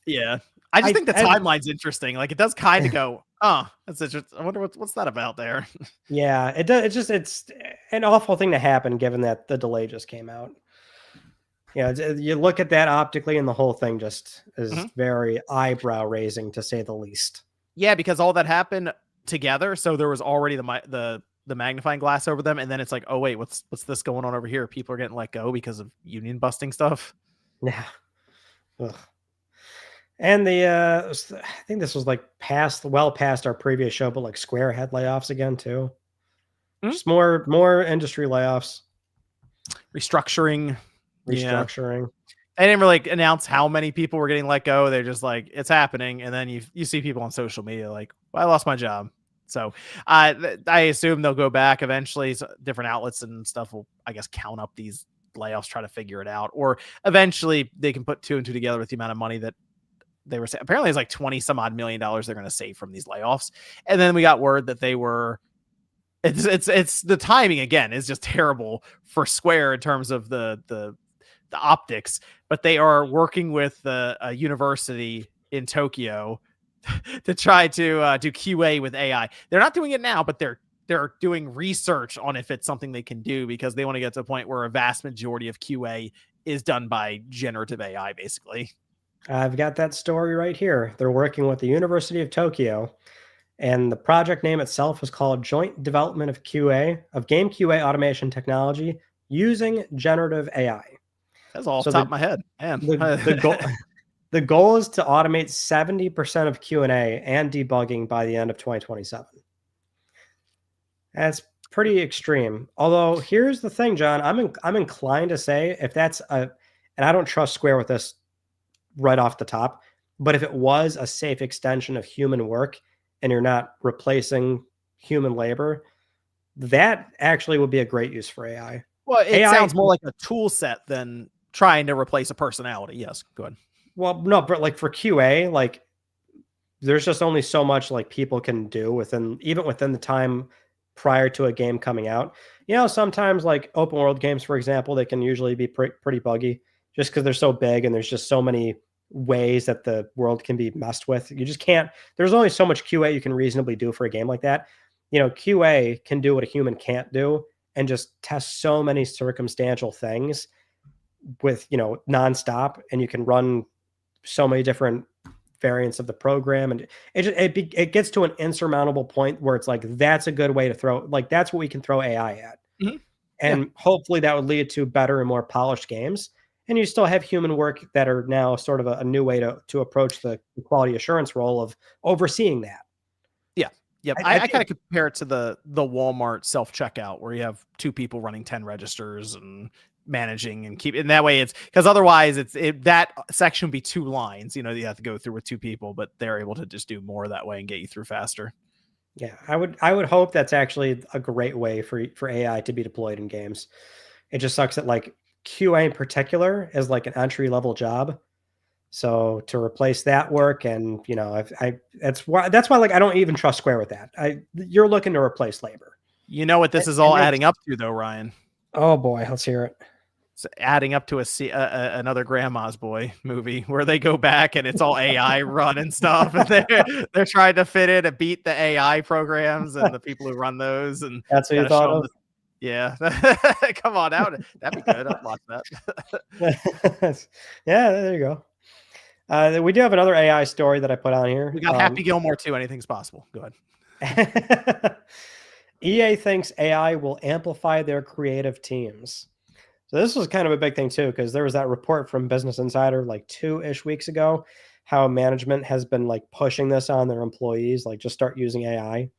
Yeah. I just think the I timeline's interesting. Like it does kind of go, oh, that's interesting. I wonder what's that about there. yeah, it does. It's an awful thing to happen given that the delay just came out. Yeah, you look at that optically, and the whole thing just is Mhm. very eyebrow raising to say the least. Yeah, because all that happened together. So there was already the magnifying glass over them, and then it's like, oh wait, what's this going on over here? People are getting let go because of union busting stuff. Yeah. Ugh. And I think this was like well past our previous show, but like Square had layoffs again too. Mhm. Just more industry layoffs, Restructuring. Yeah. restructuring. They didn't really announce how many people were getting let go. They're just like, it's happening. And then you see people on social media like, well, I lost my job. So I assume they'll go back eventually. So different outlets and stuff will, I guess, count up these layoffs, try to figure it out. Or eventually they can put two and two together with the amount of money that they were apparently it's like 20 some odd $1 million they're going to save from these layoffs. And then we got word that they were it's the timing again is just terrible for Square in terms of the optics, but they are working with a university in Tokyo to try to do QA with AI. They're not doing it now, but they're doing research on if it's something they can do because they want to get to a point where a vast majority of QA is done by generative AI, basically. I've got that story right here. They're working with the University of Tokyo, and the project name itself is called Joint Development of Game QA Automation Technology using Generative AI. That's all off So the top of my head, man. the goal The goal is to automate 70% of Q&A and debugging by the end of 2027. That's pretty extreme. Although here's the thing, John, I'm inclined to say if that's and I don't trust Square with this right off the top, but if it was a safe extension of human work and you're not replacing human labor, that actually would be a great use for AI. Well, it AI sounds more like a tool set than trying to replace a personality. Yes, go ahead. Well, no, but like for QA, like there's just only so much like people can do even within the time prior to a game coming out. You know, sometimes like open world games, for example, they can usually be pretty buggy just because they're so big and there's just so many ways that the world can be messed with. You just can't, there's only so much QA you can reasonably do for a game like that. You know, QA can do what a human can't do and just test so many circumstantial things with, you know, nonstop, and you can run so many different variants of the program, and it gets to an insurmountable point where it's like that's a good way to throw, like that's what we can throw AI at. Mm-hmm. And hopefully that would lead to better and more polished games, and you still have human work that are now sort of a new way to approach the quality assurance role of overseeing that. Yep. I kind of compare it to the Walmart self-checkout where you have two people running 10 registers and managing and keep, and that way it's because otherwise that section would be 2 lines, you know, you have to go through with 2 people, but they're able to just do more that way and get you through faster. Yeah, I would hope that's actually a great way for AI to be deployed in games. It just sucks that like QA in particular is like an entry level job. So to replace that work, and you know, that's why like I don't even trust Square with that. You're looking to replace labor. You know what this is all adding up to, though, Ryan? Oh boy, let's hear it. It's adding up to another Grandma's Boy movie where they go back and it's all AI run and stuff, and they're trying to fit in and beat the AI programs and the people who run those. And that's what you thought of. Yeah, come on out. That'd be good. I'd watch that. Yeah, there you go. We do have another AI story that I put on here. We got Happy Gilmore too. Anything's possible. Go ahead. EA thinks AI will amplify their creative teams. So this was kind of a big thing too, because there was that report from Business Insider like 2-ish weeks ago, how management has been like pushing this on their employees, like just start using AI.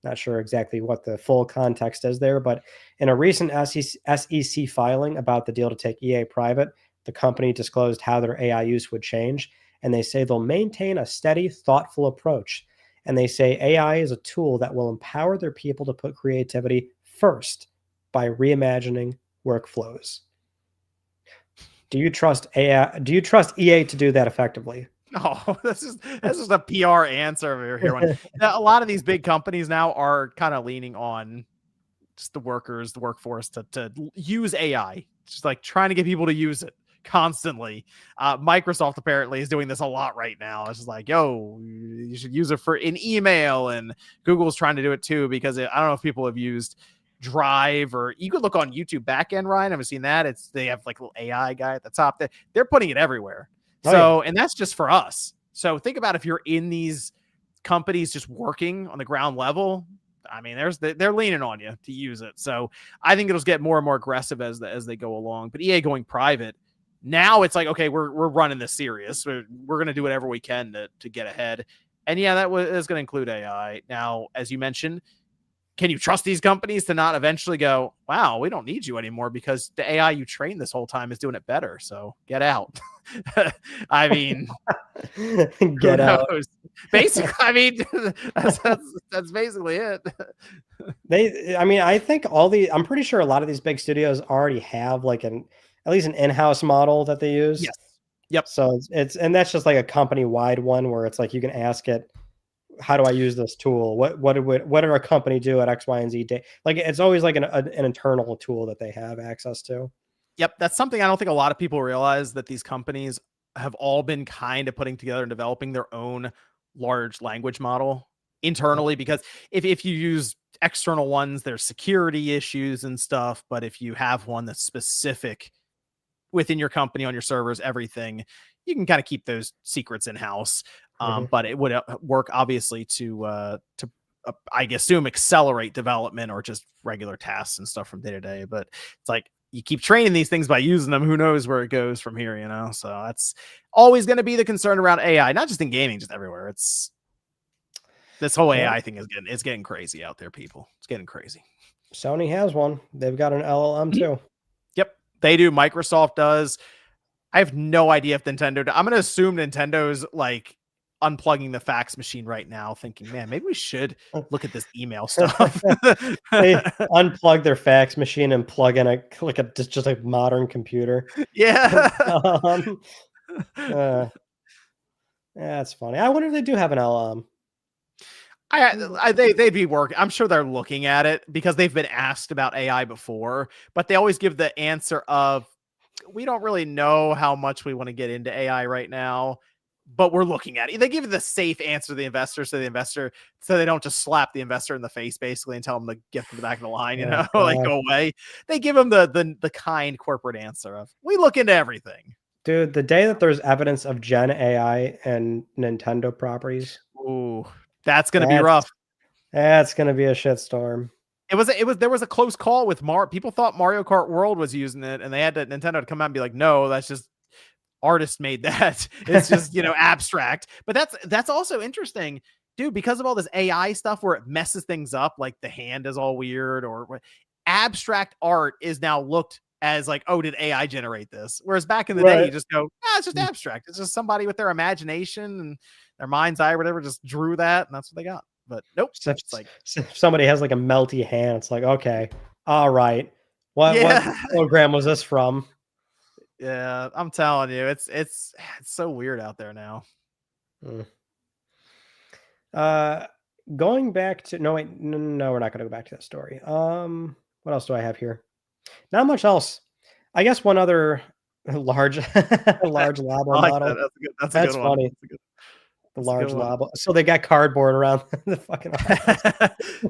Not sure exactly what the full context is there, but in a recent SEC filing about the deal to take EA private, the company disclosed how their AI use would change, and they say they'll maintain a steady, thoughtful approach. And they say AI is a tool that will empower their people to put creativity first by reimagining workflows. Do you trust AI? Do you trust EA to do that effectively? Oh, this is a PR answer over here. A lot of these big companies now are kind of leaning on just the workforce to use AI, just like trying to get people to use it constantly. Microsoft apparently is doing this a lot right now. It's just like, yo, you should use it in email, and Google's trying to do it too, because I don't know if people have used Drive, or you could look on YouTube backend, Ryan. I haven't seen that. They have like a little AI guy at the top. They're putting it everywhere. So, and that's just for us. So think about if you're in these companies just working on the ground level. I mean, they're leaning on you to use it. So I think it'll get more and more aggressive as they go along. But EA going private, now it's like, okay, we're running this serious. We're going to do whatever we can to get ahead. And yeah, that is going to include AI. Now, as you mentioned, can you trust these companies to not eventually go, wow, we don't need you anymore because the AI you trained this whole time is doing it better. So get out. I mean, get out. Basically, I mean, that's basically it. I think I'm pretty sure a lot of these big studios already have like at least an in-house model that they use. Yes. Yep. So and that's just like a company-wide one where it's like you can ask it, how do I use this tool? What did our company do at X, Y, and Z day? Like it's always like an internal tool that they have access to. Yep, that's something I don't think a lot of people realize, that these companies have all been kind of putting together and developing their own large language model internally, because if you use external ones, there's security issues and stuff. But if you have one that's specific within your company on your servers, everything, you can kind of keep those secrets in house. But it would work obviously to I assume accelerate development or just regular tasks and stuff from day to day. But it's like, you keep training these things by using them. Who knows where it goes from here, you know? So that's always going to be the concern around AI, not just in gaming, just everywhere. It's this whole AI thing is getting crazy out there, people. It's getting crazy. Sony has one. They've got an LLM too. Yep, they do. Microsoft does. I have no idea if Nintendo. I'm going to assume Nintendo's like unplugging the fax machine right now, thinking, man, maybe we should look at this email stuff. They unplug their fax machine and plug in just a modern computer. Yeah. Yeah, that's funny. I wonder if they do have an LLM. They'd be working. I'm sure they're looking at it because they've been asked about AI before, but they always give the answer of, we don't really know how much we want to get into AI right now, but we're looking at it. They give the safe answer to the investor, so they don't just slap the investor in the face basically and tell them to get to the back of the line, you know, like go away. They give them the kind corporate answer of, we look into everything. Dude, the day that there's evidence of Gen AI and Nintendo properties, ooh, that's gonna be rough. That's gonna be a shitstorm. There was a close call with people thought Mario Kart World was using it, and they had Nintendo to come out and be like, no, that's just artists made that. It's just, abstract. But that's also interesting, dude, because of all this AI stuff where it messes things up, like the hand is all weird, or abstract art is now looked as like, oh, did AI generate this? Whereas back in the day, you just go, it's just abstract. It's just somebody with their imagination and their mind's eye or whatever just drew that, and that's what they got. But nope. It's like if somebody has like a melty hand, it's like, okay, all right. What program was this from? Yeah, I'm telling you, it's so weird out there now. Going back to no, we're not going to go back to that story. What else do I have here? Not much else. I guess one other large Labo model. That's a good funny. One. The large Labo. So they got cardboard around the fucking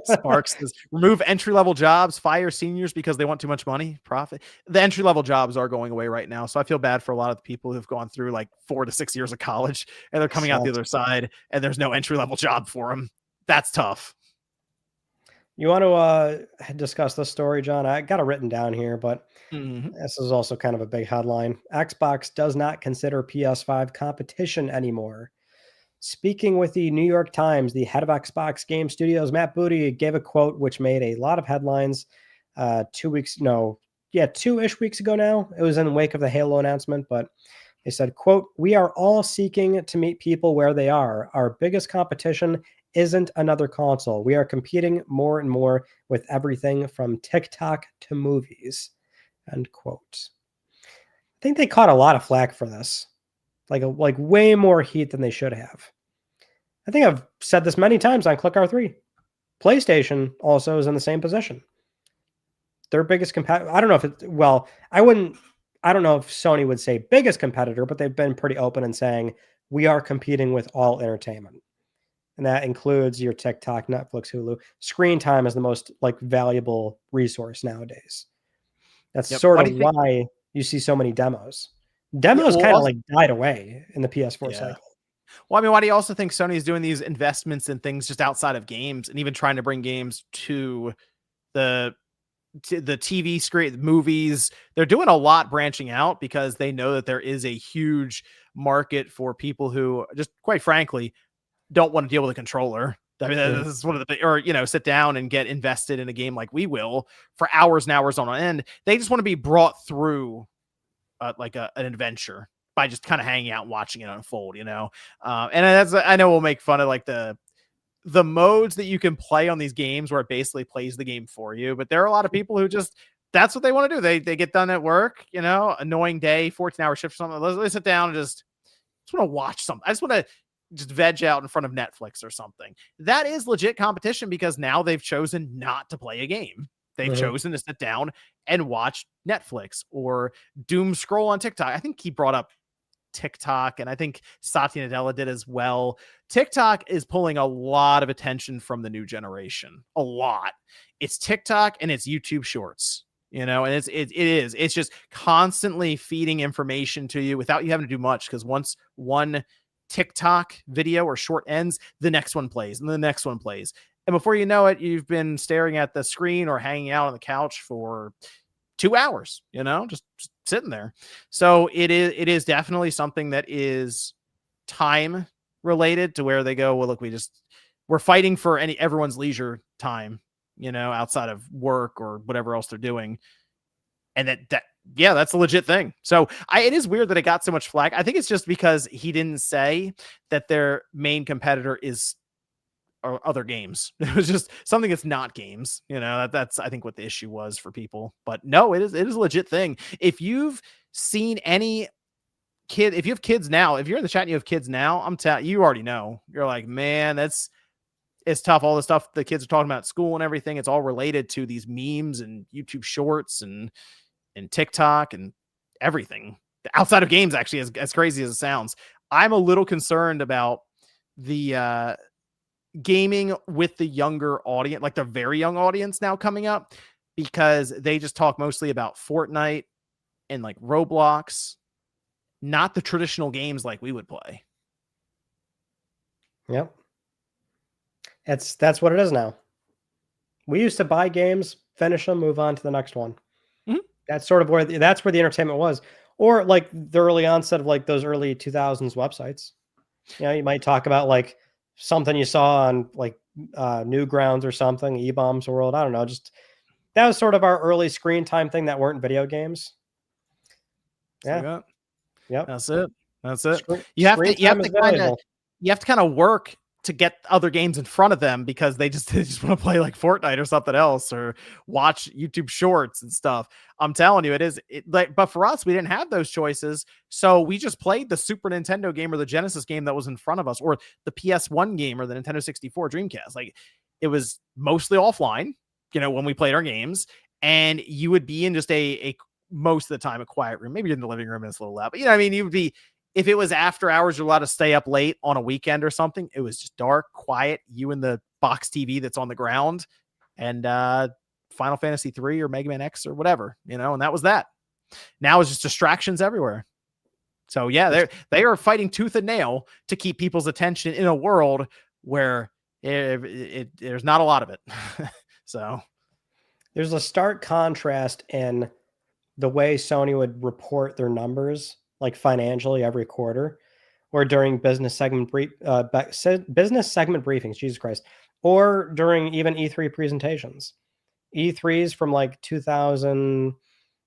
Sparks says, remove entry-level jobs, fire seniors because they want too much money, profit. The entry-level jobs are going away right now. So I feel bad for a lot of the people who've gone through like 4 to 6 years of college and they're coming out the other side and there's no entry-level job for them. That's tough. You want to discuss this story, John? I got it written down here, but this is also kind of a big headline. Xbox does not consider PS5 competition anymore. Speaking with the New York Times, the head of Xbox Game Studios, Matt Booty, gave a quote which made a lot of headlines 2-ish weeks ago now. It was in the wake of the Halo announcement, but they said, quote, "We are all seeking to meet people where they are. Our biggest competition isn't another console. We are competing more and more with everything from TikTok to movies," end quote. I think they caught a lot of flack for this. Like way more heat than they should have. I think I've said this many times on ClickR3. PlayStation also is in the same position. Their biggest competitor, I don't know if I don't know if Sony would say biggest competitor, but they've been pretty open in saying we are competing with all entertainment. And that includes your TikTok, Netflix, Hulu. Screen time is the most valuable resource nowadays. That's sort of why you see so many demos. Demos kind of died away in the PS4 cycle. Well, I mean, why do you also think Sony is doing these investments in things just outside of games and even trying to bring games to the TV screen, movies? They're doing a lot branching out because they know that there is a huge market for people who just, quite frankly, don't want to deal with a controller. I mean, this is one of the, or, sit down and get invested in a game like we will for hours and hours on end. They just want to be brought through an adventure by just kind of hanging out and watching it unfold, and I know we'll make fun of the modes that you can play on these games where it basically plays the game for you. But there are a lot of people who just, that's what they want to do. They get done at work, annoying day, 14-hour shift or something. They sit down and just want to watch something. I just want to just veg out in front of Netflix or something. That is legit competition because now they've chosen not to play a game. They've chosen to sit down and watch Netflix or doom scroll on TikTok. I think he brought up TikTok, and I think Satya Nadella did as well. TikTok is pulling a lot of attention from the new generation. A lot. It's TikTok and it's YouTube Shorts. And it's just constantly feeding information to you without you having to do much, because once one TikTok video or short ends, the next one plays and the next one plays. And before you know it, you've been staring at the screen or hanging out on the couch for 2 hours, just sitting there. So it is definitely something that is time related, to where they go, well, look, we're fighting for everyone's leisure time, outside of work or whatever else they're doing. And yeah, that's a legit thing. So it is weird that it got so much flack. I think it's just because he didn't say that their main competitor is or other games. It was just something that's not games. That's I think what the issue was for people. But no, it is a legit thing. If you've seen any kid, if you have kids now, if you're in the chat and you have kids now, you already know. You're like, man, it's tough. All the stuff the kids are talking about at school and everything, it's all related to these memes and YouTube shorts and TikTok and everything outside of games, actually, as crazy as it sounds. I'm a little concerned about the gaming with the younger audience, like the very young audience now coming up, because they just talk mostly about Fortnite and like Roblox, not the traditional games like we would play. Yep. That's what it is now. We used to buy games, finish them, move on to the next one. Mm-hmm. That's sort of where the entertainment was. Or like the early onset of like those early 2000s websites. You might talk about like something you saw on like Newgrounds or something, E-Bombs World. I don't know. Just that was sort of our early screen time thing that weren't video games. Yeah. Yep. That's it. Screen you have to kind of work to get other games in front of them, because they just want to play like Fortnite or something else, or watch YouTube shorts and stuff. I'm telling you, but for us, we didn't have those choices. So we just played the Super Nintendo game or the Genesis game that was in front of us, or the PS1 game or the Nintendo 64 Dreamcast. Like, it was mostly offline, when we played our games, and you would be in just a most of the time a quiet room. Maybe in the living room and it's a little loud, but you would be, if it was after hours, you're allowed to stay up late on a weekend or something. It was just dark, quiet, you and the box TV that's on the ground, and Final Fantasy 3 or Mega Man X or whatever, and that was that. Now it's just distractions everywhere. So yeah, they are fighting tooth and nail to keep people's attention in a world where there's not a lot of it. So there's a stark contrast in the way Sony would report their numbers, like financially every quarter, or during business segment briefings, Jesus Christ, or during even E3 presentations. E3s from like 2000,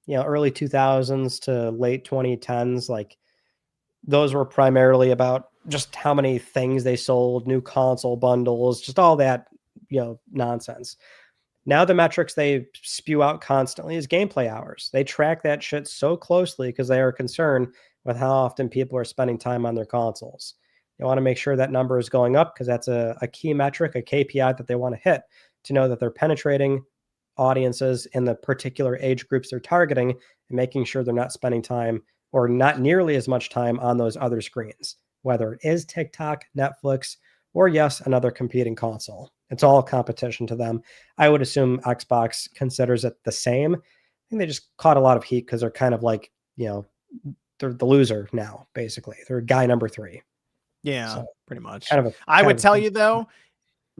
early 2000s to late 2010s, like those were primarily about just how many things they sold, new console bundles, just all that, nonsense. Now the metrics they spew out constantly is gameplay hours. They track that shit so closely because they are concerned with how often people are spending time on their consoles. They want to make sure that number is going up because that's a key metric, a KPI that they want to hit to know that they're penetrating audiences in the particular age groups they're targeting and making sure they're not spending time or not nearly as much time on those other screens, whether it is TikTok, Netflix, or yes, another competing console. It's all competition to them. I would assume Xbox considers it the same. I think they just caught a lot of heat because they're kind of like, they're the loser now, basically. They're guy number 3. Yeah, so, pretty much. I would tell you, though,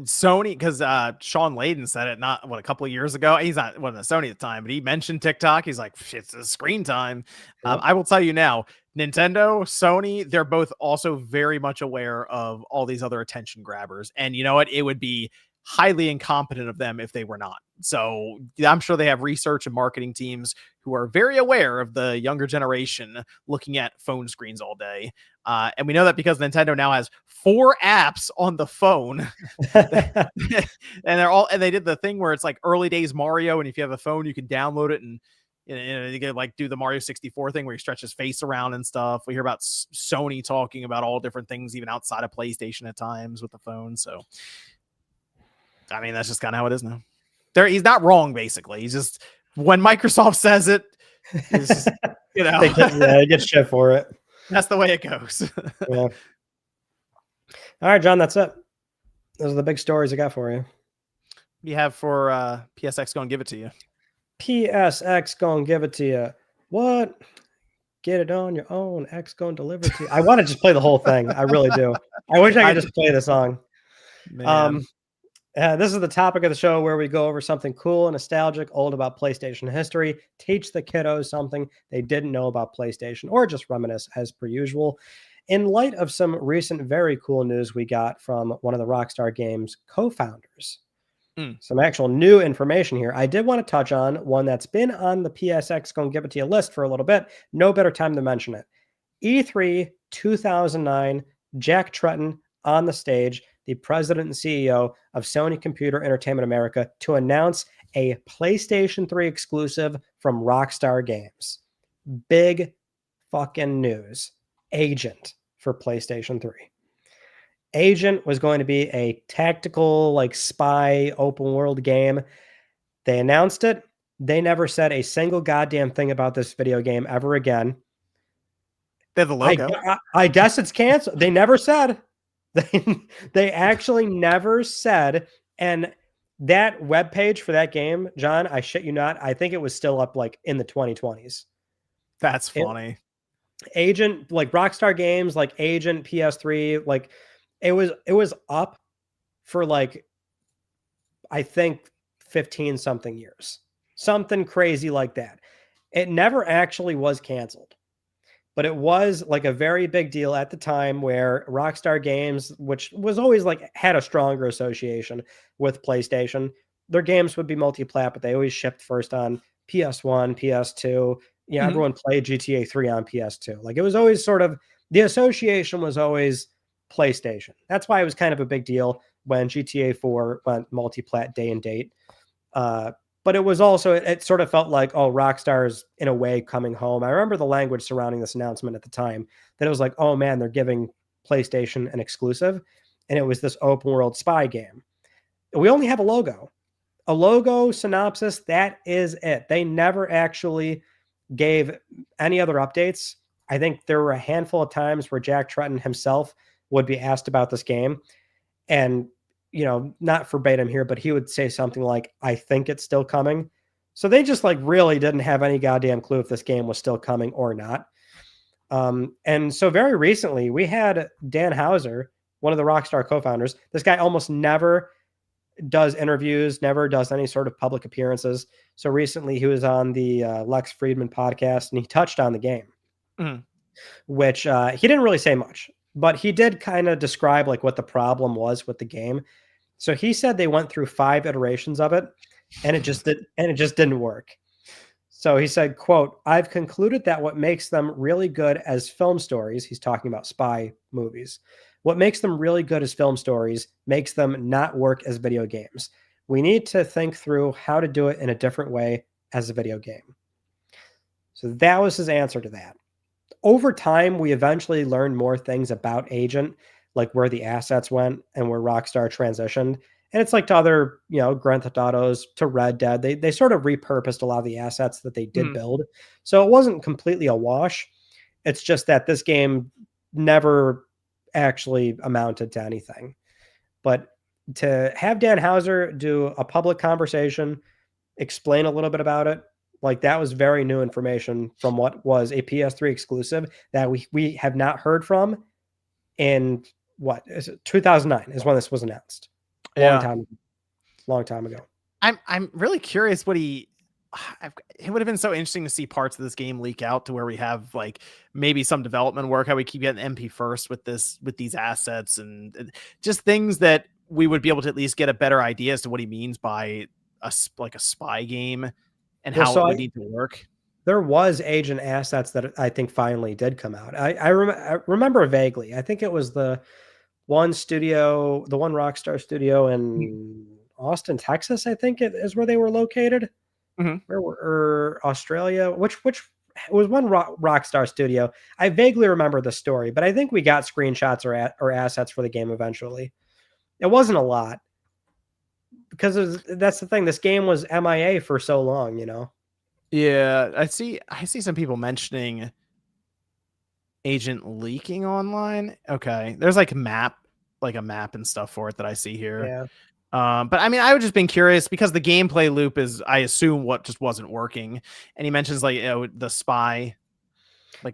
Sony, because Sean Layden said it a couple of years ago. He's not one of the Sony at the time, but he mentioned TikTok. He's like, it's a screen time. Yep. I will tell you now, Nintendo, Sony, they're both also very much aware of all these other attention grabbers. And you know what? It would be highly incompetent of them if they were not. So I'm sure they have research and marketing teams who are very aware of the younger generation looking at phone screens all day. And we know that because Nintendo now has 4 apps on the phone. And they did the thing where it's like early days Mario. And if you have a phone, you can download it and you can like do the Mario 64 thing where you stretch his face around and stuff. We hear about Sony talking about all different things, even outside of PlayStation at times with the phone. So, I mean, that's just kind of how it is now. He's not wrong, basically. He's just, when Microsoft says it, it's just, they get shit for it. That's the way it goes. Yeah. All right, John, that's it. Those are the big stories I got for you. What do you have for PSX going to give it to you? PSX going to give it to you. What? Get it on your own. X going to deliver to you. I want to just play the whole thing. I really do. I wish I could just play the song. Man. This is the topic of the show where we go over something cool, nostalgic, old about PlayStation history, teach the kiddos something they didn't know about PlayStation, or just reminisce as per usual. In light of some recent very cool news we got from one of the Rockstar Games co-founders, some actual new information here. I did want to touch on one that's been on the PSX Gonna Give It To You list for a little bit. No better time to mention it. E3 2009, Jack Tretton on the stage, the president and CEO of Sony Computer Entertainment America, to announce a PlayStation 3 exclusive from Rockstar Games. Big fucking news. Agent for PlayStation 3. Agent was going to be a tactical, like, spy open world game. They announced it. They never said a single goddamn thing about this video game ever again. They have the logo. I guess it's canceled. They never said. They actually never said. And that webpage for that game, John, I shit you not, I think it was still up like in the 2020s. That's funny. Agent, like Rockstar Games, like Agent PS3, like it was up for like, I think 15 something years, something crazy like that. It never actually was canceled, but it was like a very big deal at the time where Rockstar Games, which was always like had a stronger association with PlayStation, their games would be multi-plat, but they always shipped first on PS1, PS2. Yeah, everyone played GTA 3 on PS2. Like it was always sort of, the association was always PlayStation. That's why it was kind of a big deal when GTA 4 went multi-plat day and date. But it was also, it sort of felt like, oh, Rockstar's in a way coming home. I remember the language surrounding this announcement at the time, that it was like, oh man, they're giving PlayStation an exclusive. And it was this open world spy game. We only have a logo synopsis. That is it. They never actually gave any other updates. I think there were a handful of times where Jack Tretton himself would be asked about this game, and, you know, not verbatim here, but he would say something like, I think it's still coming. So they just like really didn't have any goddamn clue if this game was still coming or not. And so very recently we had Dan Houser, one of the Rockstar co-founders. This guy almost never does interviews, never does any sort of public appearances. So recently he was on the Lex Friedman podcast, and he touched on the game, which he didn't really say much, but he did kind of describe like what the problem was with the game. So he said they went through 5 iterations of it, and it just didn't work. So he said, quote, I've concluded that what makes them really good as film stories, he's talking about spy movies, what makes them really good as film stories makes them not work as video games. We need to think through how to do it in a different way as a video game. So that was his answer to that. Over time, we eventually learned more things about Agent, like where the assets went and where Rockstar transitioned. And it's like to other, you know, Grand Theft Autos, to Red Dead. They sort of repurposed a lot of the assets that they did build. So it wasn't completely a wash. It's just that this game never actually amounted to anything. But to have Dan Houser do a public conversation, explain a little bit about it, like that was very new information from what was a PS3 exclusive that we have not heard from in what is it, 2009 is when this was announced. Long time ago. I'm really curious what it would have been so interesting to see parts of this game leak out to where we have like maybe some development work, how we keep getting MP first with these assets, and just things that we would be able to at least get a better idea as to what he means by a spy game and how it would need to work. There was Agent assets that I think finally did come out. I remember vaguely. I think it was the one Rockstar studio in Austin, Texas, I think it is where they were located. Where were Australia? Which was one Rockstar studio. I vaguely remember the story, but I think we got screenshots or assets for the game eventually. It wasn't a lot, because that's the thing. This game was MIA for so long, you know. Yeah, I see some people mentioning Agent leaking online. Okay, there's like a map and stuff for it that I see here. Yeah. But I mean, I would just been curious because the gameplay loop is, I assume, what just wasn't working. And he mentions like, you know, the spy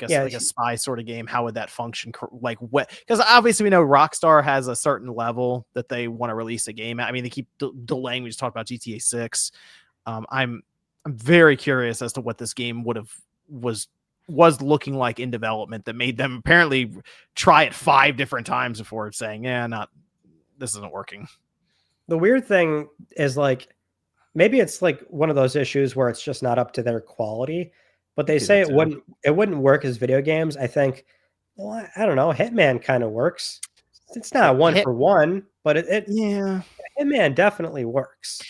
Yeah, like a spy sort of game. How would that function? Like what? Because obviously we know Rockstar has a certain level that they want to release a game at. I mean, they keep delaying. We just talked about GTA 6. I'm very curious as to what this game was looking like in development that made them apparently try it 5 different times before saying, yeah, this isn't working. the weird thing is like maybe it's like one of those issues where it's just not up to their quality, but they say it wouldn't work as video games. I think, well, I don't know. Hitman kind of works. It's not one for one, but Hitman definitely works.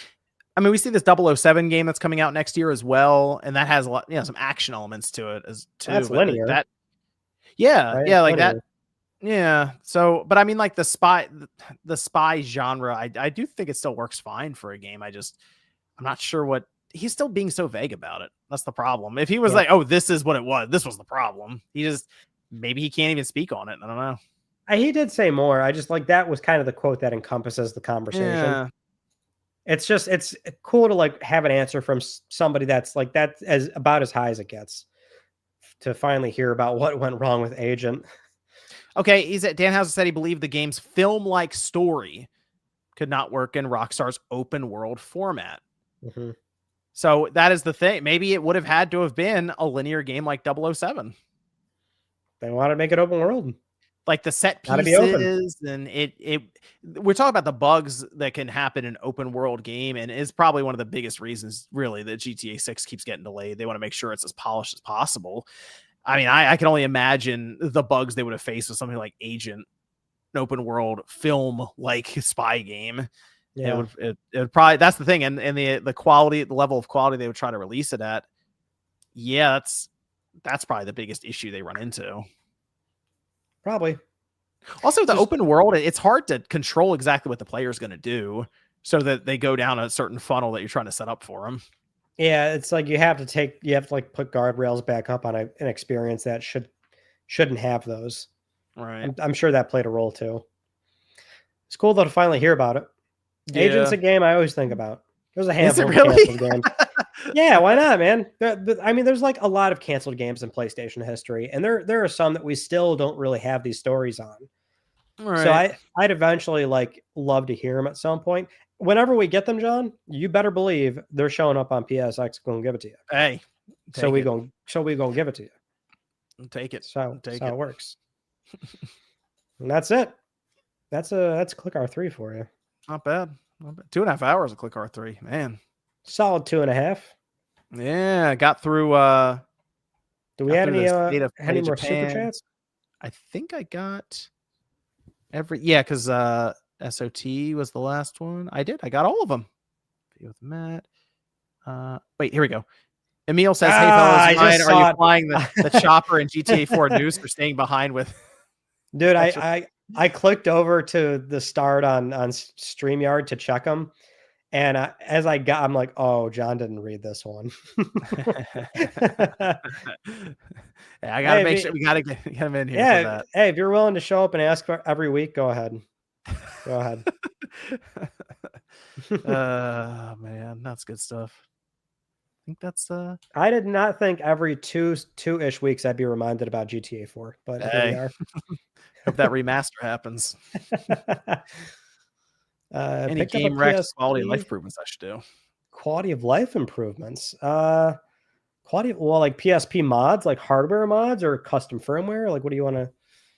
I mean, we see this 007 game that's coming out next year as well, and that has a lot, some action elements to it as too. That's linear. Right? Linear. That. Yeah. So, but I mean, like the spy genre, I do think it still works fine for a game. I'm not sure what he's still being so vague about it. That's the problem. If he was like, oh, this is what it was, this was the problem. Maybe he can't even speak on it. I don't know. He did say more. I just like that was kind of the quote that encompasses the conversation. Yeah. It's cool to like have an answer from somebody that's like that as about as high as it gets to finally hear about what went wrong with Agent. Okay, Dan Houser said he believed the game's film-like story could not work in Rockstar's open world format. Mm-hmm. So that is the thing. Maybe it would have had to have been a linear game like 007. They want to make it open world. Like the set pieces and we're talking about the bugs that can happen in open world game, and is probably one of the biggest reasons really that GTA 6 keeps getting delayed. They want to make sure it's as polished as possible. I mean, I can only imagine the bugs they would have faced with something like Agent, an open world film like spy game. Yeah, it would probably, that's the thing, and the quality, the level of quality they would try to release it at. Yeah, that's probably the biggest issue they run into. Probably. Also, the open world, it's hard to control exactly what the player is going to do, so that they go down a certain funnel that you're trying to set up for them. Yeah, it's like you have to like put guardrails back up on an experience that shouldn't have those. Right. I'm sure that played a role too. It's cool though to finally hear about it. Yeah. Agent's a game I always think about. There's a handful of canceled games. Yeah, why not, man? I mean, there's like a lot of canceled games in PlayStation history, and there are some that we still don't really have these stories on. Right. So I'd eventually like love to hear them at some point. Whenever we get them, John, you better believe they're showing up on PSX. Going to give it to you. Hey, so we gonna give it to you. Take it. So that's how it works. And that's it. That's ClickR3 for you. Not bad. 2.5 hours of ClickR3, man. Solid 2.5. Yeah, got through. Do we have any more super chats? I think I got because SOT was the last one. I got all of them. With Matt. Wait, here we go. Emil says, "Hey fellas, Ryan, are you flying the chopper in GTA 4 news for staying behind with?" Dude, I clicked over to the start on StreamYard to check them. And I'm like, oh, John didn't read this one. Yeah, I gotta make sure we gotta get him in here. Yeah, for that. Hey, if you're willing to show up and ask for every week, go ahead. Go ahead. Man, that's good stuff. I think that's. I did not think every two-ish weeks I'd be reminded about GTA 4, but here we are. Hope that remaster happens. Any game wrecks, quality of life improvements I should do. Quality of life improvements. Like PSP mods, like hardware mods or custom firmware. Like, what do you want to?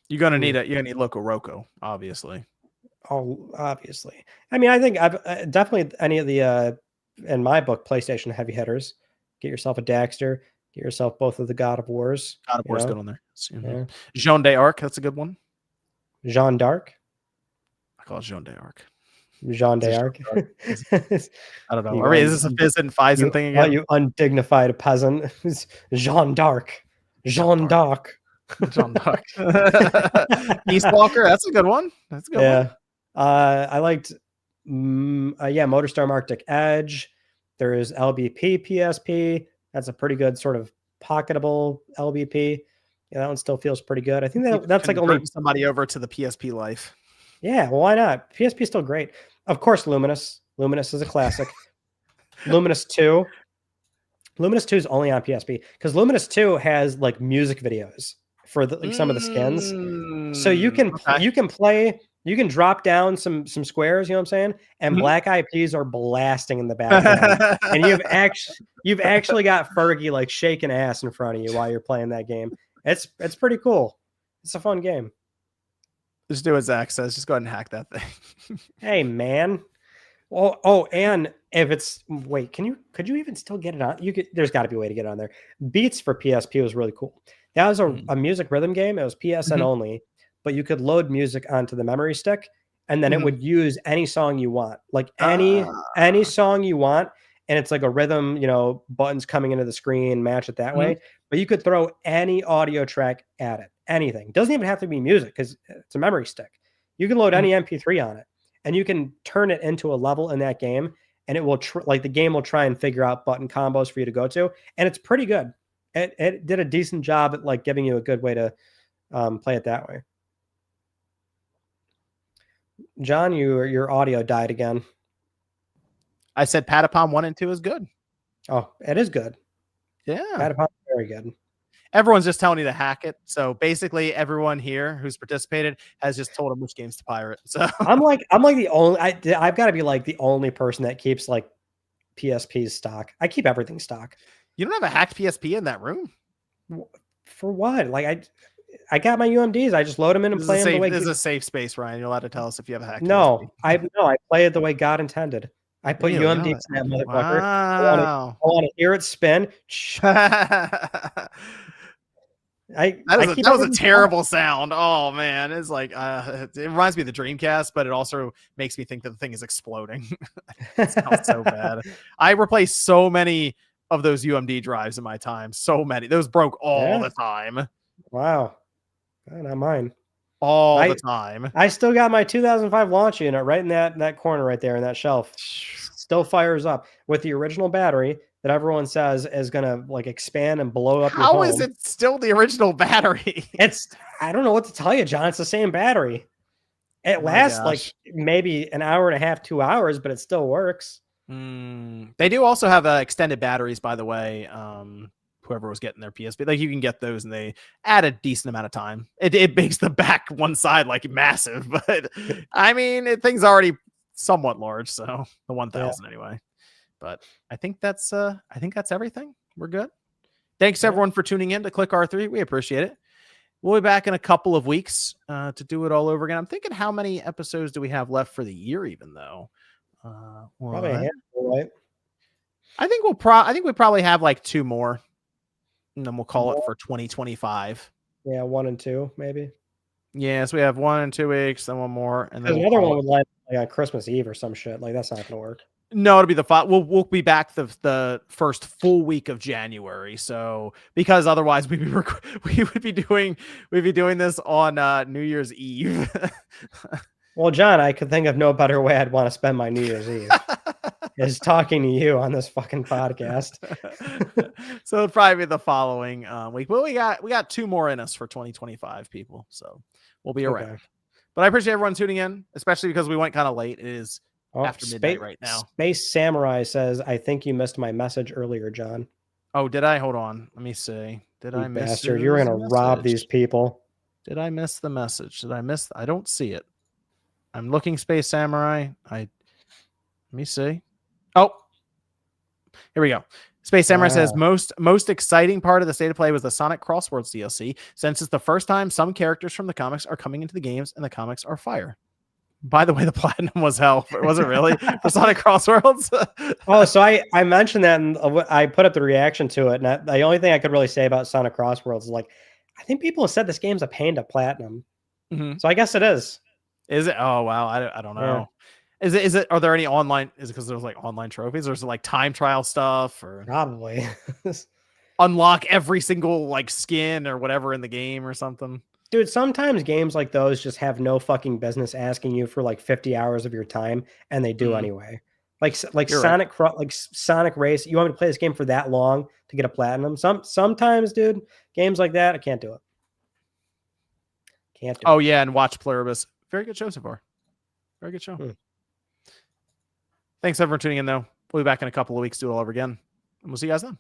You're gonna need Loco Roco, obviously. Oh, obviously. I mean, I think I've definitely any of the in my book PlayStation heavy hitters. Get yourself a Daxter. Get yourself both of the God of Wars. God of War's good on there. Yeah. Jeanne d'Arc, that's a good one. Jeanne d'Arc. I call it Jeanne d'Arc. Jeanne d'Arc. I don't know. Is this a Fizz and Phison thing again? You undignified peasant. Jeanne d'Arc. Jeanne d'Arc. Jeanne d'Arc. East Walker. That's a good one. That's a good one. I liked MotorStorm Arctic Edge. There is LBP PSP. That's a pretty good sort of pocketable LBP. Yeah, that one still feels pretty good. I think that's like only somebody over to the PSP life. Yeah, well, why not? PSP is still great. Of course, Luminous. Luminous is a classic. Luminous 2. Luminous 2 is only on PSP because Luminous 2 has like music videos for like some of the skins. So you can you can drop down some squares, you know what I'm saying? And Black Eyed Peas are blasting in the background. And you've actually got Fergie like shaking ass in front of you while you're playing that game. It's pretty cool. It's a fun game. Just do what Zach says. Just go ahead and hack that thing. Hey man. Oh, and if it's could you even still get it on? There's got to be a way to get it on there. Beats for PSP was really cool. That was a music rhythm game. It was PSN only, but you could load music onto the memory stick, and then it would use any song you want, like any song you want, and it's like a rhythm, buttons coming into the screen, match it that way. But you could throw any audio track at it, anything. It doesn't even have to be music because it's a memory stick. You can load any MP3 on it. And you can turn it into a level in that game, and it will the game will try and figure out button combos for you to go to, and it's pretty good. It did a decent job at like giving you a good way to play it that way. John, your audio died again. I said Patapon 1 and 2 is good. Oh, it is good. Yeah, Patapon very good. Everyone's just telling you to hack it. So basically, everyone here who's participated has just told them which games to pirate. So I'm like the only I've got to be like the only person that keeps like PSP's stock. I keep everything stock. You don't have a hacked PSP in that room? For what? Like I got my UMDs. I just load them in and play them the way. This is a safe space, Ryan. You're allowed to tell us if you have a hacked. No, PSP. I play it the way God intended. I put UMDs in that motherfucker. Wow. I want to hear it spin. That was a terrible sound. Oh man, it's like it reminds me of the Dreamcast, but it also makes me think that the thing is exploding. It sounds so bad. I replaced so many of those UMD drives in my time. So many. Those broke all the time. Wow. Not mine. All the time. I still got my 2005 launch unit right in that corner right there in that shelf. Still fires up with the original battery that everyone says is gonna like expand and blow up. How is it still the original battery? I don't know what to tell you, John. It's the same battery. It lasts like maybe an hour and a half, 2 hours, but it still works. They do also have extended batteries, by the way. Whoever was getting their PSP, like you can get those, and they add a decent amount of time. It makes the back one side like massive, but I mean, thing's already somewhat large, so the 1000 anyway. But I think that's everything. We're good. Thanks everyone for tuning in to ClickR3. We appreciate it. We'll be back in a couple of weeks to do it all over again. I'm thinking, how many episodes do we have left for the year? Even though, probably a handful, right? I think we probably have like 2 more, and then we'll call it for 2025. Yeah, 1 and 2 maybe. Yes, we have 1 in 2 weeks, then one more, and then another one would like on Christmas Eve or some shit. Like that's not gonna work. No, it'll be the 5. We'll be back the first full week of January. So because otherwise we'd be doing this on New Year's Eve. Well, John, I could think of no better way I'd want to spend my New Year's Eve is talking to you on this fucking podcast. So it'll probably be the following week. But we got 2 more in us for 2025, people. So we'll be around. Okay. But I appreciate everyone tuning in, especially because we went kind of late. It is after midnight right now. Space Samurai says, "I think you missed my message earlier, John." Oh, did I? Hold on. Let me see. Did I miss? Bastard, you're gonna rob these people. Did I miss the message? Did I miss? I don't see it. I'm looking, Space Samurai. Let me see. Oh, here we go. Space Samurai says most exciting part of the state of play was the Sonic Crosswords DLC, since it's the first time some characters from the comics are coming into the games, and the comics are fire. By the way, the platinum was hell. Was it really for Sonic Crossworlds? Oh, so I mentioned that, and I put up the reaction to it. And the only thing I could really say about Sonic Crossworlds is like, I think people have said this game's a pain to platinum. So I guess it is. Is it? Oh wow, I don't know. Yeah. Is it? Are there any online? Is it because there's like online trophies, or is it like time trial stuff, or probably unlock every single like skin or whatever in the game or something? Dude, sometimes games like those just have no fucking business asking you for like 50 hours of your time, and they do anyway. Like Sonic, right. Like Sonic Race. You want me to play this game for that long to get a platinum? Sometimes, dude, games like that, I can't do it. Can't do it. Oh yeah, and watch Pluribus. Very good show so far. Very good show. Thanks everyone for tuning in, though. We'll be back in a couple of weeks, do it all over again, and we'll see you guys then.